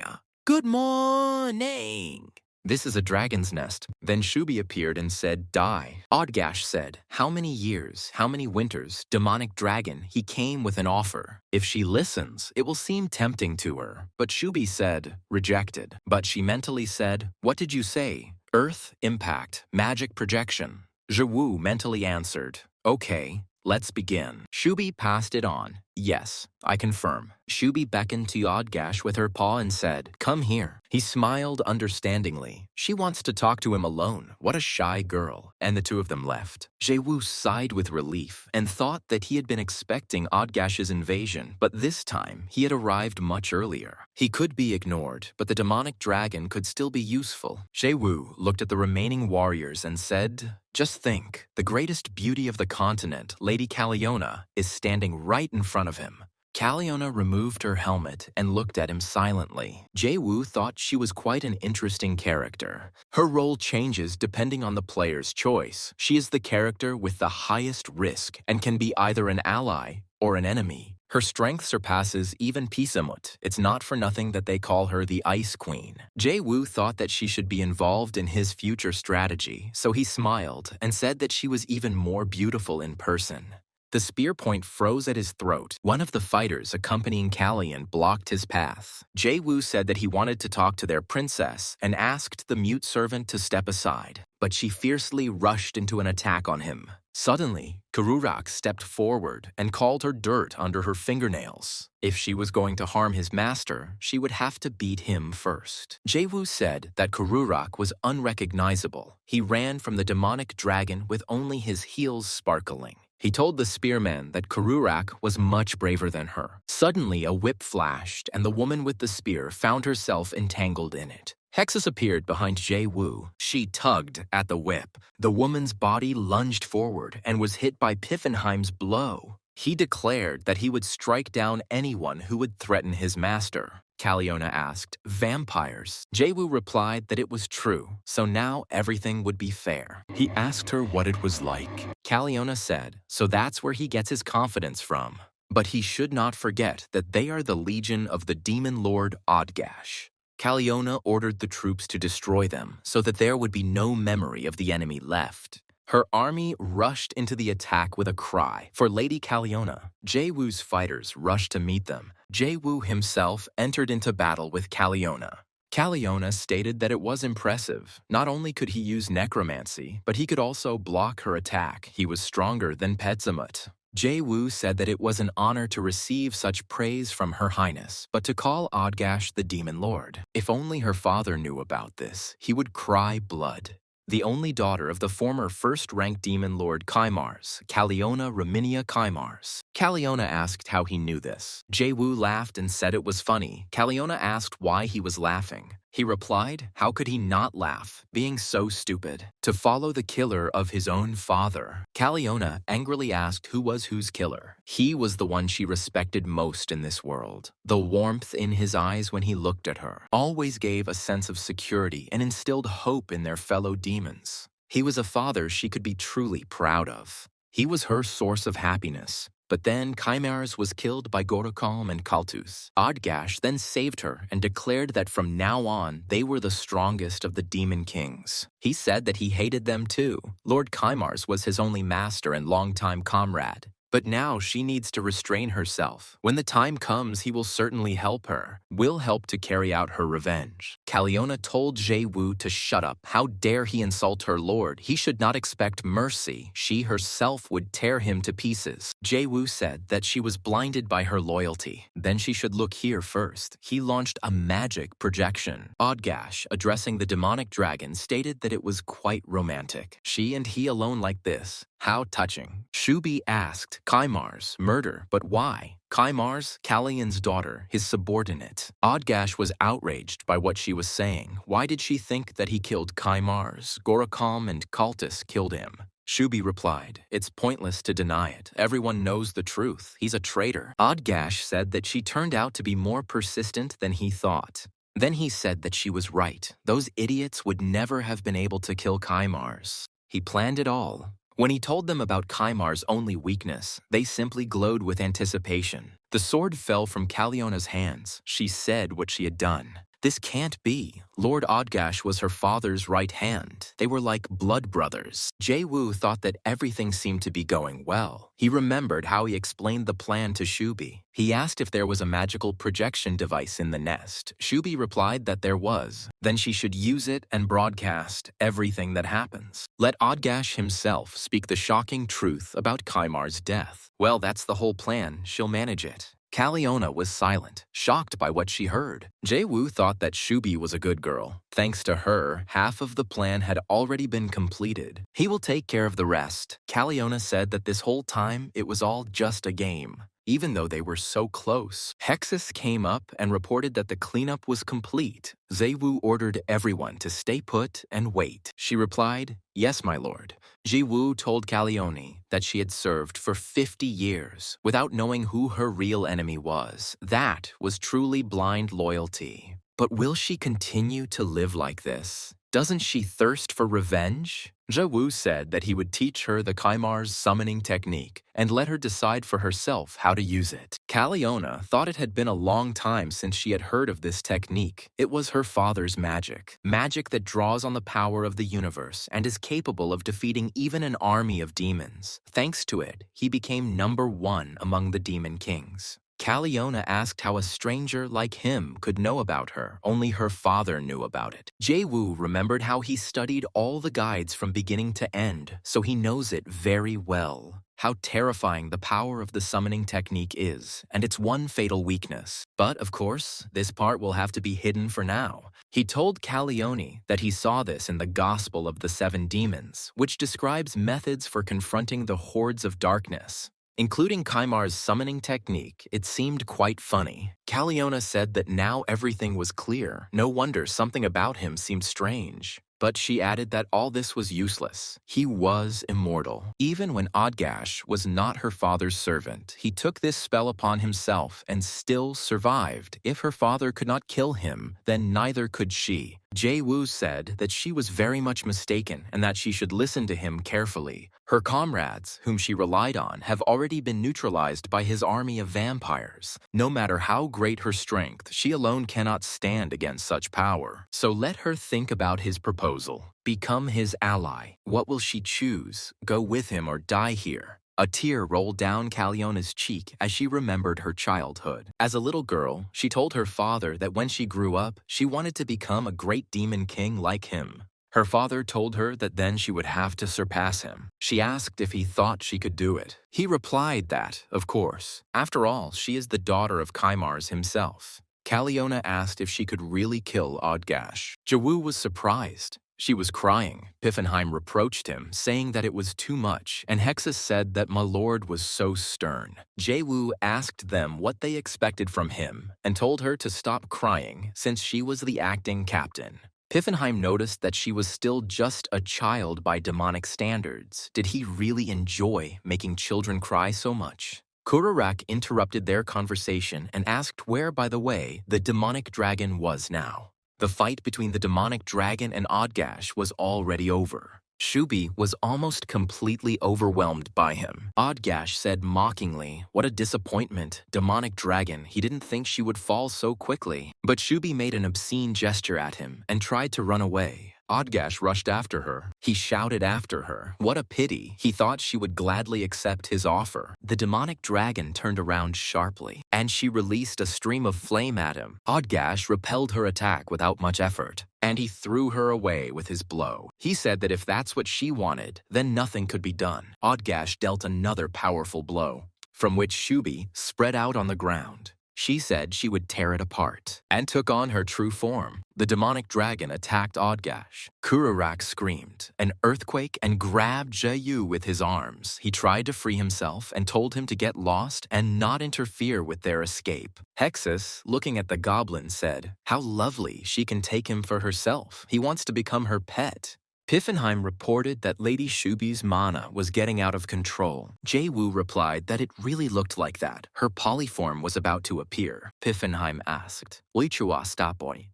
good morning." This is a dragon's nest. Then Shubi appeared and said, "Die." Odgash said, "How many years, how many winters, demonic dragon, he came with an offer. If she listens, it will seem tempting to her." But Shubi said, "Rejected." But she mentally said, "What did you say? Earth, impact, magic projection." Zhiwu mentally answered, "Okay, let's begin." Shubi passed it on. "Yes, I confirm." Shubi beckoned to Odgash with her paw and said, "Come here." He smiled understandingly. She wants to talk to him alone. What a shy girl. And the two of them left. Zhiwu sighed with relief and thought that he had been expecting Odgash's invasion, but this time he had arrived much earlier. He could be ignored, but the demonic dragon could still be useful. Zhiwu looked at the remaining warriors and said, "Just think, the greatest beauty of the continent, Lady Caliona, is standing right in front of him." Caliona removed her helmet and looked at him silently. Zhiwu thought she was quite an interesting character. Her role changes depending on the player's choice. She is the character with the highest risk and can be either an ally or an enemy. Her strength surpasses even Pisamut. It's not for nothing that they call her the Ice Queen. Zhiwu thought that she should be involved in his future strategy, so he smiled and said that she was even more beautiful in person. The spear point froze at his throat. One of the fighters accompanying Calion blocked his path. Zhiwu said that he wanted to talk to their princess and asked the mute servant to step aside, but she fiercely rushed into an attack on him. Suddenly, Kururak stepped forward and called her dirt under her fingernails. If she was going to harm his master, she would have to beat him first. Zhiwu said that Kururak was unrecognizable. He ran from the demonic dragon with only his heels sparkling. He told the spearman that Kururak was much braver than her. Suddenly, a whip flashed, and the woman with the spear found herself entangled in it. Hexus appeared behind Zhiwu. She tugged at the whip. The woman's body lunged forward and was hit by Piffenheim's blow. He declared that he would strike down anyone who would threaten his master. Caliona asked, "Vampires?" Zhiwu replied that it was true, so now everything would be fair. He asked her what it was like. Caliona said, so that's where he gets his confidence from. But he should not forget that they are the legion of the demon lord Odgash. Caliona ordered the troops to destroy them so that there would be no memory of the enemy left. Her army rushed into the attack with a cry for Lady Caliona. Zhiwu's fighters rushed to meet them. Zhiwu himself entered into battle with Caliona. Caliona stated that it was impressive. Not only could he use necromancy, but he could also block her attack. He was stronger than Petsamut. Zhiwu said that it was an honor to receive such praise from Her Highness, but to call Odgash the Demon Lord. If only her father knew about this, he would cry blood. The only daughter of the former first-ranked demon lord Kaimars, Caliona Raminia Kaimars. Caliona asked how he knew this. Zhiwu laughed and said it was funny. Caliona asked why he was laughing. He replied, how could he not laugh, being so stupid? To follow the killer of his own father. Caliona angrily asked who was whose killer. He was the one she respected most in this world. The warmth in his eyes when he looked at her always gave a sense of security and instilled hope in their fellow demons. He was a father she could be truly proud of. He was her source of happiness. But then Kaimars was killed by Gorokalm and Kaltus. Odgash then saved her and declared that from now on they were the strongest of the demon kings. He said that he hated them too. Lord Kaimars was his only master and longtime comrade. But now she needs to restrain herself. When the time comes, he will certainly help her. Will help to carry out her revenge. Caliona told Zhiwu to shut up. How dare he insult her lord? He should not expect mercy. She herself would tear him to pieces. Zhiwu said that she was blinded by her loyalty. Then she should look here first. He launched a magic projection. Odgash, addressing the demonic dragon, stated that it was quite romantic. She and he alone like this. How touching. Shubi asked, Kaimars, murder, but why? Kaimars, Calion's daughter, his subordinate. Odgash was outraged by what she was saying. Why did she think that he killed Kaimars? Gorokalm and Kaltus killed him. Shubi replied, it's pointless to deny it. Everyone knows the truth. He's a traitor. Odgash said that she turned out to be more persistent than he thought. Then he said that she was right. Those idiots would never have been able to kill Kaimars. He planned it all. When he told them about Kaimar's only weakness, they simply glowed with anticipation. The sword fell from Caliona's hands. She said what she had done. This can't be. Lord Odgash was her father's right hand. They were like blood brothers. Jae-woo thought that everything seemed to be going well. He remembered how he explained the plan to Shubi. He asked if there was a magical projection device in the nest. Shubi replied that there was. Then she should use it and broadcast everything that happens. Let Odgash himself speak the shocking truth about Kaimar's death. Well, that's the whole plan. She'll manage it. Caliona was silent, shocked by what she heard. Jae-woo thought that Shubi was a good girl. Thanks to her, half of the plan had already been completed. He will take care of the rest. Caliona said that this whole time it was all just a game. Even though they were so close, Hexus came up and reported that the cleanup was complete. Jae-woo ordered everyone to stay put and wait. She replied, "Yes, my lord." Jae-woo told Calione that she had served for 50 years without knowing who her real enemy was. That was truly blind loyalty. But will she continue to live like this? Doesn't she thirst for revenge? Jae-woo said that he would teach her the Kaimar's summoning technique and let her decide for herself how to use it. Caliona thought it had been a long time since she had heard of this technique. It was her father's magic. Magic that draws on the power of the universe and is capable of defeating even an army of demons. Thanks to it, he became #1 among the demon kings. Caliona asked how a stranger like him could know about her. Only her father knew about it. Jae-woo remembered how he studied all the guides from beginning to end, so he knows it very well. How terrifying the power of the summoning technique is, and its one fatal weakness. But, of course, this part will have to be hidden for now. He told Calione that he saw this in the Gospel of the Seven Demons, which describes methods for confronting the hordes of darkness. Including Kaimar's summoning technique, it seemed quite funny. Caliona said that now everything was clear. No wonder something about him seemed strange. But she added that all this was useless. He was immortal. Even when Odgash was not her father's servant, he took this spell upon himself and still survived. If her father could not kill him, then neither could she. Jae-woo said that she was very much mistaken and that she should listen to him carefully. Her comrades, whom she relied on, have already been neutralized by his army of vampires. No matter how great her strength, she alone cannot stand against such power. So let her think about his proposal. Become his ally. What will she choose? Go with him or die here? A tear rolled down Caliona's cheek as she remembered her childhood. As a little girl, she told her father that when she grew up, she wanted to become a great demon king like him. Her father told her that then she would have to surpass him. She asked if he thought she could do it. He replied that, of course. After all, she is the daughter of Kaimars himself. Caliona asked if she could really kill Odgash. Jae-woo was surprised. She was crying. Piffenheim reproached him, saying that it was too much, and Hexus said that my lord was so stern. Jae-woo asked them what they expected from him and told her to stop crying since she was the acting captain. Piffenheim noticed that she was still just a child by demonic standards. Did he really enjoy making children cry so much? Kurarak interrupted their conversation and asked where, by the way, the demonic dragon was now. The fight between the demonic dragon and Odgash was already over. Shubi was almost completely overwhelmed by him. Odgash said mockingly, "What a disappointment. Demonic dragon, he didn't think she would fall so quickly." But Shubi made an obscene gesture at him and tried to run away. Odgash rushed after her. He shouted after her. What a pity. He thought she would gladly accept his offer. The demonic dragon turned around sharply, and she released a stream of flame at him. Odgash repelled her attack without much effort, and he threw her away with his blow. He said that if that's what she wanted, then nothing could be done. Odgash dealt another powerful blow, from which Shubi spread out on the ground. She said she would tear it apart, and took on her true form. The demonic dragon attacked Odgash. Kurarak screamed, an earthquake, and grabbed Jae-woo with his arms. He tried to free himself and told him to get lost and not interfere with their escape. Hexus, looking at the goblin, said, "How lovely, she can take him for herself. He wants to become her pet." Piffenheim reported that Lady Shubi's mana was getting out of control. Jae-woo replied that it really looked like that. Her polyform was about to appear. Piffenheim asked, "Lichua stapoy."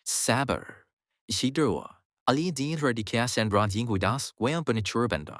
Saber. Shidrua. Ali din radikas and brandinguidas, weampaniturbenda.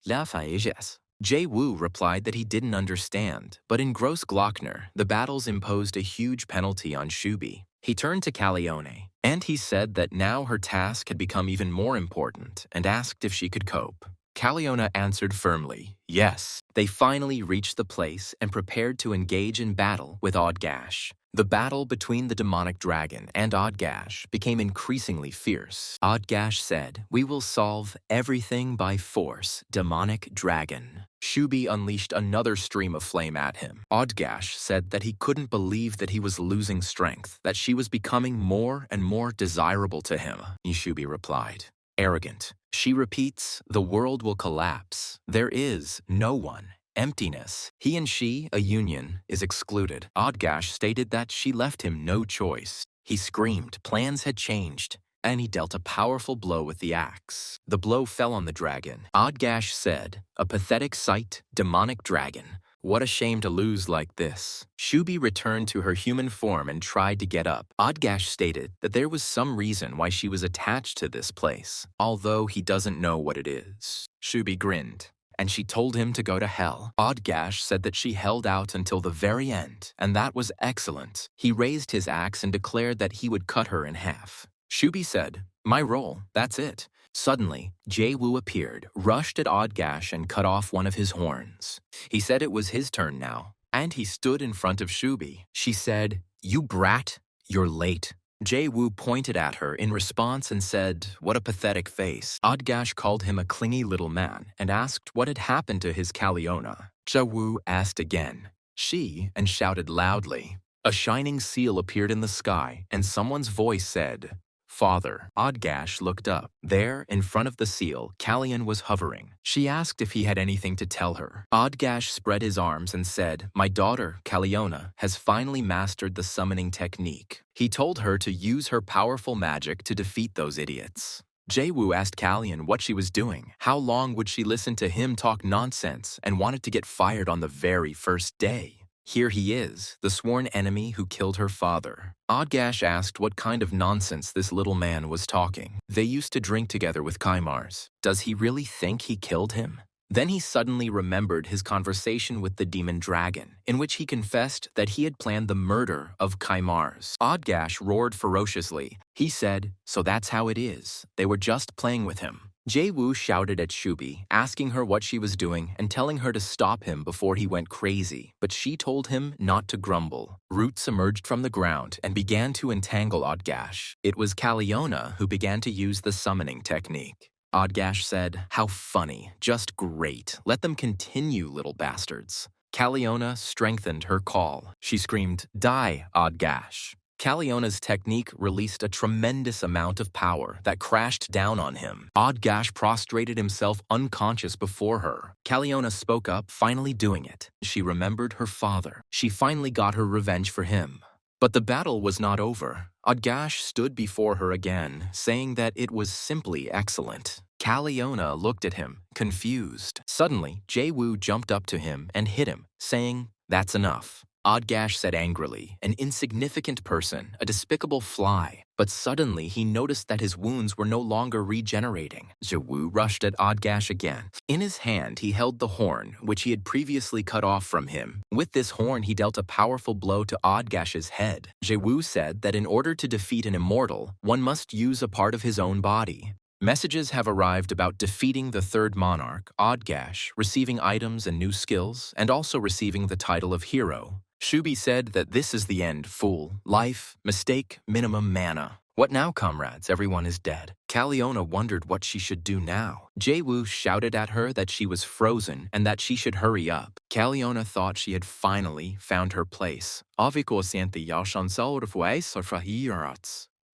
La faeges. Jae-woo replied that he didn't understand, but in Gross Glockner, the battles imposed a huge penalty on Shubi. He turned to Calione, and he said that now her task had become even more important and asked if she could cope. Caliona answered firmly, yes. They finally reached the place and prepared to engage in battle with Odgash. The battle between the demonic dragon and Odgash became increasingly fierce. Odgash said, "We will solve everything by force, demonic dragon." Shubi unleashed another stream of flame at him. Odgash said that he couldn't believe that he was losing strength, that she was becoming more and more desirable to him. Shubi replied, arrogant. She repeats, "The world will collapse. There is no one. Emptiness. He and she, a union, is excluded." Odgash stated that she left him no choice. He screamed, plans had changed, and he dealt a powerful blow with the axe. The blow fell on the dragon. Odgash said, "A pathetic sight, demonic dragon. What a shame to lose like this." Shubi returned to her human form and tried to get up. Odgash stated that there was some reason why she was attached to this place, although he doesn't know what it is. Shubi grinned, and she told him to go to hell. Odgash said that she held out until the very end, and that was excellent. He raised his axe and declared that he would cut her in half. Shubi said, "My role, that's it." Suddenly, Jae-woo appeared, rushed at Odgash and cut off one of his horns. He said it was his turn now, and he stood in front of Shubi. She said, "You brat, you're late." Jae-woo pointed at her in response and said, "What a pathetic face." Odgash called him a clingy little man and asked what had happened to his Caliona. Jae-woo asked again. She and shouted loudly. A shining seal appeared in the sky, and someone's voice said, "Father." Odgash looked up. There, in front of the seal, Calion was hovering. She asked if he had anything to tell her. Odgash spread his arms and said, "My daughter, Caliona, has finally mastered the summoning technique." He told her to use her powerful magic to defeat those idiots. Jae-woo asked Calion what she was doing. How long would she listen to him talk nonsense and wanted to get fired on the very first day? Here he is, the sworn enemy who killed her father. Odgash asked what kind of nonsense this little man was talking. They used to drink together with Kaimars. Does he really think he killed him? Then he suddenly remembered his conversation with the demon dragon, in which he confessed that he had planned the murder of Kaimars. Odgash roared ferociously. He said, "So that's how it is. They were just playing with him." Jae-woo shouted at Shubi, asking her what she was doing and telling her to stop him before he went crazy, but she told him not to grumble. Roots emerged from the ground and began to entangle Odgash. It was Caliona who began to use the summoning technique. Odgash said, "How funny, just great. Let them continue, little bastards." Caliona strengthened her call. She screamed, "Die, Odgash." Caliona's technique released a tremendous amount of power that crashed down on him. Odgash prostrated himself unconscious before her. Caliona spoke up, finally doing it. She remembered her father. She finally got her revenge for him. But the battle was not over. Odgash stood before her again, saying that it was simply excellent. Caliona looked at him, confused. Suddenly, Jae-woo jumped up to him and hit him, saying, "That's enough." Odgash said angrily, "An insignificant person, a despicable fly." But suddenly he noticed that his wounds were no longer regenerating. Jae-woo rushed at Odgash again. In his hand he held the horn, which he had previously cut off from him. With this horn he dealt a powerful blow to Odgash's head. Jae-woo said that in order to defeat an immortal, one must use a part of his own body. Messages have arrived about defeating the third monarch, Odgash, receiving items and new skills, and also receiving the title of hero. Shubi said that this is the end, fool. Life, mistake, minimum mana. What now, comrades? Everyone is dead. Caliona wondered what she should do now. Jae-woo shouted at her that she was frozen and that she should hurry up. Caliona thought she had finally found her place.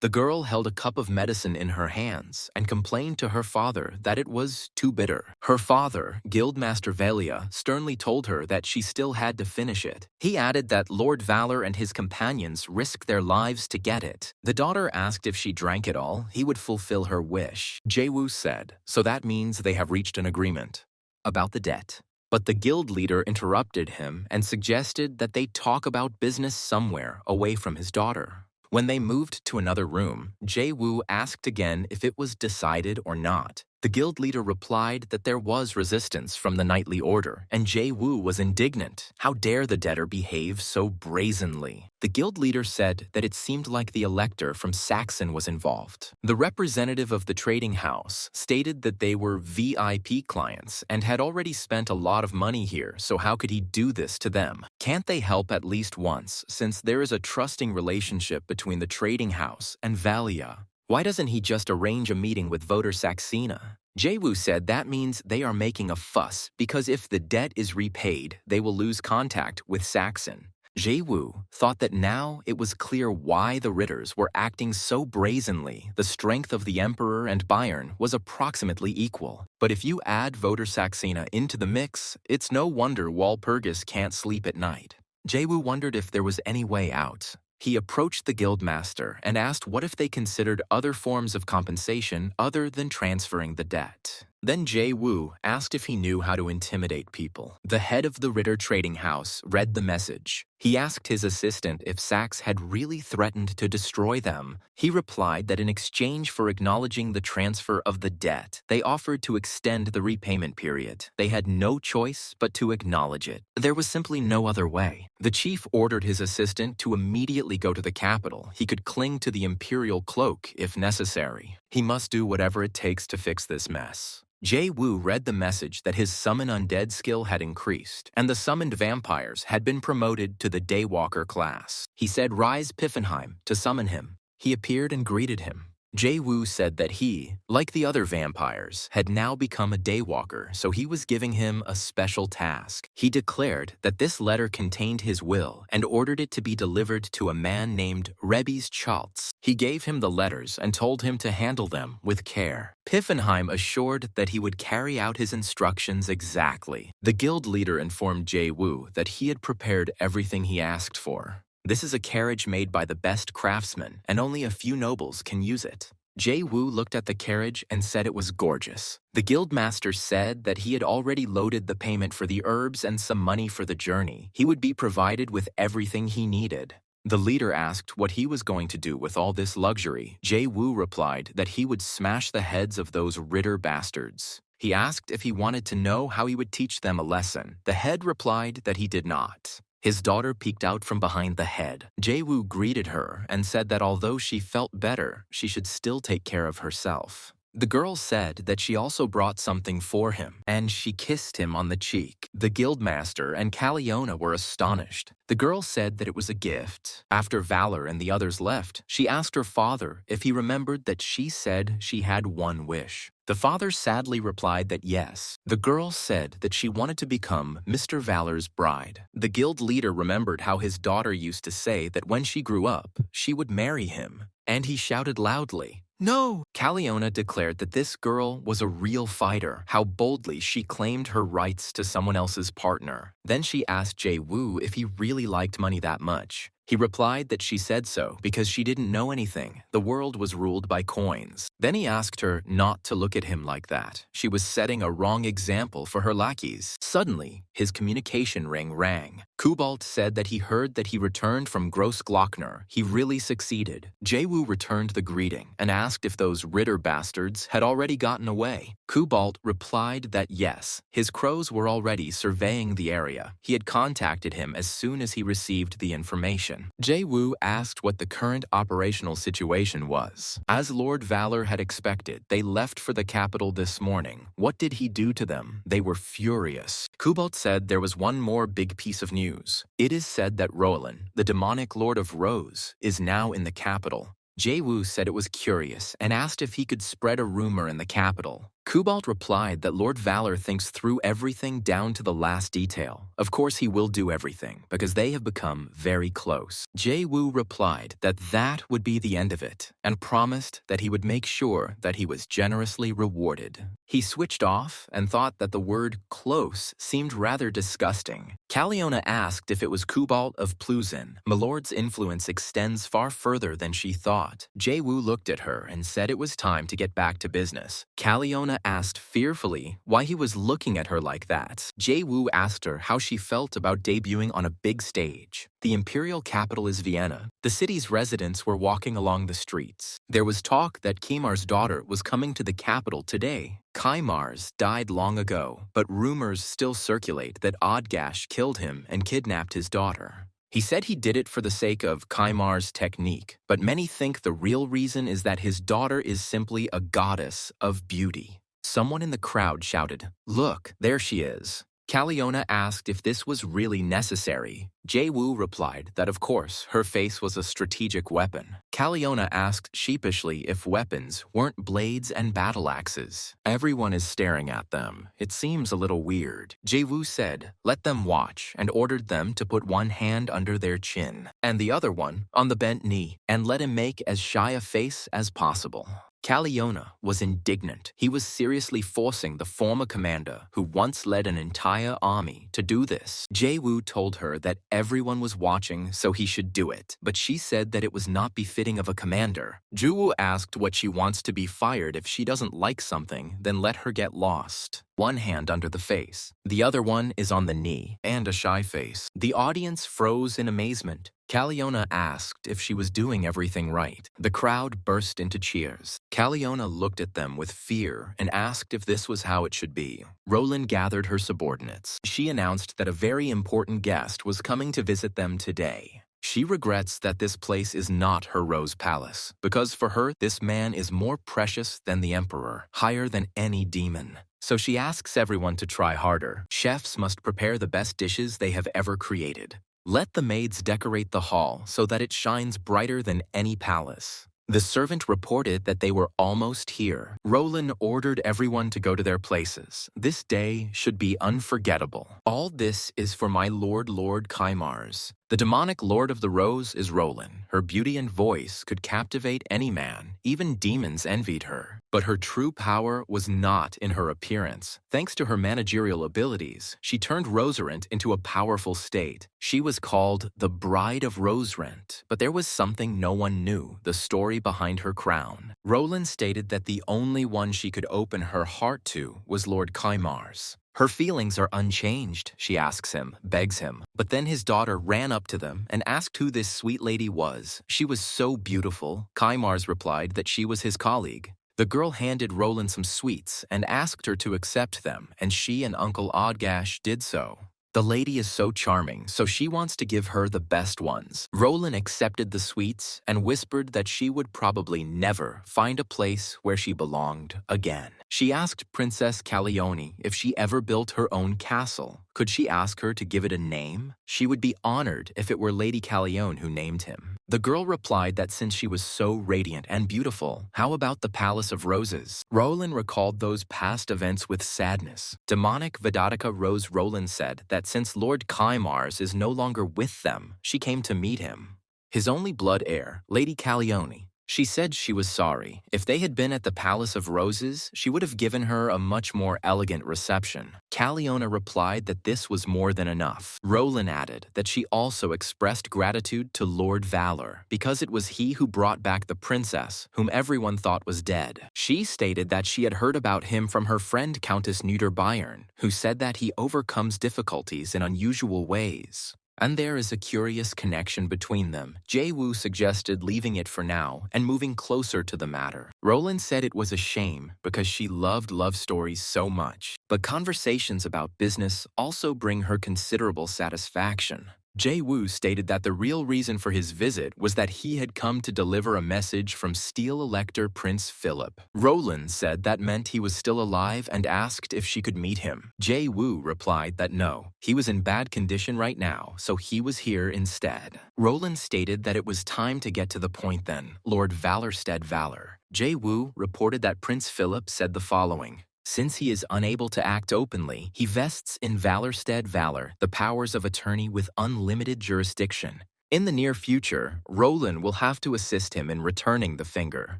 The girl held a cup of medicine in her hands and complained to her father that it was too bitter. Her father, Guildmaster Velia, sternly told her that she still had to finish it. He added that Lord Valor and his companions risked their lives to get it. The daughter asked if she drank it all, he would fulfill her wish. Jae-woo said, "So that means they have reached an agreement about the debt." But the guild leader interrupted him and suggested that they talk about business somewhere away from his daughter. When they moved to another room, Jae-woo asked again if it was decided or not. The guild leader replied that there was resistance from the knightly order, and Jae-woo was indignant. How dare the debtor behave so brazenly? The guild leader said that it seemed like the elector from Saxon was involved. The representative of the trading house stated that they were VIP clients and had already spent a lot of money here, so how could he do this to them? Can't they help at least once, since there is a trusting relationship between the trading house and Valia? Why doesn't he just arrange a meeting with voter Saxena? Jae-woo said that means they are making a fuss because if the debt is repaid, they will lose contact with Saxon. Jae-woo thought that now it was clear why the Ritters were acting so brazenly. The strength of the Emperor and Bayern was approximately equal. But if you add voter Saxena into the mix, it's no wonder Walpurgis can't sleep at night. Jae-woo wondered if there was any way out. He approached the guildmaster and asked what if they considered other forms of compensation other than transferring the debt. Then Jae-woo asked if he knew how to intimidate people. The head of the Ritter trading house read the message. He asked his assistant if Sax had really threatened to destroy them. He replied that in exchange for acknowledging the transfer of the debt, they offered to extend the repayment period. They had no choice but to acknowledge it. There was simply no other way. The chief ordered his assistant to immediately go to the capital. He could cling to the imperial cloak if necessary. He must do whatever it takes to fix this mess. Jae-woo read the message that his summon undead skill had increased, and the summoned vampires had been promoted to the Daywalker class. He said Rise Piffenheim to summon him. He appeared and greeted him. Jae-woo said that he, like the other vampires, had now become a daywalker, so he was giving him a special task. He declared that this letter contained his will and ordered it to be delivered to a man named Rebes Chaltz. He gave him the letters and told him to handle them with care. Piffenheim assured that he would carry out his instructions exactly. The guild leader informed Jae-woo that he had prepared everything he asked for. This is a carriage made by the best craftsmen, and only a few nobles can use it. Jae-woo looked at the carriage and said it was gorgeous. The guildmaster said that he had already loaded the payment for the herbs and some money for the journey. He would be provided with everything he needed. The leader asked what he was going to do with all this luxury. Jae-woo replied that he would smash the heads of those Ritter bastards. He asked if he wanted to know how he would teach them a lesson. The head replied that he did not. His daughter peeked out from behind the head. Jae-woo greeted her and said that although she felt better, she should still take care of herself. The girl said that she also brought something for him, and she kissed him on the cheek. The guildmaster and Caliona were astonished. The girl said that it was a gift. After Valor and the others left, she asked her father if he remembered that she said she had one wish. The father sadly replied that yes. The girl said that she wanted to become Mr. Valor's bride. The guild leader remembered how his daughter used to say that when she grew up, she would marry him. And he shouted loudly, "No!" Caliona declared that this girl was a real fighter, how boldly she claimed her rights to someone else's partner. Then she asked Jae-woo if he really liked money that much. He replied that she said so because she didn't know anything. The world was ruled by coins. Then he asked her not to look at him like that. She was setting a wrong example for her lackeys. Suddenly, his communication ring rang. Kubalt said that he heard that he returned from Grossglockner. He really succeeded. Jae-woo returned the greeting and asked if those Ritter bastards had already gotten away. Kubalt replied that yes, his crows were already surveying the area. He had contacted him as soon as he received the information. Jae-woo asked what the current operational situation was. As Lord Valor had expected, they left for the capital this morning. What did he do to them? They were furious. Kubalt said there was one more big piece of news. It is said that Roland, the demonic Lord of Rose, is now in the capital. Jae-woo said it was curious and asked if he could spread a rumor in the capital. Kubalt replied that Lord Valor thinks through everything down to the last detail. Of course he will do everything, because they have become very close. Jae-woo replied that that would be the end of it, and promised that he would make sure that he was generously rewarded. He switched off and thought that the word close seemed rather disgusting. Caliona asked if it was Kubalt of Pluzin. Milord's influence extends far further than she thought. Jae-woo looked at her and said it was time to get back to business. Caliona Caliona asked fearfully why he was looking at her like that. Jae-woo asked her how she felt about debuting on a big stage. The imperial capital is Vienna. The city's residents were walking along the streets. There was talk that Kimar's daughter was coming to the capital today. Kimar's died long ago, but rumors still circulate that Odgash killed him and kidnapped his daughter. He said he did it for the sake of Kimar's technique, but many think the real reason is that his daughter is simply a goddess of beauty. Someone in the crowd shouted, "Look, there she is." Caliona asked if this was really necessary. Jae-woo replied that of course her face was a strategic weapon. Caliona asked sheepishly if weapons weren't blades and battle axes. Everyone is staring at them. It seems a little weird. Jae-woo said, "Let them watch," and ordered them to put one hand under their chin and the other one on the bent knee and let him make as shy a face as possible. Caliona was indignant. He was seriously forcing the former commander, who once led an entire army, to do this. Jae-woo told her that everyone was watching, so he should do it, but she said that it was not befitting of a commander. Jae-woo asked what she wants to be fired if she doesn't like something, then let her get lost. One hand under the face. The other one is on the knee, and a shy face. The audience froze in amazement. Caliona asked if she was doing everything right. The crowd burst into cheers. Caliona looked at them with fear and asked if this was how it should be. Roland gathered her subordinates. She announced that a very important guest was coming to visit them today. She regrets that this place is not her Rose Palace, because for her, this man is more precious than the emperor, higher than any demon. So she asks everyone to try harder. Chefs must prepare the best dishes they have ever created. Let the maids decorate the hall so that it shines brighter than any palace. The servant reported that they were almost here. Roland ordered everyone to go to their places. This day should be unforgettable. All this is for my Lord Kimars. The demonic Lord of the Rose is Roland. Her beauty and voice could captivate any man. Even demons envied her. But her true power was not in her appearance. Thanks to her managerial abilities, she turned Roserent into a powerful state. She was called the Bride of Roserent, but there was something no one knew, the story behind her crown. Roland stated that the only one she could open her heart to was Lord Kimars. Her feelings are unchanged, she asks him, begs him. But then his daughter ran up to them and asked who this sweet lady was. She was so beautiful. Kimars replied that she was his colleague. The girl handed Roland some sweets and asked her to accept them, and she and Uncle Odgash did so. The lady is so charming, so she wants to give her the best ones. Roland accepted the sweets and whispered that she would probably never find a place where she belonged again. She asked Princess Caliona if she ever built her own castle. Could she ask her to give it a name? She would be honored if it were Lady Caliona who named him. The girl replied that since she was so radiant and beautiful, how about the Palace of Roses? Roland recalled those past events with sadness. Demonic Vedatica Rose Roland said that since Lord Kimars is no longer with them, she came to meet him. His only blood heir, Lady Caliona. She said she was sorry. If they had been at the Palace of Roses, she would have given her a much more elegant reception. Caliona replied that this was more than enough. Roland added that she also expressed gratitude to Lord Valor because it was he who brought back the princess, whom everyone thought was dead. She stated that she had heard about him from her friend Countess Neuter Bayern, who said that he overcomes difficulties in unusual ways. And there is a curious connection between them. Jae-woo suggested leaving it for now and moving closer to the matter. Roland said it was a shame because she loved love stories so much. But conversations about business also bring her considerable satisfaction. Jae-woo stated that the real reason for his visit was that he had come to deliver a message from Steel Elector Prince Philip. Roland said that meant he was still alive and asked if she could meet him. Jae-woo replied that no, he was in bad condition right now, so he was here instead. Roland stated that it was time to get to the point then. Lord Valorstead Valor. Jae-woo reported that Prince Philip said the following. Since he is unable to act openly, he vests in Valorstead Valor the powers of attorney with unlimited jurisdiction. In the near future, Roland will have to assist him in returning the finger.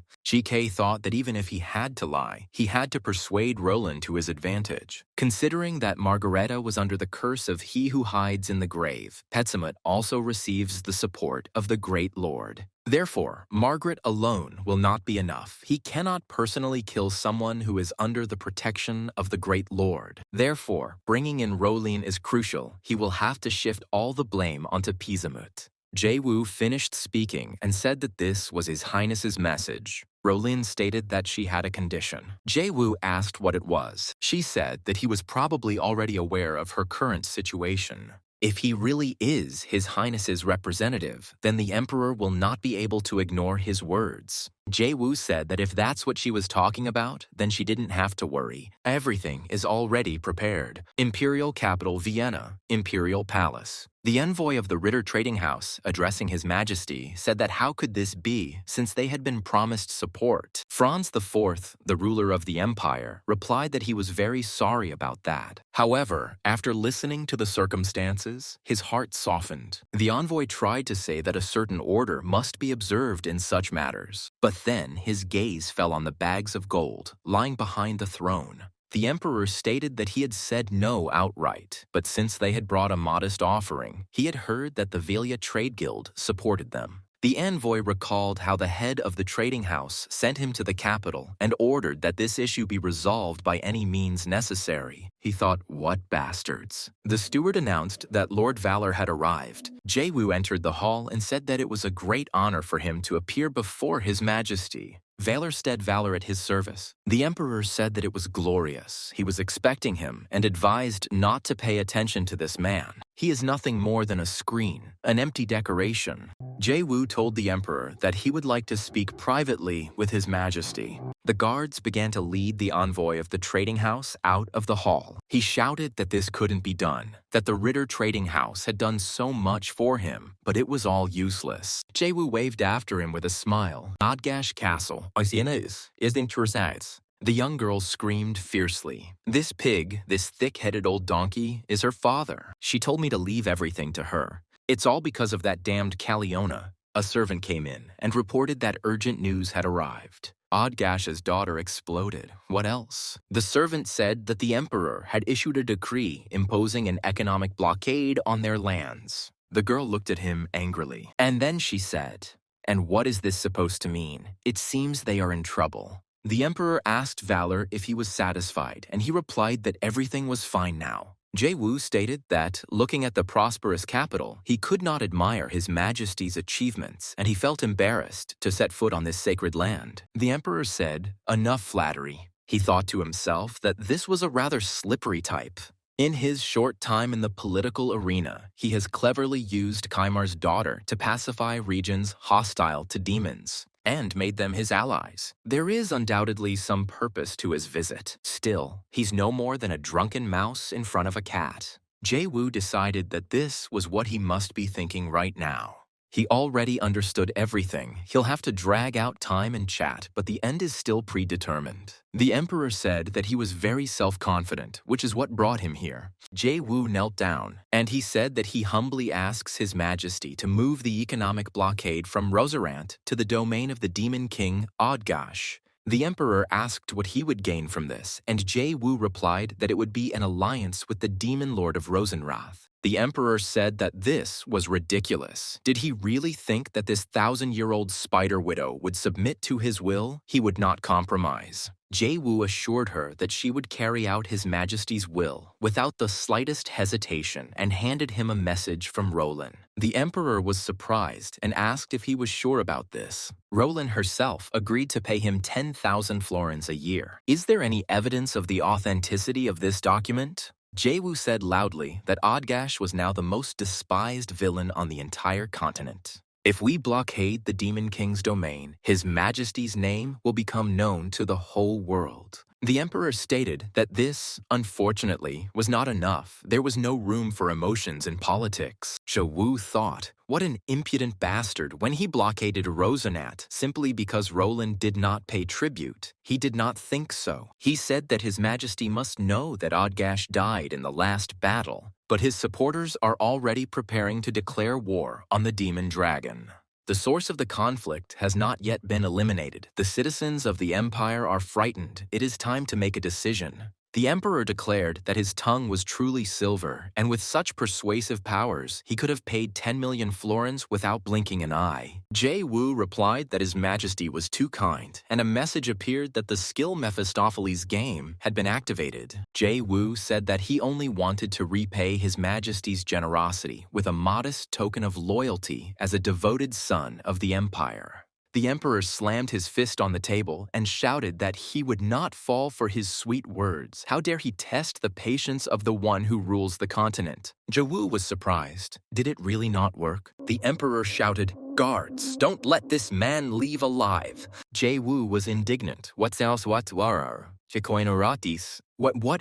GK thought that even if he had to lie, he had to persuade Roland to his advantage. Considering that Margareta was under the curse of he who hides in the grave, Petsamut also receives the support of the Great Lord. Therefore, Margaret alone will not be enough. He cannot personally kill someone who is under the protection of the Great Lord. Therefore, bringing in Rolin is crucial. He will have to shift all the blame onto Petsamut. Jae-woo finished speaking and said that this was His Highness's message. Rolin stated that she had a condition. Jae-woo asked what it was. She said that he was probably already aware of her current situation. If he really is His Highness's representative, then the Emperor will not be able to ignore his words. Jae-woo said that if that's what she was talking about, then she didn't have to worry. Everything is already prepared. Imperial capital Vienna, Imperial Palace. The envoy of the Ritter Trading House, addressing His Majesty, said that how could this be, since they had been promised support. Franz IV, the ruler of the empire, replied that he was very sorry about that. However, after listening to the circumstances, his heart softened. The envoy tried to say that a certain order must be observed in such matters, but then his gaze fell on the bags of gold lying behind the throne. The emperor stated that he had said no outright, but since they had brought a modest offering, he had heard that the Velia Trade Guild supported them. The envoy recalled how the head of the trading house sent him to the capital and ordered that this issue be resolved by any means necessary. He thought, what bastards. The steward announced that Lord Valor had arrived. Jae-woo entered the hall and said that it was a great honor for him to appear before His Majesty. Valor stead Valor at his service. The emperor said that it was glorious. He was expecting him and advised not to pay attention to this man. He is nothing more than a screen, an empty decoration. Jae-woo told the emperor that he would like to speak privately with His Majesty. The guards began to lead the envoy of the trading house out of the hall. He shouted that this couldn't be done, that the Ritter Trading House had done so much for him, but it was all useless. Jae-woo waved after him with a smile. Odgash Castle, is interested. The young girl screamed fiercely. This pig, this thick-headed old donkey, is her father. She told me to leave everything to her. It's all because of that damned Caliona. A servant came in and reported that urgent news had arrived. Odgash's daughter exploded. What else? The servant said that the emperor had issued a decree imposing an economic blockade on their lands. The girl looked at him angrily. And then she said, "And what is this supposed to mean? It seems they are in trouble." The emperor asked Valor if he was satisfied, and he replied that everything was fine now. Jae-woo stated that, looking at the prosperous capital, he could not admire His Majesty's achievements, and he felt embarrassed to set foot on this sacred land. The emperor said, "Enough flattery." He thought to himself that this was a rather slippery type. In his short time in the political arena, he has cleverly used Kaimar's daughter to pacify regions hostile to demons, and made them his allies. There is undoubtedly some purpose to his visit. Still, he's no more than a drunken mouse in front of a cat. Jae-woo decided that this was what he must be thinking right now. He already understood everything. He'll have to drag out time and chat, but the end is still predetermined. The emperor said that he was very self-confident, which is what brought him here. Jae-woo knelt down, and he said that he humbly asks His Majesty to move the economic blockade from Rosarant to the domain of the demon king Odgash. The emperor asked what he would gain from this, and Jae-woo replied that it would be an alliance with the demon lord of Rosenrath. The emperor said that this was ridiculous. Did he really think that this 1,000-year-old spider widow would submit to his will? He would not compromise. Jae-woo assured her that she would carry out His Majesty's will without the slightest hesitation and handed him a message from Roland. The emperor was surprised and asked if he was sure about this. Roland herself agreed to pay him 10,000 florins a year. Is there any evidence of the authenticity of this document? Jae-woo said loudly that Odgash was now the most despised villain on the entire continent. If we blockade the Demon King's domain, His Majesty's name will become known to the whole world. The emperor stated that this, unfortunately, was not enough. There was no room for emotions in politics. Jae-woo thought, what an impudent bastard when he blockaded Rosenat simply because Roland did not pay tribute. He did not think so. He said that His Majesty must know that Odgash died in the last battle, but his supporters are already preparing to declare war on the demon dragon. The source of the conflict has not yet been eliminated. The citizens of the empire are frightened. It is time to make a decision. The emperor declared that his tongue was truly silver, and with such persuasive powers, he could have paid 10 million florins without blinking an eye. Wu replied that his majesty was too kind, and a message appeared that the skill Mephistopheles game had been activated. Wu said that he only wanted to repay his majesty's generosity with a modest token of loyalty as a devoted son of the empire. The emperor slammed his fist on the table and shouted that he would not fall for his sweet words. How dare he test the patience of the one who rules the continent? Wu was surprised. Did it really not work? The emperor shouted, "Guards, don't let this man leave alive." Wu was indignant. What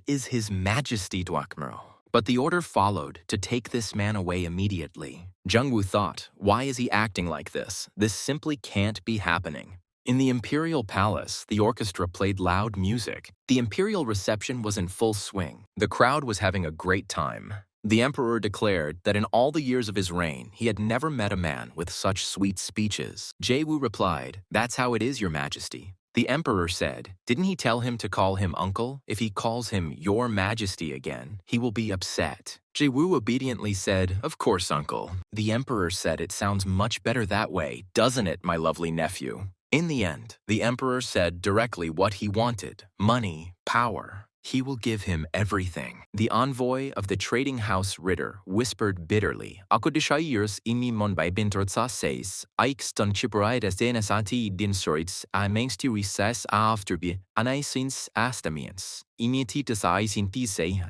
is his majesty Dwakmero? But the order followed to take this man away immediately. Jungwoo thought, why is he acting like this? This simply can't be happening. In the imperial palace, the orchestra played loud music. The imperial reception was in full swing. The crowd was having a great time. The emperor declared that in all the years of his reign, he had never met a man with such sweet speeches. Wu replied, "That's how it is, your majesty." The emperor said, didn't he tell him to call him uncle? If he calls him your majesty again, he will be upset. Wu obediently said, "Of course, uncle." The emperor said, "It sounds much better that way, doesn't it, my lovely nephew?" In the end, the emperor said directly what he wanted: money, power. He will give him everything. The envoy of the trading house Ritter whispered bitterly, "Akodishayers imi mon by bintrotsa says, Eikston chibraides denesati dinsoits a mengsti recess afterbi anaisins astamiens. Imititas aisin tise.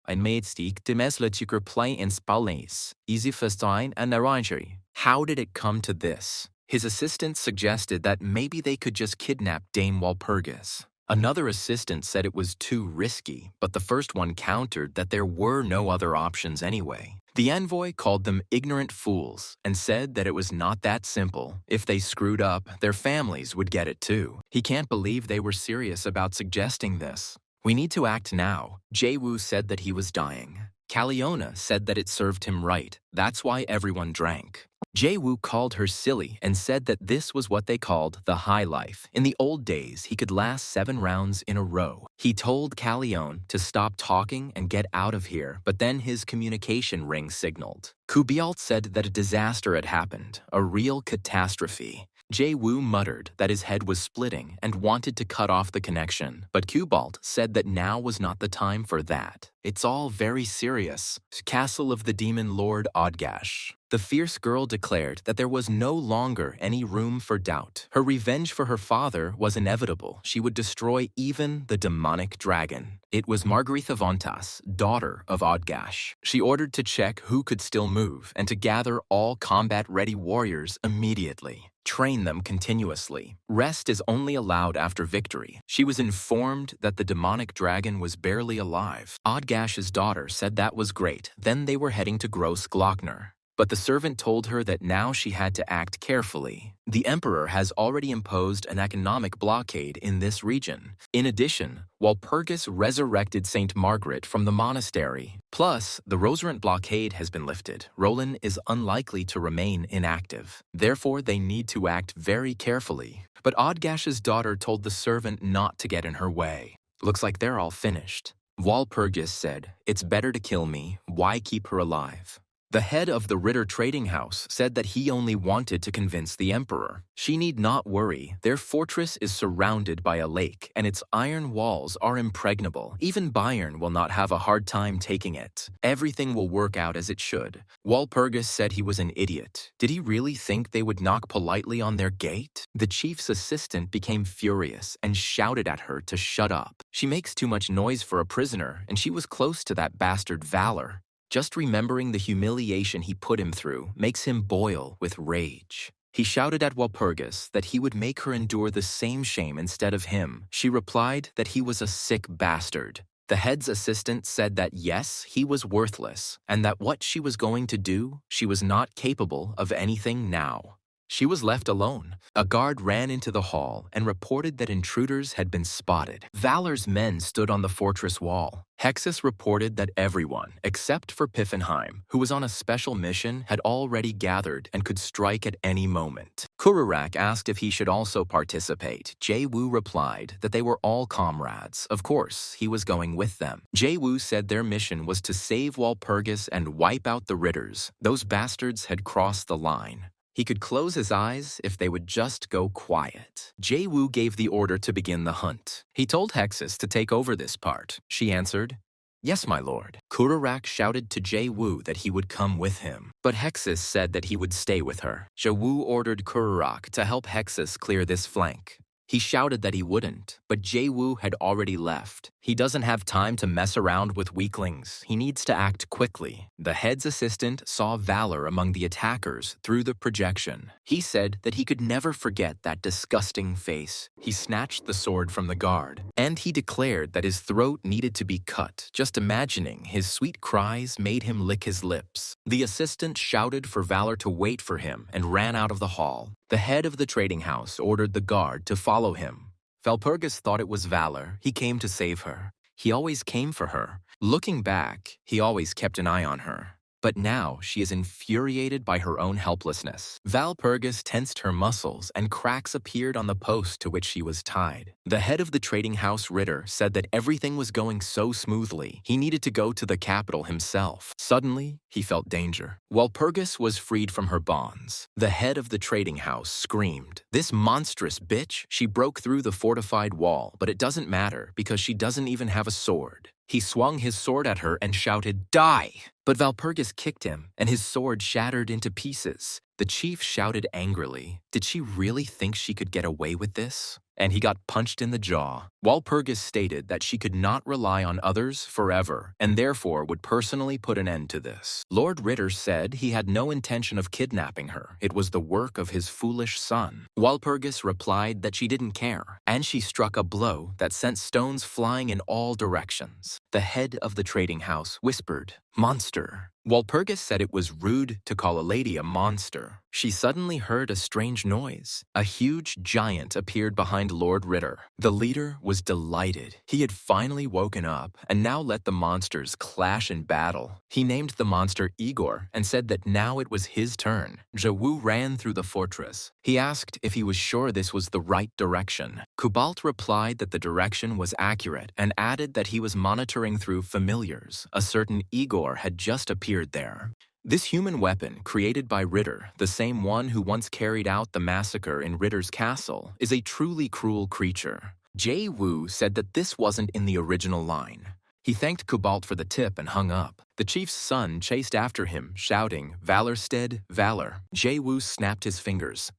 Ein maidstick demesletuker play in spalanes, easy festine and arrangery." How did it come to this? His assistant suggested that maybe they could just kidnap Dame Walpurgis. Another assistant said it was too risky, but the first one countered that there were no other options anyway. The envoy called them ignorant fools and said that it was not that simple. If they screwed up, their families would get it too. He can't believe they were serious about suggesting this. "We need to act now." Wu said that he was dying. Caliona said that it served him right. That's why everyone drank. Wu called her silly and said that this was what they called the high life. In the old days, he could last 7 rounds in a row. He told Calione to stop talking and get out of here, but then his communication ring signaled. Kubialt said that a disaster had happened, a real catastrophe. Wu muttered that his head was splitting and wanted to cut off the connection, but Kubalt said that now was not the time for that. It's all very serious. Castle of the Demon Lord Odgash. The fierce girl declared that there was no longer any room for doubt. Her revenge for her father was inevitable. She would destroy even the demonic dragon. It was Margaretha Vontas, daughter of Odgash. She ordered to check who could still move and to gather all combat-ready warriors immediately. Train them continuously. Rest is only allowed after victory. She was informed that the demonic dragon was barely alive. Odgash's daughter said that was great. Then they were heading to Gross Glockner. But the servant told her that now she had to act carefully. The emperor has already imposed an economic blockade in this region. In addition, Walpurgis resurrected Saint Margaret from the monastery. Plus, the Roserant blockade has been lifted. Roland is unlikely to remain inactive. Therefore, they need to act very carefully. But Odgash's daughter told the servant not to get in her way. Looks like they're all finished. Walpurgis said, "It's better to kill me. Why keep her alive?" The head of the Ritter trading house said that he only wanted to convince the emperor. She need not worry. Their fortress is surrounded by a lake, and its iron walls are impregnable. Even Bayern will not have a hard time taking it. Everything will work out as it should. Walpurgis said he was an idiot. Did he really think they would knock politely on their gate? The chief's assistant became furious and shouted at her to shut up. She makes too much noise for a prisoner, and she was close to that bastard Valor. Just remembering the humiliation he put him through makes him boil with rage. He shouted at Walpurgis that he would make her endure the same shame instead of him. She replied that he was a sick bastard. The head's assistant said that yes, he was worthless, and that what she was going to do, she was not capable of anything now. She was left alone. A guard ran into the hall and reported that intruders had been spotted. Valor's men stood on the fortress wall. Hexus reported that everyone, except for Piffenheim, who was on a special mission, had already gathered and could strike at any moment. Kururak asked if he should also participate. Jae-woo replied that they were all comrades. Of course, he was going with them. Jae-woo said their mission was to save Walpurgis and wipe out the Ritters. Those bastards had crossed the line. He could close his eyes if they would just go quiet. Jae-woo gave the order to begin the hunt. He told Hexus to take over this part. She answered, "Yes, my lord." Kururak shouted to Jae-woo that he would come with him, but Hexus said that he would stay with her. Jae-woo ordered Kururak to help Hexus clear this flank. He shouted that he wouldn't, but Jae-woo had already left. He doesn't have time to mess around with weaklings. He needs to act quickly. The head's assistant saw valor among the attackers through the projection. He said that he could never forget that disgusting face. He snatched the sword from the guard, and he declared that his throat needed to be cut. Just imagining his sweet cries made him lick his lips. The assistant shouted for Valor to wait for him and ran out of the hall. The head of the trading house ordered the guard to follow him. Walpurgis thought it was Valor. He came to save her. He always came for her. Looking back, he always kept an eye on her. But now she is infuriated by her own helplessness. Walpurgis tensed her muscles and cracks appeared on the post to which she was tied. The head of the trading house Ritter said that everything was going so smoothly, he needed to go to the capital himself. Suddenly, he felt danger. Walpurgis was freed from her bonds. The head of the trading house screamed, "This monstrous bitch! She broke through the fortified wall, but it doesn't matter because she doesn't even have a sword." He swung his sword at her and shouted, "Die!" But Walpurgis kicked him, and his sword shattered into pieces. The chief shouted angrily, "Did she really think she could get away with this?" And he got punched in the jaw. Walpurgis stated that she could not rely on others forever, and therefore would personally put an end to this. Lord Ritter said he had no intention of kidnapping her. It was the work of his foolish son. Walpurgis replied that she didn't care, and she struck a blow that sent stones flying in all directions. The head of the trading house whispered, "Monster." Walpurgis said it was rude to call a lady a monster. She suddenly heard a strange noise. A huge giant appeared behind Lord Ritter. The leader was delighted. He had finally woken up and now let the monsters clash in battle. He named the monster Igor and said that now it was his turn. Jae-woo ran through the fortress. He asked if he was sure this was the right direction. Kubalt replied that the direction was accurate and added that he was monitoring through familiars. A certain Igor had just appeared there. This human weapon, created by Ritter, the same one who once carried out the massacre in Ritter's castle, is a truly cruel creature. Jae-woo said that this wasn't in the original line. He thanked Kubalt for the tip and hung up. The chief's son chased after him, shouting, "Valorstead, Valor." Jae-woo snapped his fingers.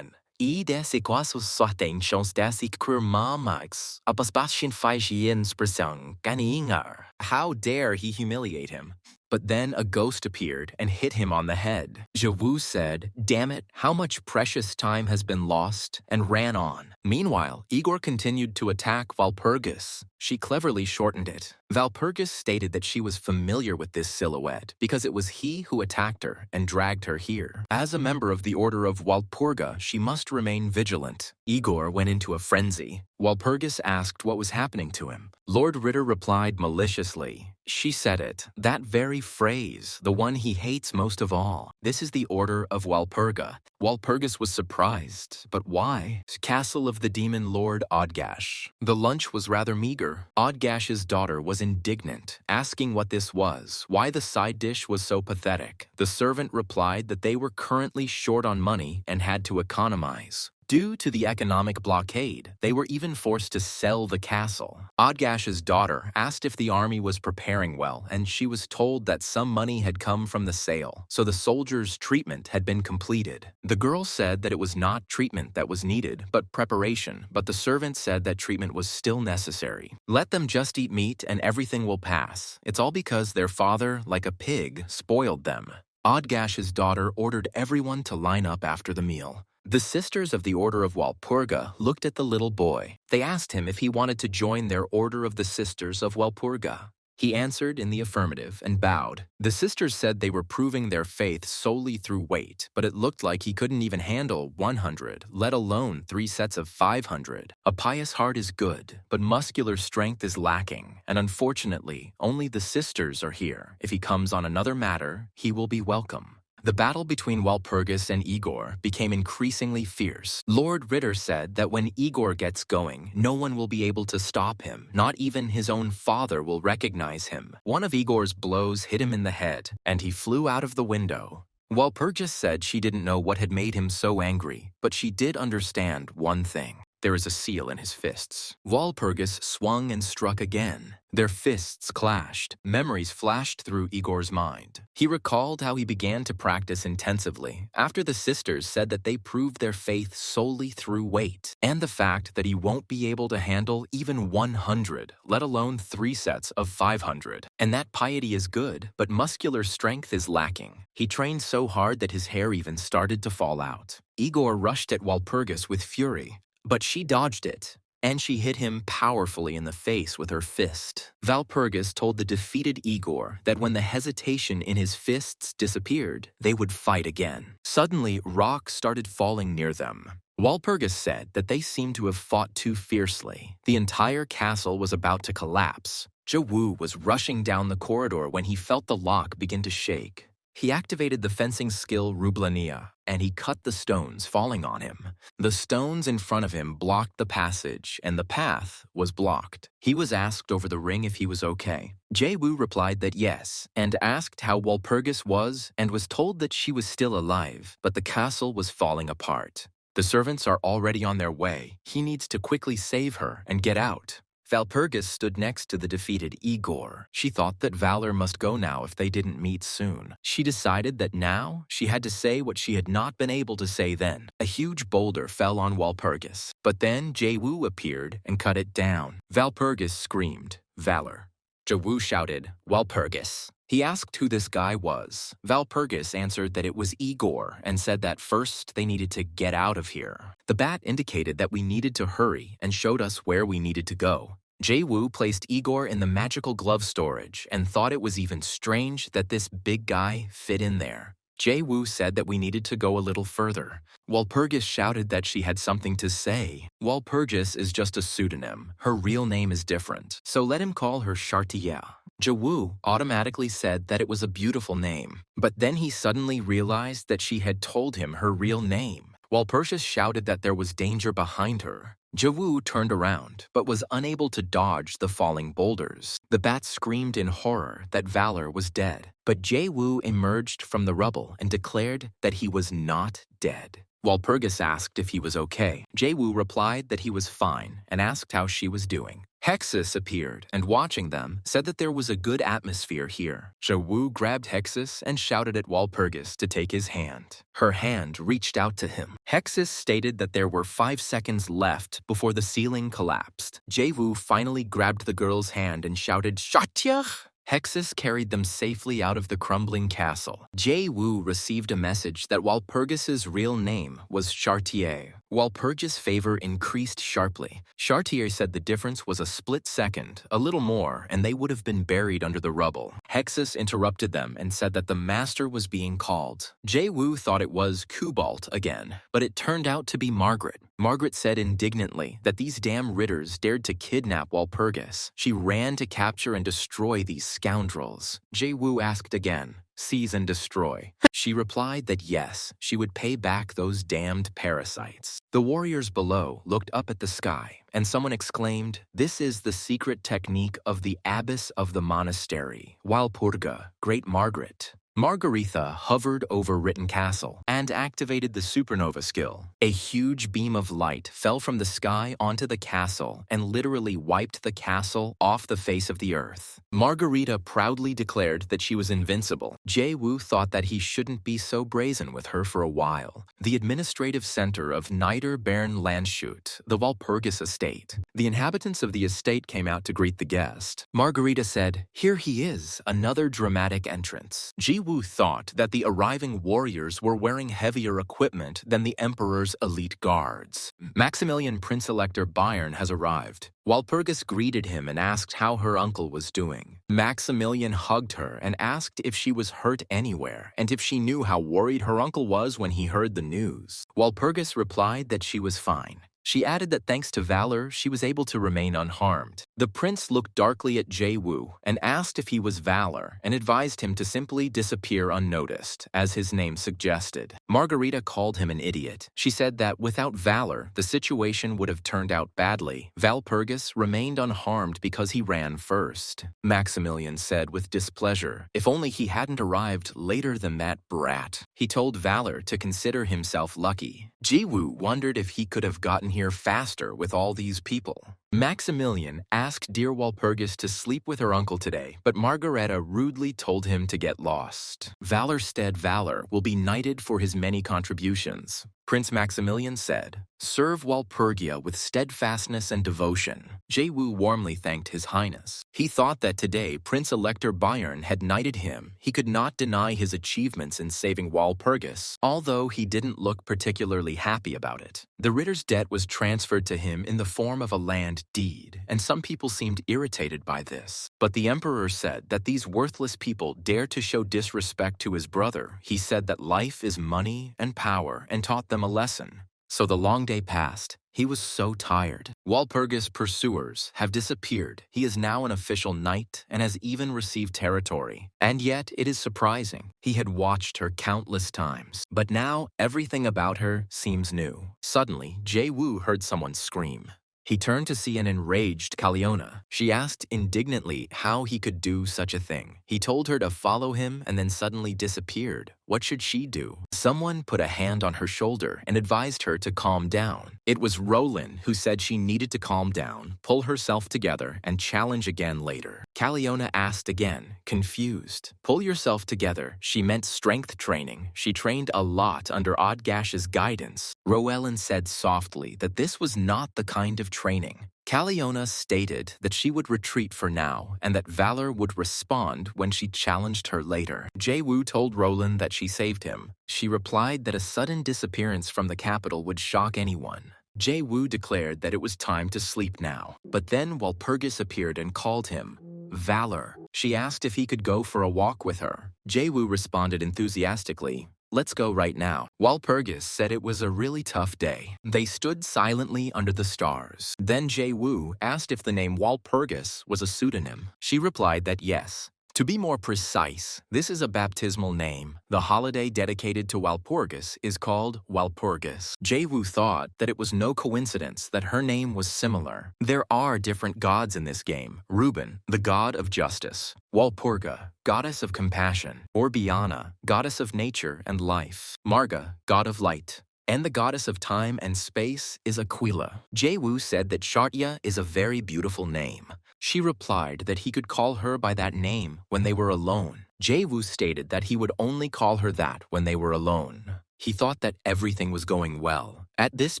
I desse quasos sortem chans desse kurmamax, apaspashin faishin sprung, ganingar. How dare he humiliate him? But then a ghost appeared and hit him on the head. Jae-woo said, "Damn it, how much precious time has been lost," and ran on. Meanwhile, Igor continued to attack Walpurgis. She cleverly shortened it. Walpurgis stated that she was familiar with this silhouette because it was he who attacked her and dragged her here. As a member of the Order of Walpurga, she must remain vigilant. Igor went into a frenzy. Walpurgis asked what was happening to him. Lord Ritter replied maliciously, "She said it, that very phrase, the one he hates most of all. This is the Order of Walpurga." Walpurgis was surprised, but why? Castle of the demon Lord Odgash. The lunch was rather meager. Odgash's daughter was indignant, asking what this was, why the side dish was so pathetic. The servant replied that they were currently short on money and had to economize. Due to the economic blockade, they were even forced to sell the castle. Odgash's daughter asked if the army was preparing well, and she was told that some money had come from the sale, so the soldiers' treatment had been completed. The girl said that it was not treatment that was needed, but preparation, but the servant said that treatment was still necessary. Let them just eat meat and everything will pass. It's all because their father, like a pig, spoiled them. Odgash's daughter ordered everyone to line up after the meal. The sisters of the Order of Walpurga looked at the little boy. They asked him if he wanted to join their Order of the Sisters of Walpurga. He answered in the affirmative and bowed. The sisters said they were proving their faith solely through weight, but it looked like he couldn't even handle 100, let alone 3 sets of 500. A pious heart is good, but muscular strength is lacking, and unfortunately, only the sisters are here. If he comes on another matter, he will be welcome. The battle between Walpurgis and Igor became increasingly fierce. Lord Ritter said that when Igor gets going, no one will be able to stop him. Not even his own father will recognize him. One of Igor's blows hit him in the head, and he flew out of the window. Walpurgis said she didn't know what had made him so angry, but she did understand one thing. There is a seal in his fists. Walpurgis swung and struck again. Their fists clashed. Memories flashed through Igor's mind. He recalled how he began to practice intensively after the sisters said that they proved their faith solely through weight, and the fact that he won't be able to handle even 100, let alone 3 sets of 500. And that piety is good, but muscular strength is lacking. He trained so hard that his hair even started to fall out. Igor rushed at Walpurgis with fury, but she dodged it, and she hit him powerfully in the face with her fist. Walpurgis told the defeated Igor that when the hesitation in his fists disappeared, they would fight again. Suddenly, rocks started falling near them. Walpurgis said that they seemed to have fought too fiercely. The entire castle was about to collapse. Jawu was rushing down the corridor when he felt the lock begin to shake. He activated the fencing skill Rublania, and he cut the stones falling on him. The stones in front of him blocked the passage, and the path was blocked. He was asked over the ring if he was okay. Jae-woo replied that yes, and asked how Walpurgis was, and was told that she was still alive, but the castle was falling apart. The servants are already on their way. He needs to quickly save her and get out. Walpurgis stood next to the defeated Igor. She thought that Valor must go now if they didn't meet soon. She decided that now she had to say what she had not been able to say then. A huge boulder fell on Walpurgis, but then Jae-woo appeared and cut it down. Walpurgis screamed, "Valor." Jae-woo shouted, "Walpurgis." He asked who this guy was. Walpurgis answered that it was Igor and said that first they needed to get out of here. The bat indicated that we needed to hurry and showed us where we needed to go. Jae-woo placed Igor in the magical glove storage and thought it was even strange that this big guy fit in there. Jae-woo said that we needed to go a little further. Walpurgis shouted that she had something to say. Walpurgis is just a pseudonym. Her real name is different, so let him call her Chartier. Jae-woo automatically said that it was a beautiful name, but then he suddenly realized that she had told him her real name. Walpurgis shouted that there was danger behind her. Jae-woo turned around, but was unable to dodge the falling boulders. The bat screamed in horror that Valor was dead, but Jae-woo emerged from the rubble and declared that he was not dead. Walpurgis asked if he was okay. Jae-woo replied that he was fine and asked how she was doing. Hexus appeared and, watching them, said that there was a good atmosphere here. Jae-woo grabbed Hexus and shouted at Walpurgis to take his hand. Her hand reached out to him. Hexus stated that there were 5 seconds left before the ceiling collapsed. Jae-woo finally grabbed the girl's hand and shouted, "Shatiach!" Hexus carried them safely out of the crumbling castle. Jae-woo received a message that Walpurgis's real name was Chartier. Walpurgis' favor increased sharply. Chartier said the difference was a split second, a little more, and they would have been buried under the rubble. Hexus interrupted them and said that the master was being called. Jae-woo thought it was Kubalt again, but it turned out to be Margaret. Margaret said indignantly that these damn Ritters dared to kidnap Walpurgis. She ran to capture and destroy these scoundrels. Jae-woo asked again, "Seize and destroy." She replied that yes, she would pay back those damned parasites. The warriors below looked up at the sky, and someone exclaimed, "This is the secret technique of the abbess of the monastery, Walpurga, Great Margaret." Margaretha hovered over Written Castle and activated the supernova skill. A huge beam of light fell from the sky onto the castle and literally wiped the castle off the face of the earth. Margarita proudly declared that she was invincible. Jae-woo thought that he shouldn't be so brazen with her for a while. The administrative center of Niederbern Landshut, the Walpurgis estate. The inhabitants of the estate came out to greet the guest. Margarita said, "Here he is, another dramatic entrance." Ji Jae-woo thought that the arriving warriors were wearing heavier equipment than the emperor's elite guards. Maximilian Prince-Elector Bayern has arrived. Walpurgis greeted him and asked how her uncle was doing. Maximilian hugged her and asked if she was hurt anywhere and if she knew how worried her uncle was when he heard the news. Walpurgis replied that she was fine. She added that thanks to valor, she was able to remain unharmed. The prince looked darkly at Jae-woo and asked if he was Valor and advised him to simply disappear unnoticed, as his name suggested. Margarita called him an idiot. She said that without valor, the situation would have turned out badly. Walpurgis remained unharmed because he ran first. Maximilian said with displeasure, if only he hadn't arrived later than that brat. He told Valor to consider himself lucky. Jae-woo wondered if he could have gotten here faster with all these people. Maximilian asked dear Walpurgis to sleep with her uncle today, but Margareta rudely told him to get lost. Valorstead Valor will be knighted for his many contributions. Prince Maximilian said, serve Walpurgia with steadfastness and devotion. Jae-woo warmly thanked His Highness. He thought that today Prince-Elector Bayern had knighted him. He could not deny his achievements in saving Walpurgis, although he didn't look particularly happy about it. The Ritter's debt was transferred to him in the form of a land deed, and some people seemed irritated by this. But the emperor said that these worthless people dare to show disrespect to his brother. He said that life is money and power and taught them a lesson. So the long day passed. He was so tired. Walpurgis' pursuers have disappeared. He is now an official knight and has even received territory. And yet, it is surprising. He had watched her countless times. But now, everything about her seems new. Suddenly, Jae-woo heard someone scream. He turned to see an enraged Caliona. She asked indignantly how he could do such a thing. He told her to follow him and then suddenly disappeared. What should she do? Someone put a hand on her shoulder and advised her to calm down. It was Roland who said she needed to calm down, pull herself together, and challenge again later. Caliona asked again, confused. Pull yourself together. She meant strength training. She trained a lot under Odgash's guidance. Roland said softly that this was not the kind of training. Caliona stated that she would retreat for now and that Valor would respond when she challenged her later. Jae-woo told Roland that she saved him. She replied that a sudden disappearance from the capital would shock anyone. Jae-woo declared that it was time to sleep now. But then Walpurgis appeared and called him Valor. She asked if he could go for a walk with her. Jae-woo responded enthusiastically, let's go right now. Walpurgis said it was a really tough day. They stood silently under the stars. Then Jae-woo asked if the name Walpurgis was a pseudonym. She replied that yes. To be more precise, this is a baptismal name. The holiday dedicated to Walpurgis is called Walpurgis. Jae-woo thought that it was no coincidence that her name was similar. There are different gods in this game. Ruben, the god of justice. Walpurga, goddess of compassion. Orbiana, goddess of nature and life. Marga, god of light. And the goddess of time and space is Aquila. Jae-woo said that Shartya is a very beautiful name. She replied that he could call her by that name when they were alone. Jae-woo stated that he would only call her that when they were alone. He thought that everything was going well. At this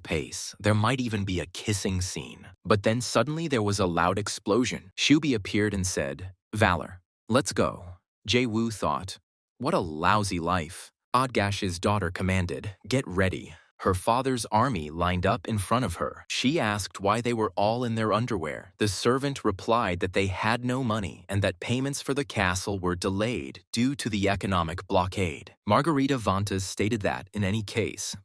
pace, there might even be a kissing scene. But then suddenly there was a loud explosion. Shubi appeared and said, Valor, let's go. Jae-woo thought, what a lousy life. Odgash's daughter commanded, get ready. Her father's army lined up in front of her. She asked why they were all in their underwear. The servant replied that they had no money and that payments for the castle were delayed due to the economic blockade. Margarita Vantas stated that, in any case,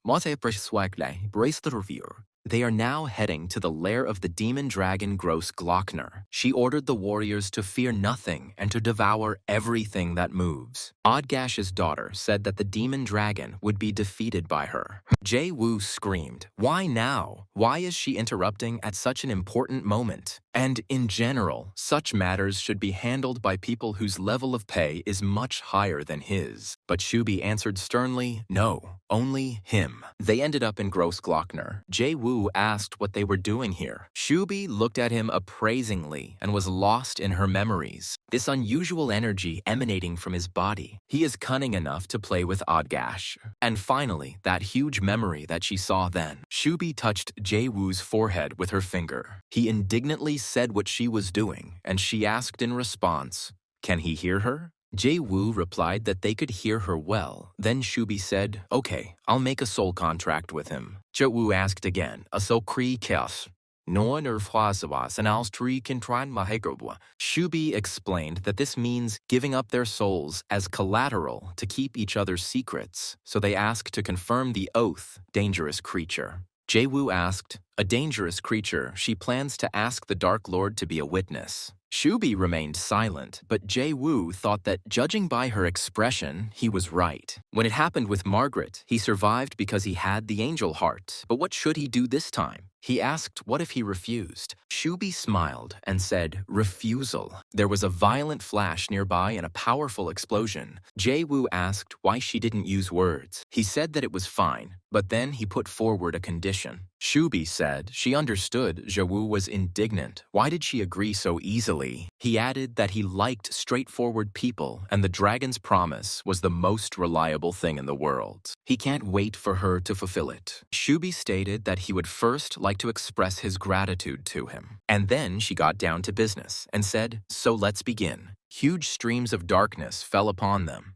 they are now heading to the lair of the demon dragon Grossglockner. She ordered the warriors to fear nothing and to devour everything that moves. Odgash's daughter said that the demon dragon would be defeated by her. Jae-woo screamed, why now? Why is she interrupting at such an important moment? And in general, such matters should be handled by people whose level of pay is much higher than his. But Shubi answered sternly, no, only him. They ended up in Grossglockner. Jae-woo asked what they were doing here. Shubi looked at him appraisingly and was lost in her memories. This unusual energy emanating from his body. He is cunning enough to play with Odgash. And finally, that huge memory that she saw then. Shubi touched Jae-woo's forehead with her finger. He indignantly said what she was doing, and she asked in response, can he hear her? Jae-woo replied that they could hear her well. Then Shubi said, "Okay, I'll make a soul contract with him." Jae-woo asked again, "A soul kree chaos. Noan or fwasawas and alstri kintran mahegobwa." Shubi explained that this means giving up their souls as collateral to keep each other's secrets, so they asked to confirm the oath, dangerous creature. Jae-woo asked, "A dangerous creature, she plans to ask the Dark Lord to be a witness." Shubi remained silent, but Jae-woo thought that, judging by her expression, he was right. When it happened with Margaret, he survived because he had the angel heart. But what should he do this time? He asked what if he refused. Shubi smiled and said, "Refusal." There was a violent flash nearby and a powerful explosion. Jae-woo asked why she didn't use words. He said that it was fine, but then he put forward a condition. Shubi said she understood Jae-woo was indignant. Why did she agree so easily? He added that he liked straightforward people and the dragon's promise was the most reliable thing in the world. He can't wait for her to fulfill it. Shubi stated that he would first like to express his gratitude to him. And then she got down to business and said, "So let's begin." Huge streams of darkness fell upon them.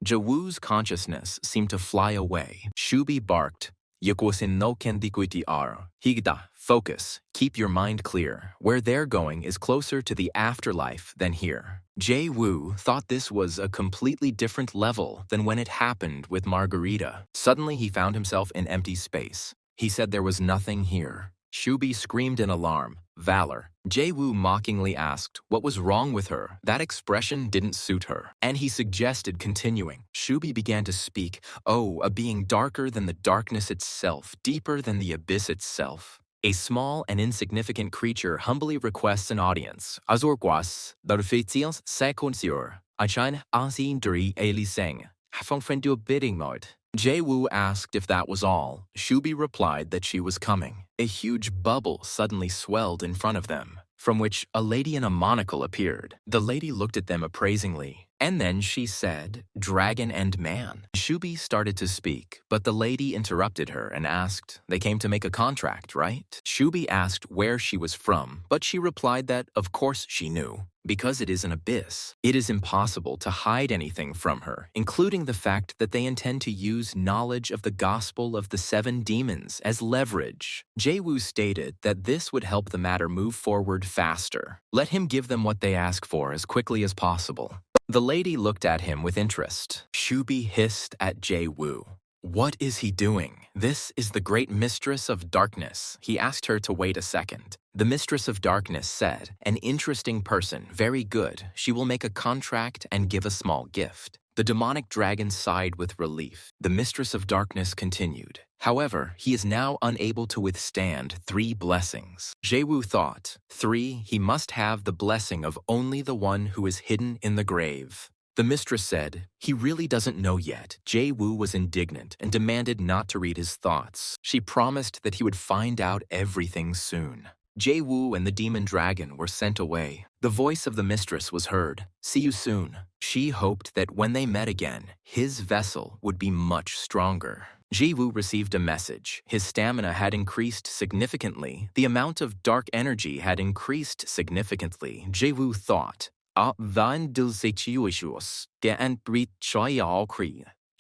Jae-woo's consciousness seemed to fly away. Shubi barked, "Yakusin no kendikuiti ar. Higda, focus, keep your mind clear. Where they're going is closer to the afterlife than here." Jae-woo thought this was a completely different level than when it happened with Margarita. Suddenly he found himself in empty space. He said there was nothing here. Shubi screamed in alarm, "Valor." Jae-woo mockingly asked what was wrong with her. That expression didn't suit her, and he suggested continuing. Shubi began to speak, "Oh, a being darker than the darkness itself, deeper than the abyss itself. A small and insignificant creature humbly requests an audience. Azorquas, darfetiels seconsior, achin asin duri eliseng. Hafongfriend do a bidding mode." Jae-woo asked if that was all. Shubi replied that she was coming. A huge bubble suddenly swelled in front of them, from which a lady in a monocle appeared. The lady looked at them appraisingly, and then she said, "Dragon and man." Shubi started to speak, but the lady interrupted her and asked, "They came to make a contract, right?" Shubi asked where she was from, but she replied that, of course she knew. Because it is an abyss, it is impossible to hide anything from her, including the fact that they intend to use knowledge of the gospel of the 7 demons as leverage. Jae-woo stated that this would help the matter move forward faster. Let him give them what they ask for as quickly as possible. The lady looked at him with interest. Shubi hissed at Jae-woo. "What is he doing? This is the great mistress of darkness." He asked her to wait a second. The mistress of darkness said, "An interesting person, very good. She will make a contract and give a small gift." The demonic dragon sighed with relief. The mistress of darkness continued. However, he is now unable to withstand 3 blessings. Jae-woo thought, 3, he must have the blessing of only the one who is hidden in the grave. The mistress said, "He really doesn't know yet." Jae-woo was indignant and demanded not to read his thoughts. She promised that he would find out everything soon. Jae-woo and the demon dragon were sent away. The voice of the mistress was heard, "See you soon." She hoped that when they met again, his vessel would be much stronger. Jae-woo received a message. His stamina had increased significantly. The amount of dark energy had increased significantly. Jae-woo thought,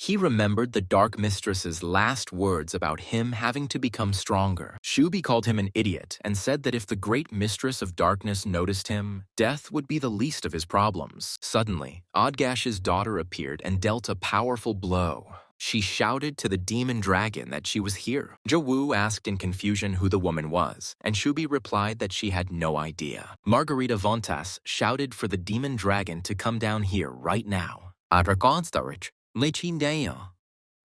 he remembered the Dark Mistress's last words about him having to become stronger. Shubi called him an idiot and said that if the Great Mistress of Darkness noticed him, death would be the least of his problems. Suddenly, Odgash's daughter appeared and dealt a powerful blow. She shouted to the demon dragon that she was here. Jae-woo asked in confusion who the woman was, and Shubi replied that she had no idea. Margarita Vontas shouted for the demon dragon to come down here right now.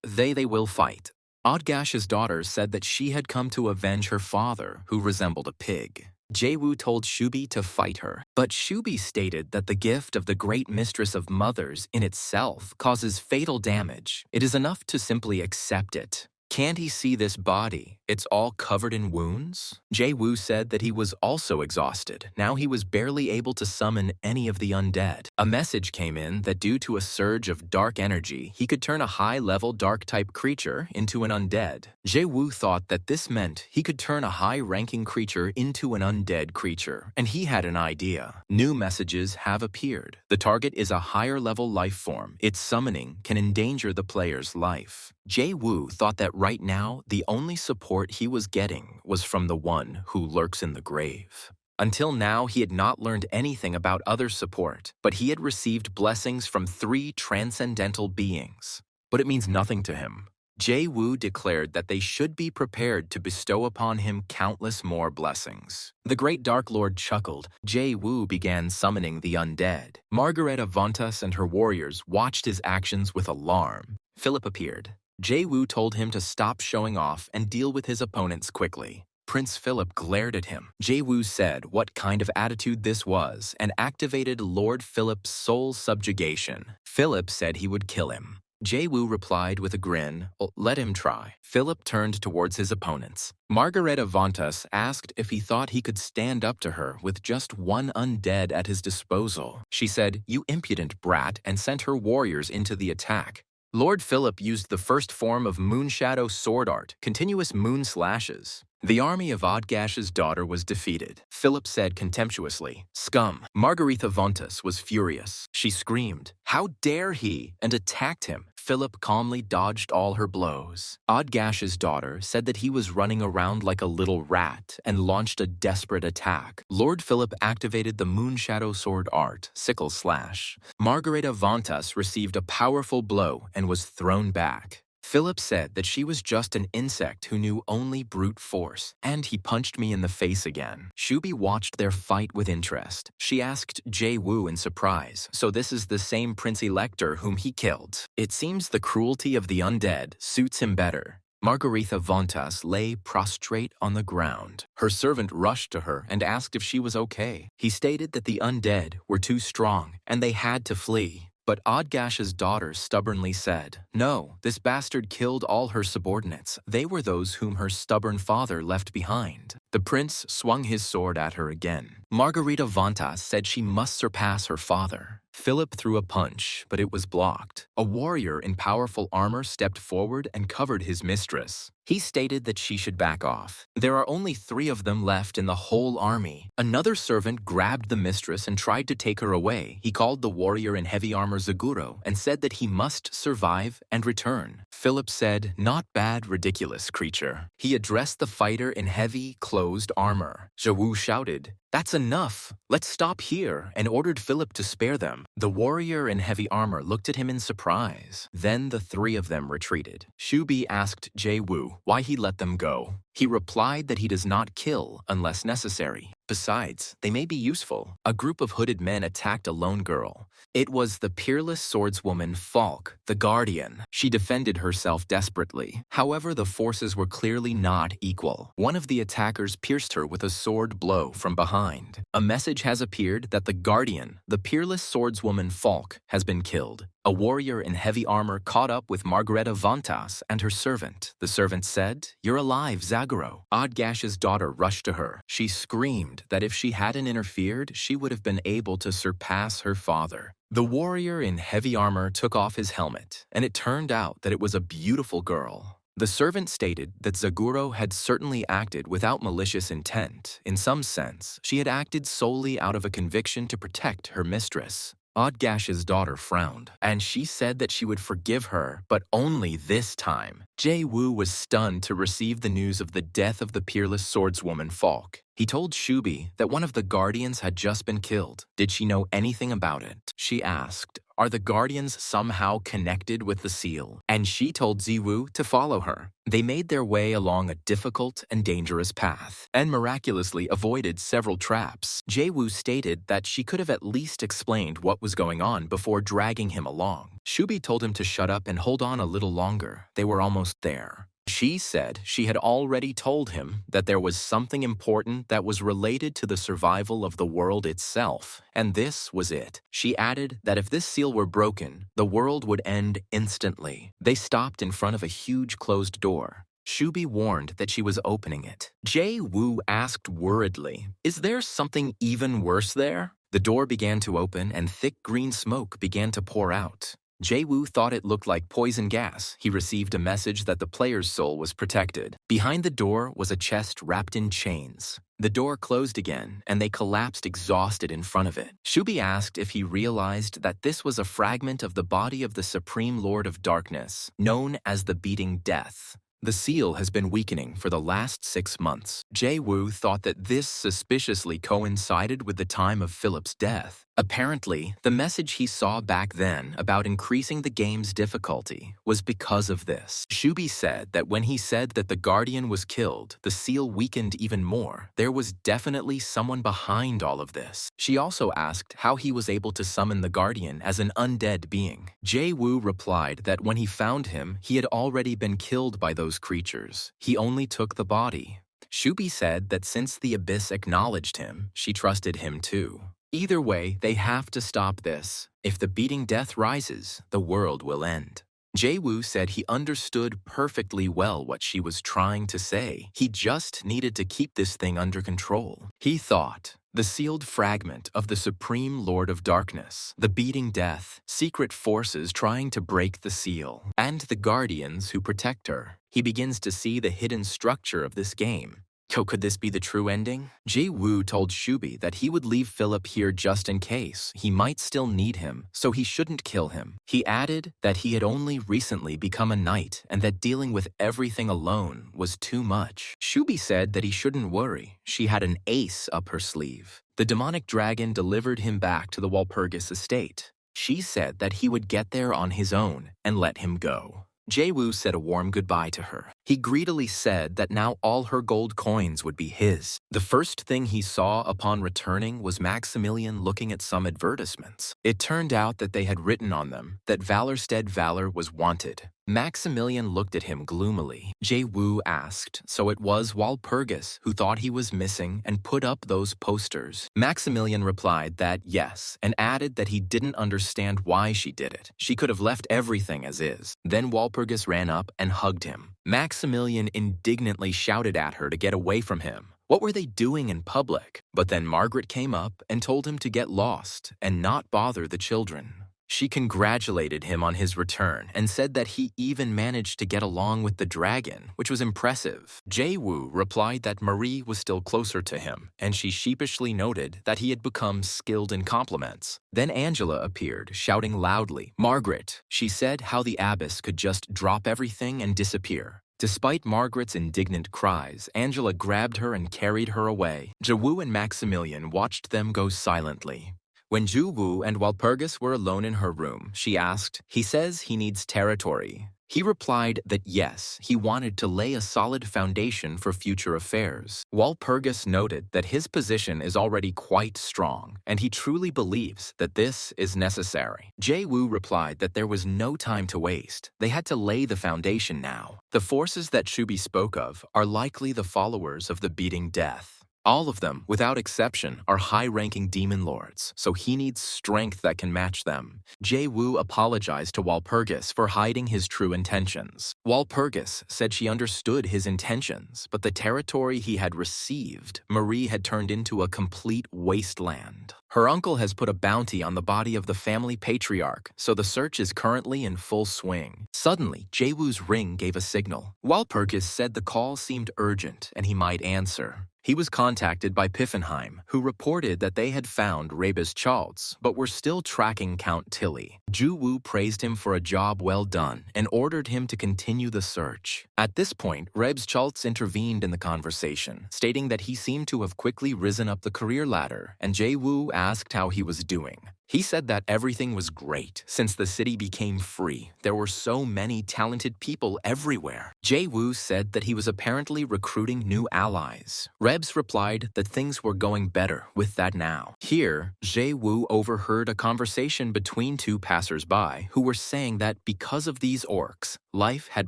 They will fight. Odgash's daughter said that she had come to avenge her father, who resembled a pig. Jae-woo told Shubi to fight her, but Shubi stated that the gift of the Great Mistress of Mothers in itself causes fatal damage. It is enough to simply accept it. Can't he see this body? It's all covered in wounds? Jae-woo said that he was also exhausted. Now he was barely able to summon any of the undead. A message came in that due to a surge of dark energy, he could turn a high-level dark-type creature into an undead. Jae-woo thought that this meant he could turn a high-ranking creature into an undead creature, and he had an idea. New messages have appeared. The target is a higher-level life form. Its summoning can endanger the player's life. Jae-woo thought that right now, the only support he was getting was from the one who lurks in the grave. Until now, he had not learned anything about other support, but he had received blessings from 3 transcendental beings. But it means nothing to him. Jae-woo declared that they should be prepared to bestow upon him countless more blessings. The great Dark Lord chuckled. Jae-woo began summoning the undead. Margareta Vontas and her warriors watched his actions with alarm. Philip appeared. Jae-woo told him to stop showing off and deal with his opponents quickly. Prince Philip glared at him. Jae-woo said what kind of attitude this was and activated Lord Philip's soul subjugation. Philip said he would kill him. Jae-woo replied with a grin, "Let him try." Philip turned towards his opponents. Margareta Vontas asked if he thought he could stand up to her with just one undead at his disposal. She said, "You impudent brat," and sent her warriors into the attack. Lord Philip used the first form of Moonshadow sword art, continuous moon slashes. The army of Odgash's daughter was defeated. Philip said contemptuously, "Scum." Margarita Vontas was furious. She screamed, "How dare he?" and attacked him. Philip calmly dodged all her blows. Odgash's daughter said that he was running around like a little rat and launched a desperate attack. Lord Philip activated the Moonshadow sword art, sickle slash. Margareta Vontas received a powerful blow and was thrown back. Philip said that she was just an insect who knew only brute force, and he punched me in the face again. Shubi watched their fight with interest. She asked Jae-woo in surprise, "So this is the same Prince Elector whom he killed? It seems the cruelty of the undead suits him better." Margarita Vontas lay prostrate on the ground. Her servant rushed to her and asked if she was okay. He stated that the undead were too strong and they had to flee. But Odgash's daughter stubbornly said, "No, this bastard killed all her subordinates. They were those whom her stubborn father left behind." The prince swung his sword at her again. Margarita Vontas said she must surpass her father. Philip threw a punch, but it was blocked. A warrior in powerful armor stepped forward and covered his mistress. He stated that she should back off. There are only 3 of them left in the whole army. Another servant grabbed the mistress and tried to take her away. He called the warrior in heavy armor Zaguro and said that he must survive and return. Philip said, "Not bad, ridiculous creature." He addressed the fighter in heavy, closed armor. Jae-woo shouted, "That's enough. Let's stop here," and ordered Philip to spare them. The warrior in heavy armor looked at him in surprise. Then the 3 of them retreated. Shubi asked Jae-woo why he let them go. He replied that he does not kill unless necessary. Besides, they may be useful. A group of hooded men attacked a lone girl. It was the peerless swordswoman Falk, the Guardian. She defended herself desperately. However, the forces were clearly not equal. One of the attackers pierced her with a sword blow from behind. A message has appeared that the Guardian, the peerless swordswoman Falk, has been killed. A warrior in heavy armor caught up with Margareta Vontas and her servant. The servant said, "You're alive, Zaguro." Odgash's daughter rushed to her. She screamed that if she hadn't interfered, she would have been able to surpass her father. The warrior in heavy armor took off his helmet, and it turned out that it was a beautiful girl. The servant stated that Zaguro had certainly acted without malicious intent. In some sense, she had acted solely out of a conviction to protect her mistress. Odgash's daughter frowned, and she said that she would forgive her, but only this time. Jae-woo was stunned to receive the news of the death of the peerless swordswoman Falk. He told Shubi that one of the guardians had just been killed. Did she know anything about it? She asked, "Are the guardians somehow connected with the seal?" And she told Ziwoo to follow her. They made their way along a difficult and dangerous path, and miraculously avoided several traps. Jae-woo stated that she could have at least explained what was going on before dragging him along. Shubi told him to shut up and hold on a little longer. They were almost there. She said she had already told him that there was something important that was related to the survival of the world itself, and this was it. She added that if this seal were broken, the world would end instantly. They stopped in front of a huge closed door. Shubi warned that she was opening it. Jae-woo asked worriedly, "Is there something even worse there?" The door began to open and thick green smoke began to pour out. Jae-woo thought it looked like poison gas. He received a message that the player's soul was protected. Behind the door was a chest wrapped in chains. The door closed again, and they collapsed exhausted in front of it. Shubi asked if he realized that this was a fragment of the body of the Supreme Lord of Darkness, known as the Beating Death. The seal has been weakening for the last 6 months. Jae-woo thought that this suspiciously coincided with the time of Philip's death. Apparently, the message he saw back then about increasing the game's difficulty was because of this. Shubi said that when he said that the Guardian was killed, the seal weakened even more. There was definitely someone behind all of this. She also asked how he was able to summon the Guardian as an undead being. Jae-woo replied that when he found him, he had already been killed by those creatures. He only took the body. Shubi said that since the Abyss acknowledged him, she trusted him too. Either way, they have to stop this. If the Beating Death rises, the world will end. Jae-woo said he understood perfectly well what she was trying to say. He just needed to keep this thing under control. He thought, the sealed fragment of the Supreme Lord of Darkness, the Beating Death, secret forces trying to break the seal, and the Guardians who protect her. He begins to see the hidden structure of this game. So could this be the true ending? Jae-woo told Shubi that he would leave Philip here just in case. He might still need him, so he shouldn't kill him. He added that he had only recently become a knight and that dealing with everything alone was too much. Shubi said that he shouldn't worry. She had an ace up her sleeve. The demonic dragon delivered him back to the Walpurgis estate. She said that he would get there on his own and let him go. Jae-woo said a warm goodbye to her. He greedily said that now all her gold coins would be his. The first thing he saw upon returning was Maximilian looking at some advertisements. It turned out that they had written on them that Valorstead Valor was wanted. Maximilian looked at him gloomily. Jae-woo asked, so it was Walpurgis who thought he was missing and put up those posters. Maximilian replied that yes, and added that he didn't understand why she did it. She could have left everything as is. Then Walpurgis ran up and hugged him. Maximilian indignantly shouted at her to get away from him. What were they doing in public? But then Margaret came up and told him to get lost and not bother the children. She congratulated him on his return and said that he even managed to get along with the dragon, which was impressive. Jae-woo replied that Marie was still closer to him, and she sheepishly noted that he had become skilled in compliments. Then Angela appeared, shouting loudly, "Margaret!" She said how the abbess could just drop everything and disappear. Despite Margaret's indignant cries, Angela grabbed her and carried her away. Jae-woo and Maximilian watched them go silently. When Jae-woo and Walpurgis were alone in her room, she asked, "He says he needs territory." He replied that yes, he wanted to lay a solid foundation for future affairs. Walpurgis noted that his position is already quite strong, and he truly believes that this is necessary. Jae-woo replied that there was no time to waste. They had to lay the foundation now. The forces that Shubi spoke of are likely the followers of the Beating Death. All of them, without exception, are high-ranking demon lords, so he needs strength that can match them. Jae-woo apologized to Walpurgis for hiding his true intentions. Walpurgis said she understood his intentions, but the territory he had received, Marie had turned into a complete wasteland. Her uncle has put a bounty on the body of the family patriarch, so the search is currently in full swing. Suddenly, Jae-woo's ring gave a signal. Walpurgis said the call seemed urgent and he might answer. He was contacted by Piffenheim, who reported that they had found Rebes Chaltz, but were still tracking Count Tilly. Jae-woo praised him for a job well done and ordered him to continue the search. At this point, Rebes Chaltz intervened in the conversation, stating that he seemed to have quickly risen up the career ladder, and Jae-woo asked how he was doing. He said that everything was great since the city became free. There were so many talented people everywhere. Jae-woo said that he was apparently recruiting new allies. Rebs replied that things were going better with that now. Here, Jae-woo overheard a conversation between two passers-by who were saying that because of these orcs, life had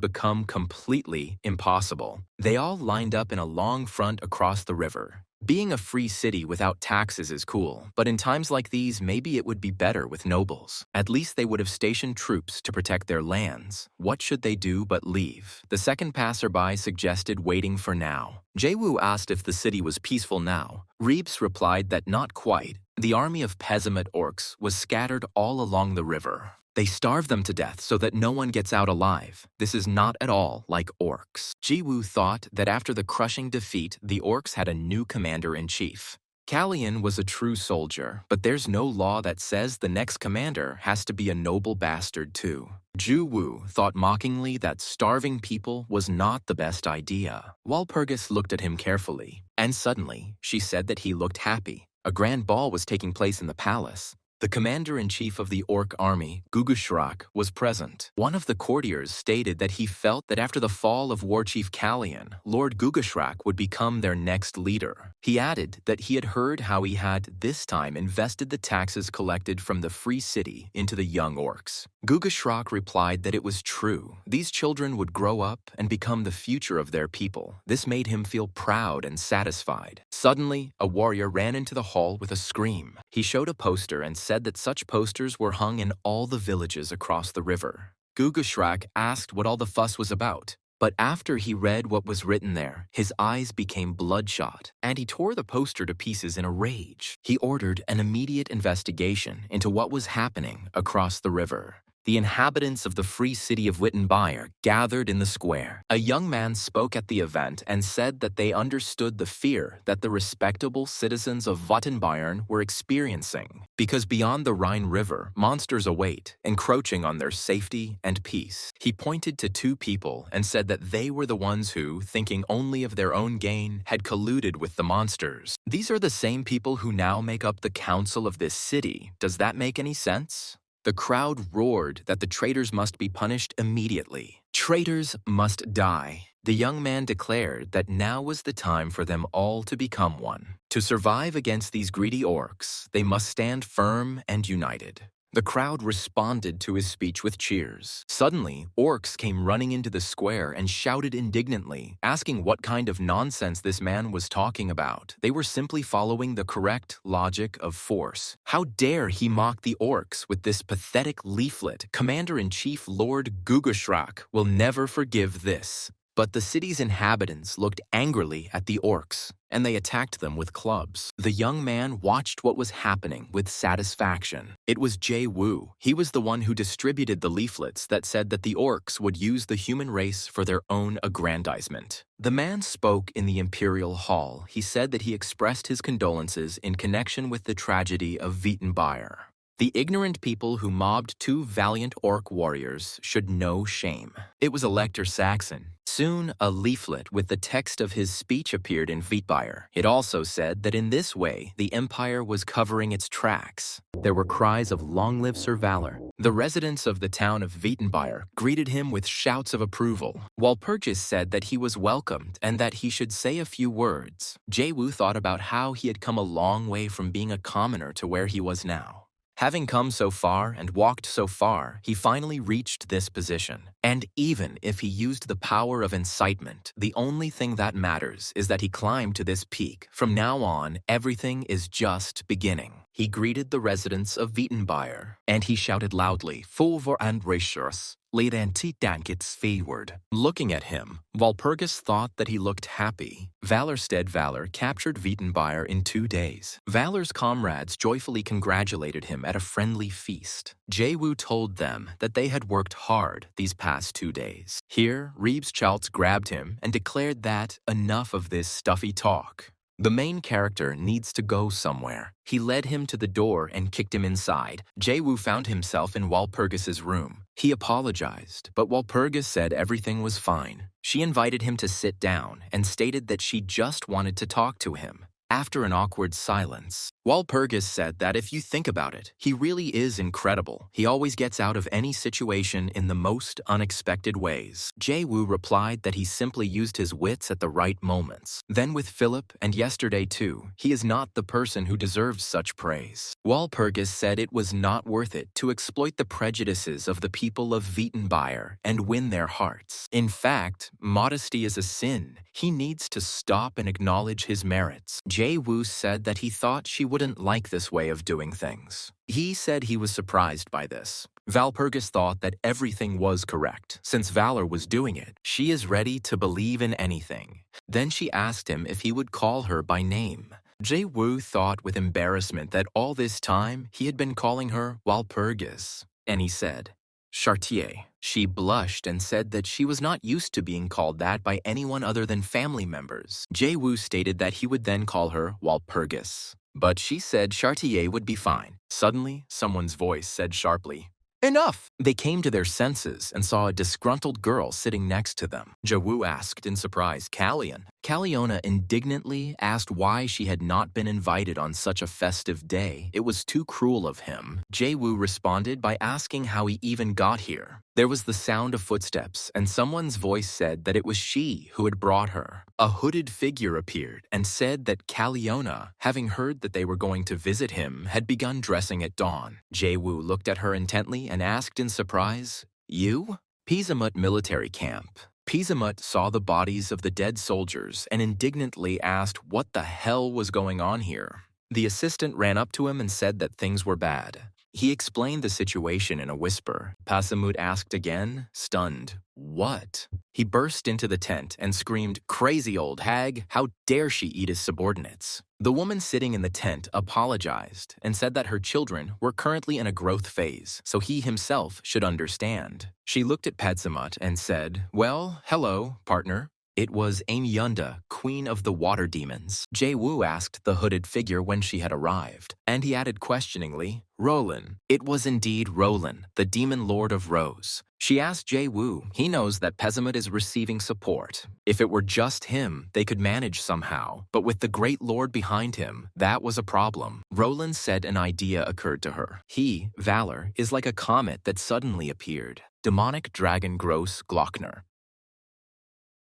become completely impossible. They all lined up in a long front across the river. Being a free city without taxes is cool, but in times like these, maybe it would be better with nobles. At least they would have stationed troops to protect their lands. What should they do but leave? The second passerby suggested waiting for now. Jae-woo asked if the city was peaceful now. Reeves replied that not quite. The army of Pessimate orcs was scattered all along the river. They starve them to death so that no one gets out alive. This is not at all like orcs. Ji-woo thought that after the crushing defeat, the orcs had a new commander-in-chief. Calion was a true soldier, but there's no law that says the next commander has to be a noble bastard too. Ju-woo thought mockingly that starving people was not the best idea. Walpurgis looked at him carefully, and suddenly she said that he looked happy. A grand ball was taking place in the palace. The commander-in-chief of the orc army, Gugushrak, was present. One of the courtiers stated that he felt that after the fall of war chief Calion, Lord Gugushrak would become their next leader. He added that he had heard how he had, this time, invested the taxes collected from the free city into the young orcs. Gugushrak replied that it was true. These children would grow up and become the future of their people. This made him feel proud and satisfied. Suddenly, a warrior ran into the hall with a scream. He showed a poster and said that such posters were hung in all the villages across the river. Gugushrak asked what all the fuss was about, but after he read what was written there, his eyes became bloodshot, and he tore the poster to pieces in a rage. He ordered an immediate investigation into what was happening across the river. The inhabitants of the free city of Wittenbayr gathered in the square. A young man spoke at the event and said that they understood the fear that the respectable citizens of Wittenbayern were experiencing, because beyond the Rhine River, monsters await, encroaching on their safety and peace. He pointed to two people and said that they were the ones who, thinking only of their own gain, had colluded with the monsters. These are the same people who now make up the council of this city. Does that make any sense? The crowd roared that the traitors must be punished immediately. Traitors must die. The young man declared that now was the time for them all to become one. To survive against these greedy orcs, they must stand firm and united. The crowd responded to his speech with cheers. Suddenly, orcs came running into the square and shouted indignantly, asking what kind of nonsense this man was talking about. They were simply following the correct logic of force. How dare he mock the orcs with this pathetic leaflet? Commander-in-Chief Lord Gugushrak will never forgive this. But the city's inhabitants looked angrily at the orcs, and they attacked them with clubs. The young man watched what was happening with satisfaction. It was Jae-woo. He was the one who distributed the leaflets that said that the orcs would use the human race for their own aggrandizement. The man spoke in the Imperial Hall. He said that he expressed his condolences in connection with the tragedy of Wittenbayr. The ignorant people who mobbed two valiant orc warriors should know shame. It was Elector Saxon. Soon, a leaflet with the text of his speech appeared in Wittenbayr. It also said that in this way, the empire was covering its tracks. There were cries of "Long live Sir Valor." The residents of the town of Wittenbayr greeted him with shouts of approval. Walpurgis said that he was welcomed and that he should say a few words. Jae-woo thought about how he had come a long way from being a commoner to where he was now. Having come so far and walked so far, he finally reached this position. And even if he used the power of incitement, the only thing that matters is that he climbed to this peak. From now on, everything is just beginning. He greeted the residents of Wittenbayr, and he shouted loudly, "Full vor and regresses." Looking at him, Walpurgis thought that he looked happy. Valor captured Wittenbayr in 2 days. Valor's comrades joyfully congratulated him at a friendly feast. Jae-woo told them that they had worked hard these past 2 days. Here, Reebschaltz grabbed him and declared that enough of this stuffy talk. The main character needs to go somewhere. He led him to the door and kicked him inside. Jae-woo found himself in Walpurgis's room. He apologized, but Walpurgis said everything was fine. She invited him to sit down and stated that she just wanted to talk to him. After an awkward silence, Walpurgis said that if you think about it, he really is incredible. He always gets out of any situation in the most unexpected ways. Jae-woo replied that he simply used his wits at the right moments. Then with Philip, and yesterday too, he is not the person who deserves such praise. Walpurgis said it was not worth it to exploit the prejudices of the people of Wittenbayr and win their hearts. In fact, modesty is a sin. He needs to stop and acknowledge his merits. Jae-woo said that he thought she wouldn't like this way of doing things. He said he was surprised by this. Valpurgis thought that everything was correct. Since Valor was doing it, she is ready to believe in anything. Then she asked him if he would call her by name. Jae-woo thought with embarrassment that all this time he had been calling her Walpurgis, and he said, Chartier. She blushed and said that she was not used to being called that by anyone other than family members. Jae-woo stated that he would then call her Walpurgis, but she said Chartier would be fine. Suddenly, someone's voice said sharply, Enough! They came to their senses and saw a disgruntled girl sitting next to them. Jae-woo asked in surprise, Calion. Caliona indignantly asked why she had not been invited on such a festive day. It was too cruel of him. Jae-woo responded by asking how he even got here. There was the sound of footsteps, and someone's voice said that it was she who had brought her. A hooded figure appeared and said that Caliona, having heard that they were going to visit him, had begun dressing at dawn. Jae-woo looked at her intently and asked in surprise, You? Pisamut military camp. Pisamut saw the bodies of the dead soldiers and indignantly asked what the hell was going on here. The assistant ran up to him and said that things were bad. He explained the situation in a whisper. Pasamut asked again, stunned, What? He burst into the tent and screamed, Crazy old hag, how dare she eat his subordinates? The woman sitting in the tent apologized and said that her children were currently in a growth phase, so he himself should understand. She looked at Pasamut and said, Well, hello, partner. It was Amyunda, queen of the water demons. Jae-woo asked the hooded figure when she had arrived, and he added questioningly, Roland. It was indeed Roland, the demon lord of Rose. She asked Jae-woo. He knows that Pasamut is receiving support. If it were just him, they could manage somehow, but with the great lord behind him, that was a problem. Roland said an idea occurred to her. He, Valor, is like a comet that suddenly appeared. Demonic dragon Gross Glockner.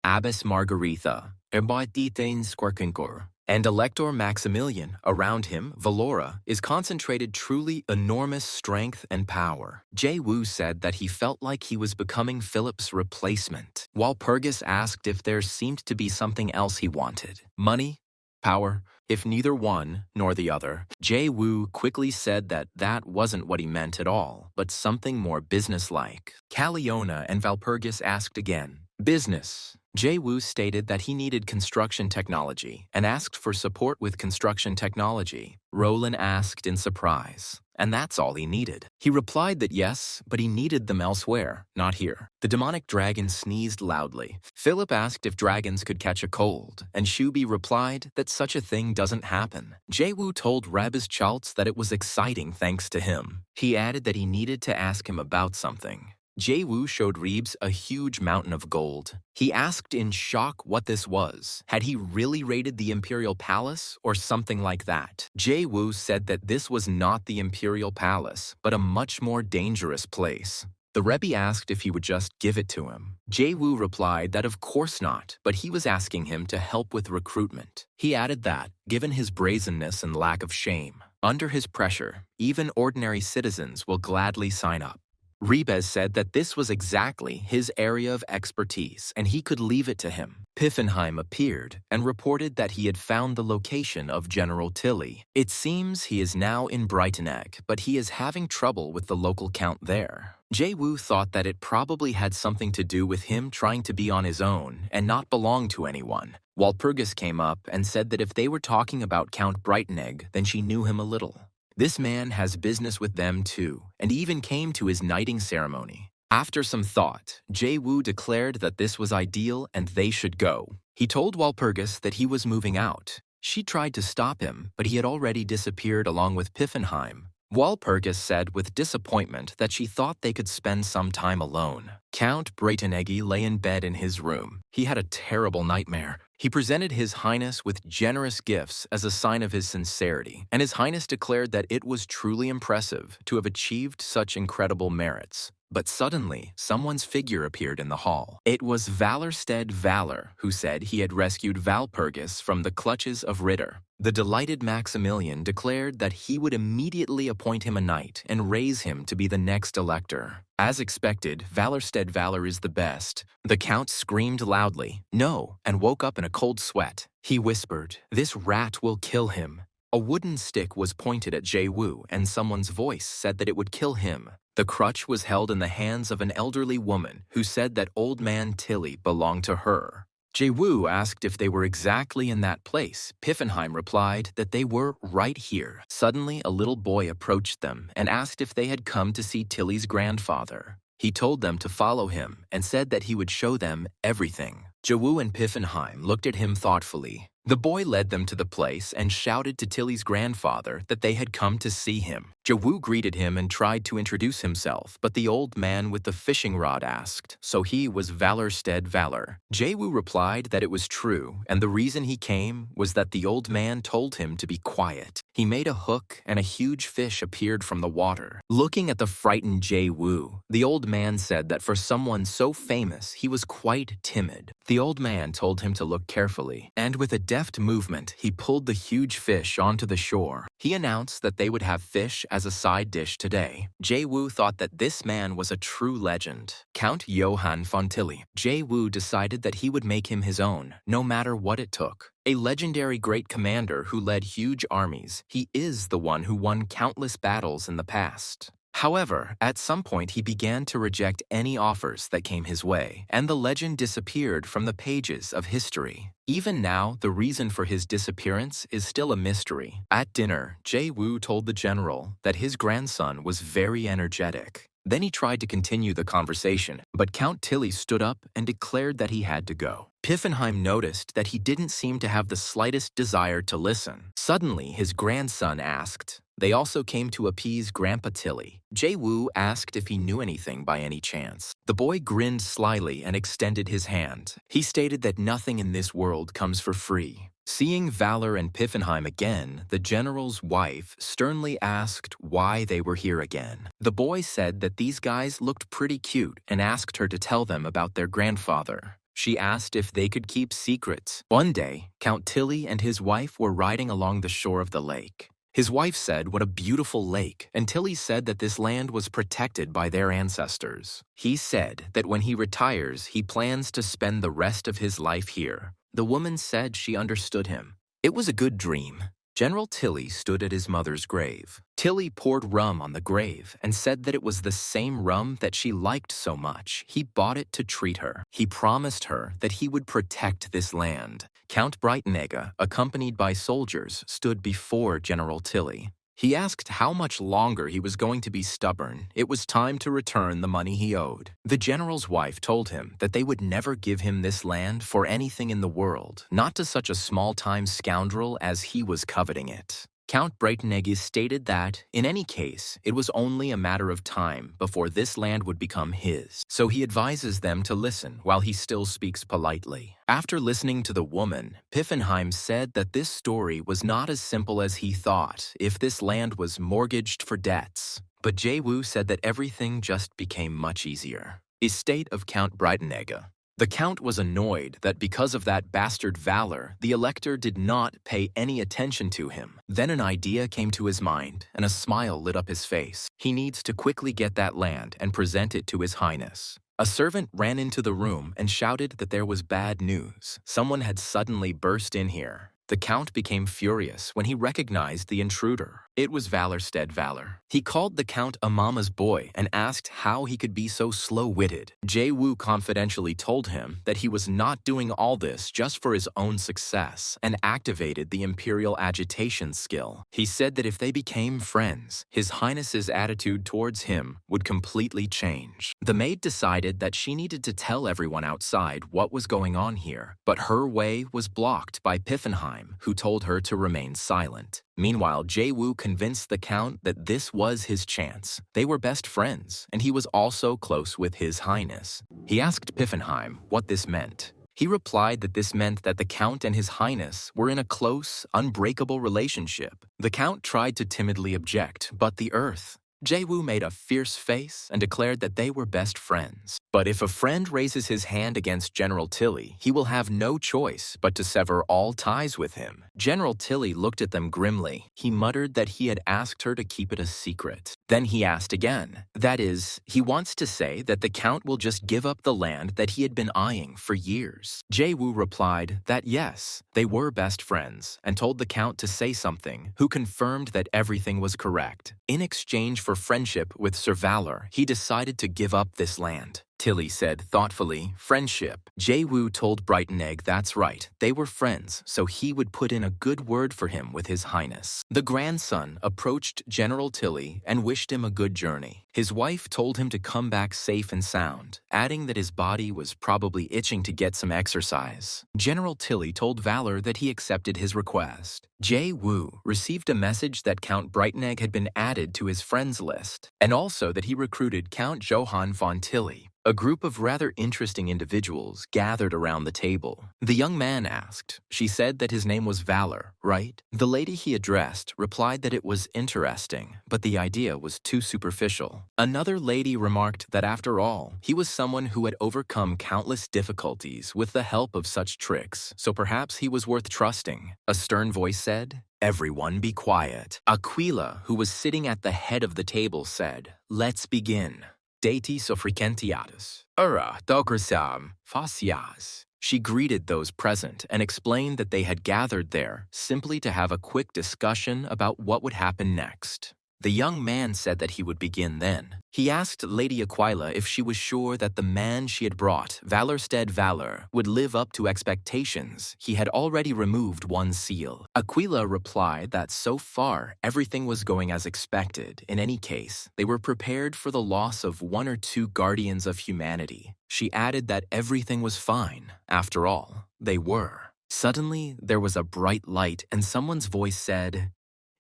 Abbus Margaretha, Erbaititane Squarkinkor, and Elector Maximilian, around him, Valora, is concentrated truly enormous strength and power. Jae-woo said that he felt like he was becoming Philip's replacement, while Purgis asked if there seemed to be something else he wanted. Money? Power? If neither one nor the other. Jae-woo quickly said that that wasn't what he meant at all, but something more businesslike. Caliona and Valpurgis asked again, Business. Jae-woo stated that he needed construction technology and asked for support with construction technology. Roland asked in surprise, and that's all he needed. He replied that yes, but he needed them elsewhere, not here. The demonic dragon sneezed loudly. Philip asked if dragons could catch a cold, and Shubi replied that such a thing doesn't happen. Jae-woo told Rabis Chaltz that it was exciting thanks to him. He added that he needed to ask him about something. Jae-woo showed Reeves a huge mountain of gold. He asked in shock what this was. Had he really raided the Imperial Palace or something like that? Jae-woo said that this was not the Imperial Palace, but a much more dangerous place. The Rebbe asked if he would just give it to him. Jae-woo replied that of course not, but he was asking him to help with recruitment. He added that, given his brazenness and lack of shame, under his pressure, even ordinary citizens will gladly sign up. Rebes said that this was exactly his area of expertise and he could leave it to him. Piffenheim appeared and reported that he had found the location of General Tilly. It seems he is now in Breitenegg, but he is having trouble with the local count there. Jae-woo thought that it probably had something to do with him trying to be on his own and not belong to anyone. Walpurgis came up and said that if they were talking about Count Breitenegg, then she knew him a little. This man has business with them too, and even came to his knighting ceremony. After some thought, Jae-woo declared that this was ideal and they should go. He told Walpurgis that he was moving out. She tried to stop him, but he had already disappeared along with Piffenheim. Walpurgis said with disappointment that she thought they could spend some time alone. Count Breitenegg lay in bed in his room. He had a terrible nightmare. He presented His Highness with generous gifts as a sign of his sincerity, and His Highness declared that it was truly impressive to have achieved such incredible merits. But suddenly, someone's figure appeared in the hall. It was Vallerstedt Valor, who said he had rescued Valpurgis from the clutches of Ritter. The delighted Maximilian declared that he would immediately appoint him a knight and raise him to be the next elector. As expected, Vallerstedt Valor is the best. The count screamed loudly, "No," and woke up in a cold sweat. He whispered, "This rat will kill him." A wooden stick was pointed at Jae-woo, and someone's voice said that it would kill him. The crutch was held in the hands of an elderly woman who said that old man Tilly belonged to her. Jae-woo asked if they were exactly in that place. Piffenheim replied that they were right here. Suddenly, a little boy approached them and asked if they had come to see Tilly's grandfather. He told them to follow him and said that he would show them everything. Jae-woo and Piffenheim looked at him thoughtfully. The boy led them to the place and shouted to Tilly's grandfather that they had come to see him. Jae-woo greeted him and tried to introduce himself, but the old man with the fishing rod asked, so he was Vallerstedt Valor. Jae-woo replied that it was true, and the reason he came was that the old man told him to be quiet. He made a hook, and a huge fish appeared from the water. Looking at the frightened Jae-woo, the old man said that for someone so famous, he was quite timid. The old man told him to look carefully, and with a deft movement, he pulled the huge fish onto the shore. He announced that they would have fish as a side dish today. Jae-woo thought that this man was a true legend. Count Johann von Tilly. Jae-woo decided that he would make him his own, no matter what it took. A legendary great commander who led huge armies, he is the one who won countless battles in the past. However, at some point he began to reject any offers that came his way, and the legend disappeared from the pages of history. Even now, the reason for his disappearance is still a mystery. At dinner, Jae-woo told the general that his grandson was very energetic. Then he tried to continue the conversation, but Count Tilly stood up and declared that he had to go. Piffenheim noticed that he didn't seem to have the slightest desire to listen. Suddenly, his grandson asked. They also came to appease Grandpa Tilly. Jae-woo asked if he knew anything by any chance. The boy grinned slyly and extended his hand. He stated that nothing in this world comes for free. Seeing Valor and Piffenheim again, the general's wife sternly asked why they were here again. The boy said that these guys looked pretty cute and asked her to tell them about their grandfather. She asked if they could keep secrets. One day, Count Tilly and his wife were riding along the shore of the lake. His wife said what a beautiful lake, and Tilly said that this land was protected by their ancestors. He said that when he retires, he plans to spend the rest of his life here. The woman said she understood him. It was a good dream. General Tilly stood at his mother's grave. Tilly poured rum on the grave and said that it was the same rum that she liked so much. He bought it to treat her. He promised her that he would protect this land. Count Breitenegger, accompanied by soldiers, stood before General Tilly. He asked how much longer he was going to be stubborn. It was time to return the money he owed. The general's wife told him that they would never give him this land for anything in the world, not to such a small-time scoundrel as he was coveting it. Count Breitenegger stated that, in any case, it was only a matter of time before this land would become his, so he advises them to listen while he still speaks politely. After listening to the woman, Piffenheim said that this story was not as simple as he thought if this land was mortgaged for debts. But Jae-woo said that everything just became much easier. Estate of Count Breitenegger. The count was annoyed that because of that bastard Valor, the elector did not pay any attention to him. Then an idea came to his mind, and a smile lit up his face. He needs to quickly get that land and present it to His Highness. A servant ran into the room and shouted that there was bad news. Someone had suddenly burst in here. The count became furious when he recognized the intruder. It was Vallerstedt Valor. He called the count a mama's boy and asked how he could be so slow-witted. Jae-woo confidentially told him that he was not doing all this just for his own success and activated the imperial agitation skill. He said that if they became friends, His Highness's attitude towards him would completely change. The maid decided that she needed to tell everyone outside what was going on here, but her way was blocked by Piffenheim, who told her to remain silent. Meanwhile, Jae-woo convinced the count that this was his chance. They were best friends, and he was also close with His Highness. He asked Piffenheim what this meant. He replied that this meant that the count and His Highness were in a close, unbreakable relationship. The count tried to timidly object, but the earth Jae-woo made a fierce face and declared that they were best friends. But if a friend raises his hand against General Tilly, he will have no choice but to sever all ties with him. General Tilly looked at them grimly. He muttered that he had asked her to keep it a secret. Then he asked again. That is, he wants to say that the Count will just give up the land that he had been eyeing for years. Jae-woo replied that yes, they were best friends, and told the Count to say something, who confirmed that everything was correct. In exchange for friendship with Sir Valor, he decided to give up this land. Tilly said thoughtfully, friendship. Jae-woo told Brighton Egg that's right, they were friends, so he would put in a good word for him with His Highness. The grandson approached General Tilly and wished him a good journey. His wife told him to come back safe and sound, adding that his body was probably itching to get some exercise. General Tilly told Valor that he accepted his request. Jae-woo received a message that Count Brightenegg had been added to his friends list, and also that he recruited Count Johann von Tilly. A group of rather interesting individuals gathered around the table. The young man asked. She said that his name was Valor, right? The lady he addressed replied that it was interesting, but the idea was too superficial. Another lady remarked that after all, he was someone who had overcome countless difficulties with the help of such tricks, so perhaps he was worth trusting. A stern voice said, "Everyone be quiet." Aquila, who was sitting at the head of the table, said, "Let's begin. Deiti sofricentiatus. Ura dogresam facias." She greeted those present and explained that they had gathered there simply to have a quick discussion about what would happen next. The young man said that he would begin then. He asked Lady Aquila if she was sure that the man she had brought, Valorstead Valor, would live up to expectations. He had already removed one seal. Aquila replied that so far everything was going as expected. In any case, they were prepared for the loss of one or two guardians of humanity. She added that everything was fine. After all, they were. Suddenly, there was a bright light and someone's voice said,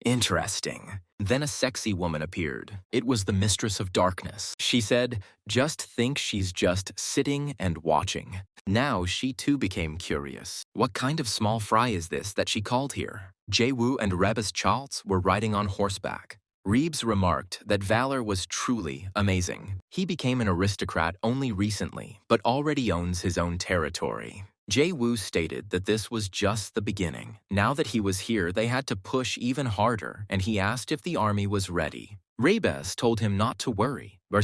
"Interesting." Then a sexy woman appeared. It was the Mistress of Darkness. She said, "Just think she's just sitting and watching." Now she too became curious. What kind of small fry is this that she called here? Jae-woo and Rebus Chaltz were riding on horseback. Reeves remarked that Valor was truly amazing. He became an aristocrat only recently, but already owns his own territory. Jae-woo stated that this was just the beginning. Now that he was here, they had to push even harder, and he asked if the army was ready. Rebus told him not to worry. The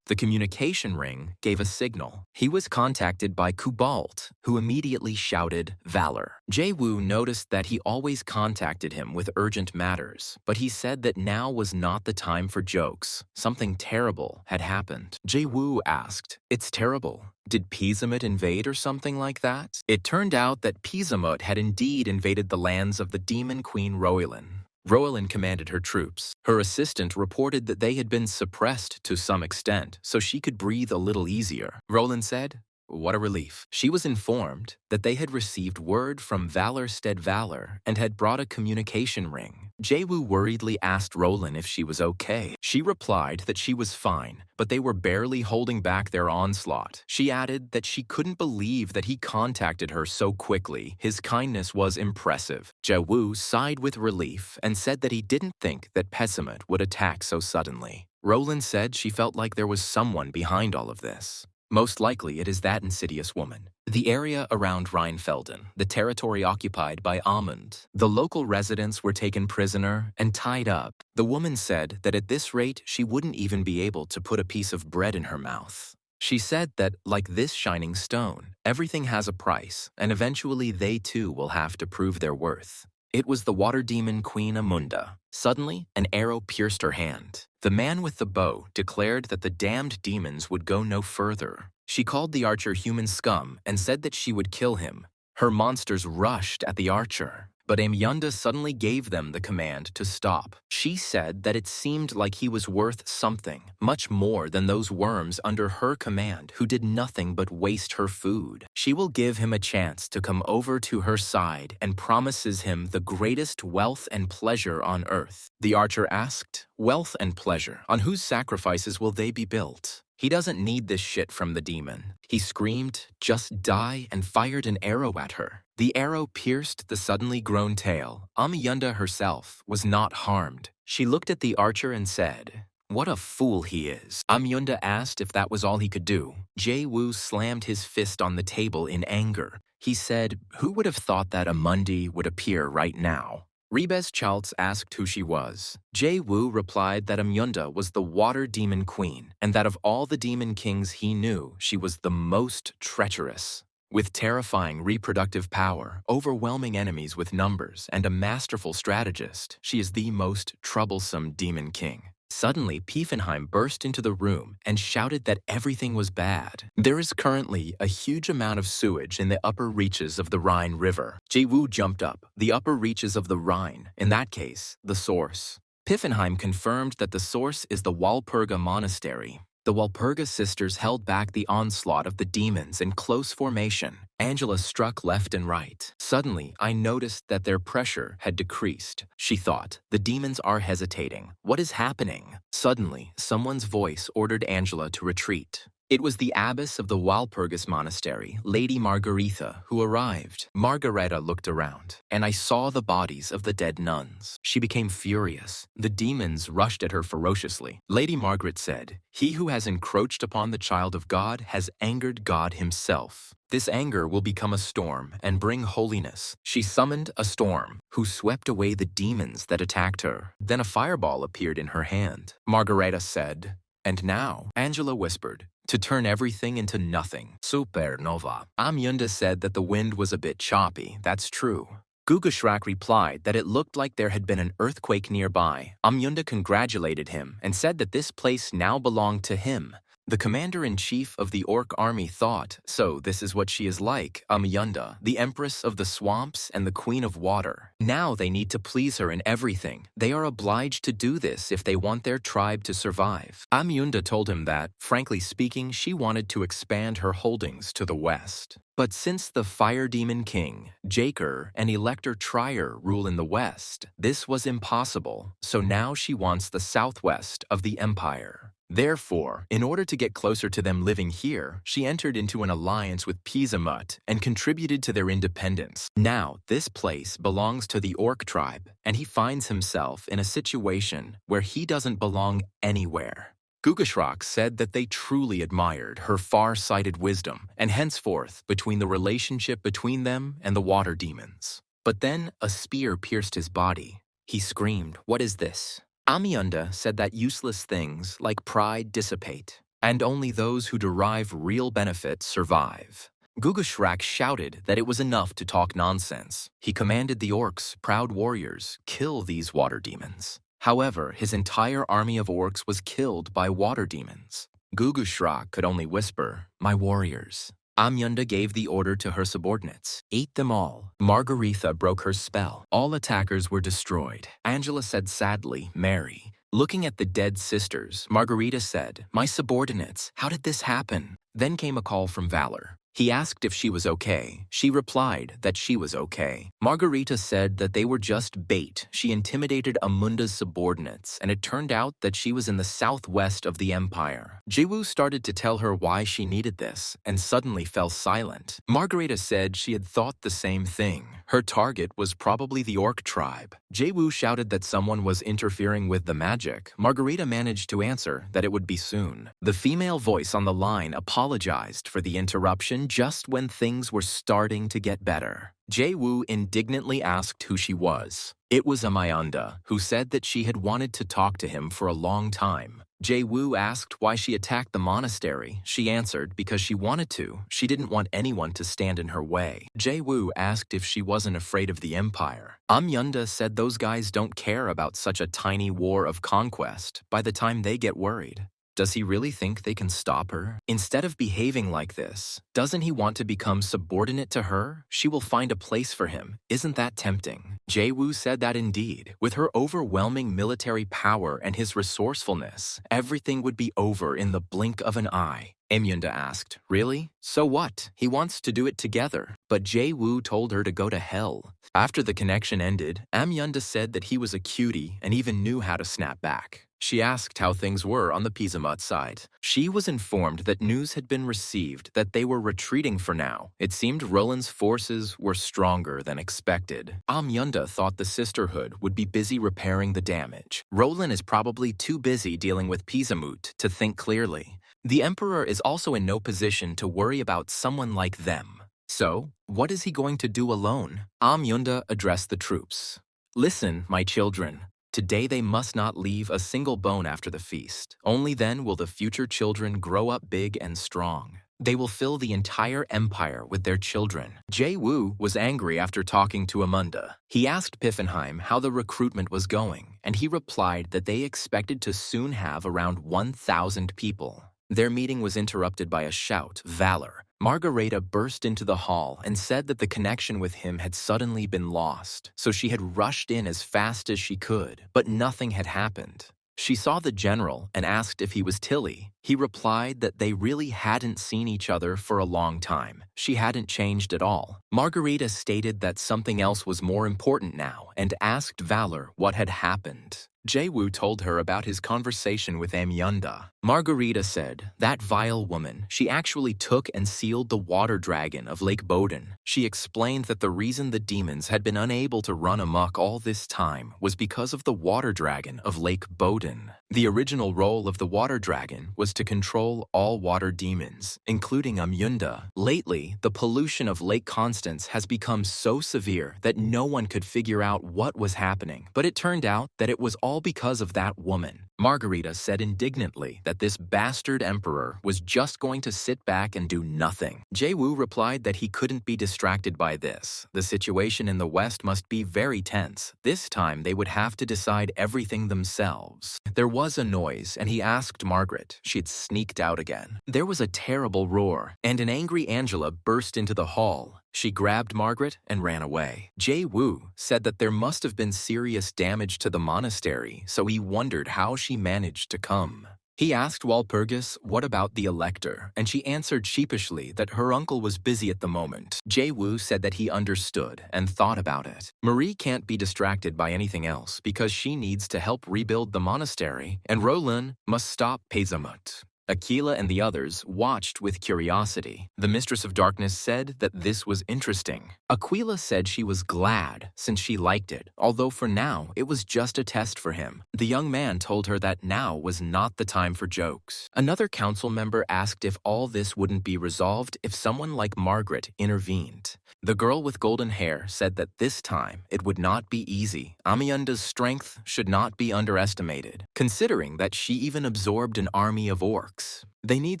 communication ring gave a signal. He was contacted by Kubalt, who immediately shouted, "Valor." Jae-woo noticed that he always contacted him with urgent matters, but he said that now was not the time for jokes. Something terrible had happened. Jae-woo asked, "It's terrible. Did Pisamut invade or something like that?" It turned out that Pisamut had indeed invaded the lands of the demon queen Roelin. Roelin commanded her troops. Her assistant reported that they had been suppressed to some extent, so she could breathe a little easier. Roelin said, "What a relief." She was informed that they had received word from Valorstead Valor and had brought a communication ring. Jae-woo worriedly asked Roelin if she was okay. She replied that she was fine, but they were barely holding back their onslaught. She added that she couldn't believe that he contacted her so quickly. His kindness was impressive. Jae-woo sighed with relief and said that he didn't think that Pessimut would attack so suddenly. Roelin said she felt like there was someone behind all of this. Most likely it is that insidious woman. The area around Rheinfelden, the territory occupied by Amund. The local residents were taken prisoner and tied up. The woman said that at this rate she wouldn't even be able to put a piece of bread in her mouth. She said that, like this shining stone, everything has a price, and eventually they too will have to prove their worth. It was the water demon Queen Amunda. Suddenly, an arrow pierced her hand. The man with the bow declared that the damned demons would go no further. She called the archer human scum and said that she would kill him. Her monsters rushed at the archer, but Amyunda suddenly gave them the command to stop. She said that it seemed like he was worth something, much more than those worms under her command who did nothing but waste her food. She will give him a chance to come over to her side and promises him the greatest wealth and pleasure on earth. The archer asked, "Wealth and pleasure, on whose sacrifices will they be built?" He doesn't need this shit from the demon. He screamed, "Just die," and fired an arrow at her. The arrow pierced the suddenly grown tail. Amyunda herself was not harmed. She looked at the archer and said, "What a fool he is." Amyunda asked if that was all he could do. Jae-woo slammed his fist on the table in anger. He said, "Who would have thought that a Mundi would appear right now?" Rebes Chaltz asked who she was. Jae-woo replied that Amyunda was the water demon queen, and that of all the demon kings he knew, she was the most treacherous. With terrifying reproductive power, overwhelming enemies with numbers, and a masterful strategist, she is the most troublesome demon king. Suddenly, Piefenheim burst into the room and shouted that everything was bad. There is currently a huge amount of sewage in the upper reaches of the Rhine River. Jae-woo jumped up. The upper reaches of the Rhine, in that case, the source. Piffenheim confirmed that the source is the Walpurga Monastery. The Walpurga sisters held back the onslaught of the demons in close formation. Angela struck left and right. Suddenly, I noticed that their pressure had decreased. She thought, the demons are hesitating. What is happening? Suddenly, someone's voice ordered Angela to retreat. It was the abbess of the Walpurgis Monastery, Lady Margaretha, who arrived. Margareta looked around, and I saw the bodies of the dead nuns. She became furious. The demons rushed at her ferociously. Lady Margaret said, "He who has encroached upon the child of God has angered God himself. This anger will become a storm and bring holiness." She summoned a storm, who swept away the demons that attacked her. Then a fireball appeared in her hand. Margareta said, "And now," Angela whispered, "to turn everything into nothing. Supernova." Amyunda said that the wind was a bit choppy. That's true. Gugashrak replied that it looked like there had been an earthquake nearby. Amyunda congratulated him and said that this place now belonged to him. The commander-in-chief of the orc army thought, so this is what she is like, Amyunda, the empress of the swamps and the queen of water. Now they need to please her in everything. They are obliged to do this if they want their tribe to survive. Amyunda told him that, frankly speaking, she wanted to expand her holdings to the west. But since the Fire Demon King, Jaker, and Elector Trier rule in the west, this was impossible, so now she wants the southwest of the empire. Therefore, in order to get closer to them living here, she entered into an alliance with Pisamut and contributed to their independence. Now, this place belongs to the Orc tribe, and he finds himself in a situation where he doesn't belong anywhere. Gugashrak said that they truly admired her far-sighted wisdom, and henceforth between the relationship between them and the water demons. But then a spear pierced his body. He screamed, "What is this?" Amyunda said that useless things like pride dissipate, and only those who derive real benefit survive. Gugashrak shouted that it was enough to talk nonsense. He commanded the orcs, proud warriors, kill these water demons. However, his entire army of orcs was killed by water demons. Gugashrak could only whisper, "My warriors." Amyunda gave the order to her subordinates. "Eat them all." Margaretha broke her spell. All attackers were destroyed. Angela said sadly, "Mary." Looking at the dead sisters, Margareta said, "My subordinates, how did this happen?" Then came a call from Valor. He asked if she was okay. She replied that she was okay. Margareta said that they were just bait. She intimidated Amunda's subordinates, and it turned out that she was in the southwest of the empire. Jiwoo started to tell her why she needed this, and suddenly fell silent. Margareta said she had thought the same thing. Her target was probably the orc tribe. Jiwoo shouted that someone was interfering with the magic. Margareta managed to answer that it would be soon. The female voice on the line apologized for the interruption just when things were starting to get better. Jae-woo indignantly asked who she was. It was Amyunda, who said that she had wanted to talk to him for a long time. Jae-woo asked why she attacked the monastery. She answered because she wanted to. She didn't want anyone to stand in her way. Jae-woo asked if she wasn't afraid of the empire. Amyunda said those guys don't care about such a tiny war of conquest by the time they get worried. Does he really think they can stop her? Instead of behaving like this, doesn't he want to become subordinate to her? She will find a place for him. Isn't that tempting? Jae-woo said that indeed, with her overwhelming military power and his resourcefulness, everything would be over in the blink of an eye. Amyunda asked, "Really? So what? He wants to do it together." But Jae-woo told her to go to hell. After the connection ended, Amyunda said that he was a cutie and even knew how to snap back. She asked how things were on the Pisamut side. She was informed that news had been received that they were retreating for now. It seemed Roland's forces were stronger than expected. Amyunda thought the sisterhood would be busy repairing the damage. Roland is probably too busy dealing with Pisamut to think clearly. The Emperor is also in no position to worry about someone like them. So, what is he going to do alone? Amyunda addressed the troops. Listen, my children. Today they must not leave a single bone after the feast. Only then will the future children grow up big and strong. They will fill the entire empire with their children. Jae-woo was angry after talking to Amunda. He asked Piffenheim how the recruitment was going, and he replied that they expected to soon have around 1,000 people. Their meeting was interrupted by a shout, Valor. Margareta burst into the hall and said that the connection with him had suddenly been lost, so she had rushed in as fast as she could, but nothing had happened. She saw the general and asked if he was Tilly. He replied that they really hadn't seen each other for a long time. She hadn't changed at all. Margareta stated that something else was more important now and asked Valor what had happened. Jae-woo told her about his conversation with Amyunda. Margareta said, that vile woman, she actually took and sealed the water dragon of Lake Boden. She explained that the reason the demons had been unable to run amok all this time was because of the water dragon of Lake Boden. The original role of the water dragon was to control all water demons, including Amyunda. Lately, the pollution of Lake Constance has become so severe that no one could figure out what was happening, but it turned out that it was all because of that woman. Margareta said indignantly that this bastard emperor was just going to sit back and do nothing. Jae-woo replied that he couldn't be distracted by this. The situation in the West must be very tense. This time they would have to decide everything themselves. There was a noise, and he asked Margaret. She had sneaked out again. There was a terrible roar, and an angry Angela burst into the hall. She grabbed Margaret and ran away. Jae-woo said that there must have been serious damage to the monastery, so he wondered how she managed to come. He asked Walpurgis what about the elector, and she answered sheepishly that her uncle was busy at the moment. Jae-woo said that he understood and thought about it. Marie can't be distracted by anything else because she needs to help rebuild the monastery, and Roland must stop Pisamut. Aquila and the others watched with curiosity. The Mistress of Darkness said that this was interesting. Aquila said she was glad since she liked it, although for now it was just a test for him. The young man told her that now was not the time for jokes. Another council member asked if all this wouldn't be resolved if someone like Margaret intervened. The girl with golden hair said that this time it would not be easy. Amyunda's strength should not be underestimated, considering that she even absorbed an army of orcs. They need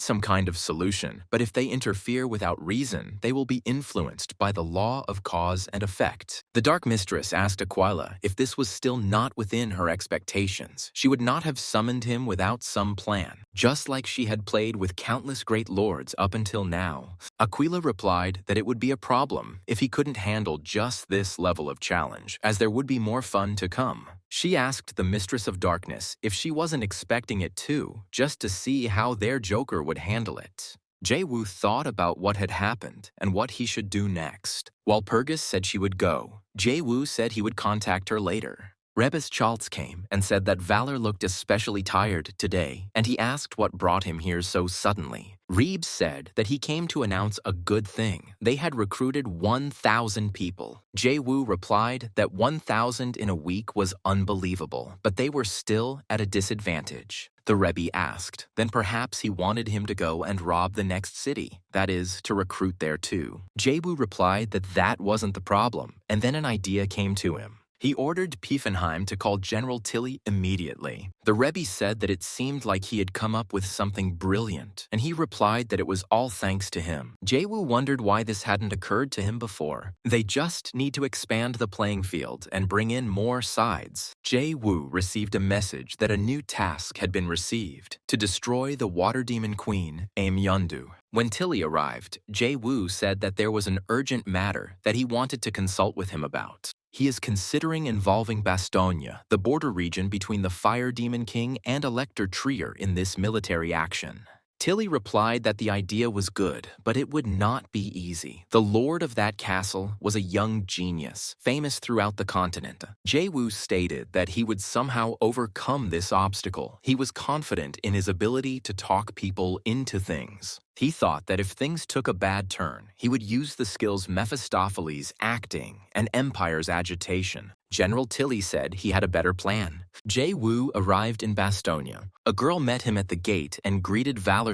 some kind of solution, but if they interfere without reason, they will be influenced by the law of cause and effect. The Dark Mistress asked Aquila if this was still not within her expectations. She would not have summoned him without some plan, just like she had played with countless great lords up until now. Aquila replied that it would be a problem if he couldn't handle just this level of challenge, as there would be more fun to come. She asked the Mistress of Darkness if she wasn't expecting it too, just to see how their Joker would handle it. Jae-woo thought about what had happened and what he should do next. Walpurgis said she would go. Jae-woo said he would contact her later. Rebus Chaltz came and said that Valor looked especially tired today, and he asked what brought him here so suddenly. Reeves said that he came to announce a good thing. They had recruited 1,000 people. Jae-woo replied that 1,000 in a week was unbelievable, but they were still at a disadvantage. The Rebbe asked, then perhaps he wanted him to go and rob the next city, that is, to recruit there too. Jae-woo replied that that wasn't the problem, and then an idea came to him. He ordered Piffenheim to call General Tilly immediately. The Rebbe said that it seemed like he had come up with something brilliant, and he replied that it was all thanks to him. Jae-woo wondered why this hadn't occurred to him before. They just need to expand the playing field and bring in more sides. Jae-woo received a message that a new task had been received, to destroy the Water Demon Queen, Amyundu. When Tilly arrived, Jae-woo said that there was an urgent matter that he wanted to consult with him about. He is considering involving Bastogne, the border region between the Fire Demon King and Elector Trier, in this military action. Tilly replied that the idea was good, but it would not be easy. The lord of that castle was a young genius, famous throughout the continent. Jae-woo stated that he would somehow overcome this obstacle. He was confident in his ability to talk people into things. He thought that if things took a bad turn, he would use the skills Mephistopheles' acting and Empire's agitation. General Tilly said he had a better plan. Jae-woo arrived in Bastogne. A girl met him at the gate and greeted Valor.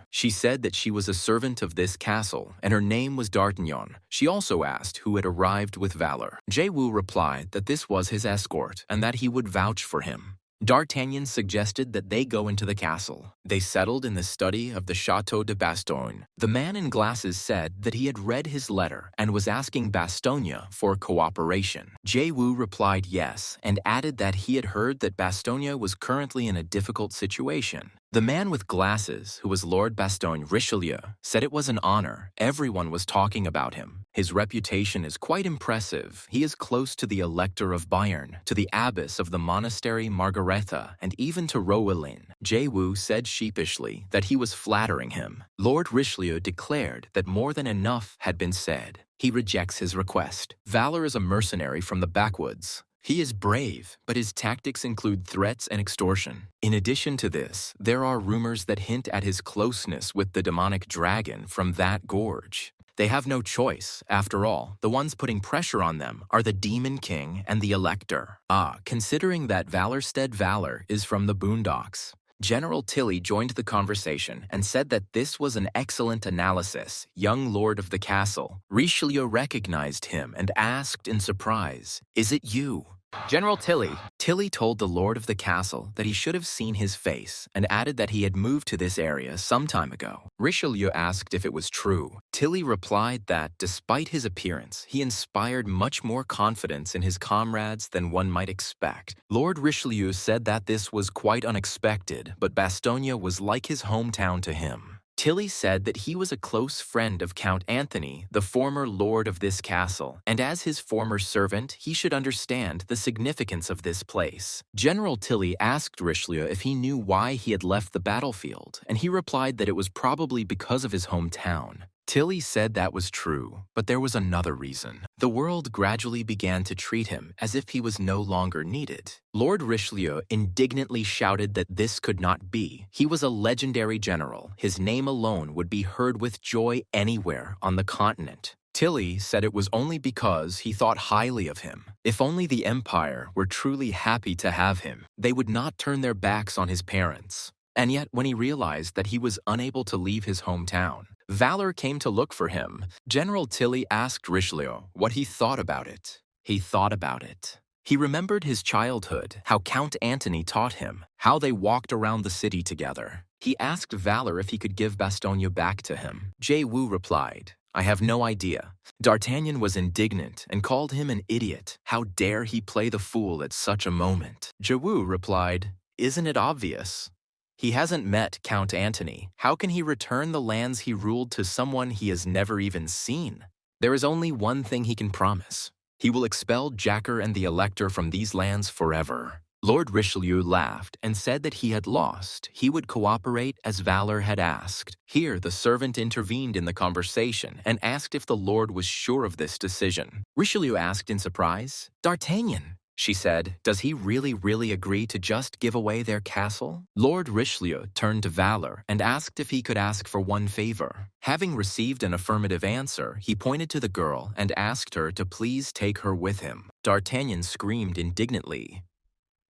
She said that she was a servant of this castle, and her name was D'Artagnan. She also asked who had arrived with Valor. Jae-woo replied that this was his escort and that he would vouch for him. D'Artagnan suggested that they go into the castle. They settled in the study of the Château de Bastogne. The man in glasses said that he had read his letter and was asking Bastogne for cooperation. Jae-woo replied yes and added that he had heard that Bastogne was currently in a difficult situation. The man with glasses, who was Lord Bastogne Richelieu, said it was an honor. Everyone was talking about him. His reputation is quite impressive. He is close to the Elector of Bayern, to the abbess of the monastery Margaretha, and even to Roelin. Jae-woo said sheepishly that he was flattering him. Lord Richelieu declared that more than enough had been said. He rejects his request. Valor is a mercenary from the backwoods. He is brave, but his tactics include threats and extortion. In addition to this, there are rumors that hint at his closeness with the demonic dragon from that gorge. They have no choice. After all, the ones putting pressure on them are the Demon King and the Elector. Considering that Valor is from the Boondocks. General Tilly joined the conversation and said that this was an excellent analysis. Young lord of the castle. Richelieu recognized him and asked in surprise, "Is it you?" General Tilly told the lord of the castle that he should have seen his face and added that he had moved to this area some time ago. Richelieu asked if it was true. Tilly replied that, despite his appearance, he inspired much more confidence in his comrades than one might expect. Lord Richelieu said that this was quite unexpected, but Bastogne was like his hometown to him. Tilly said that he was a close friend of Count Anthony, the former lord of this castle, and as his former servant, he should understand the significance of this place. General Tilly asked Richelieu if he knew why he had left the battlefield, and he replied that it was probably because of his hometown. Tilly said that was true, but there was another reason. The world gradually began to treat him as if he was no longer needed. Lord Richelieu indignantly shouted that this could not be. He was a legendary general. His name alone would be heard with joy anywhere on the continent. Tilly said it was only because he thought highly of him. If only the Empire were truly happy to have him, they would not turn their backs on his parents. And yet, when he realized that he was unable to leave his hometown, Valor came to look for him. General Tilly asked Richelieu what he thought about it. He thought about it. He remembered his childhood, how Count Antony taught him, how they walked around the city together. He asked Valor if he could give Bastogne back to him. Jae-woo replied, "I have no idea." D'Artagnan was indignant and called him an idiot. How dare he play the fool at such a moment? Jae-woo replied, "Isn't it obvious? He hasn't met Count Antony. How can he return the lands he ruled to someone he has never even seen? There is only one thing he can promise. He will expel Jacker and the Elector from these lands forever." Lord Richelieu laughed and said that he had lost. He would cooperate as Valor had asked. Here, the servant intervened in the conversation and asked if the lord was sure of this decision. Richelieu asked in surprise, "D'Artagnan," she said, "does he really agree to just give away their castle?" Lord Richelieu turned to Valor and asked if he could ask for one favor. Having received an affirmative answer, he pointed to the girl and asked her to please take her with him. D'Artagnan screamed indignantly,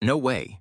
"No way.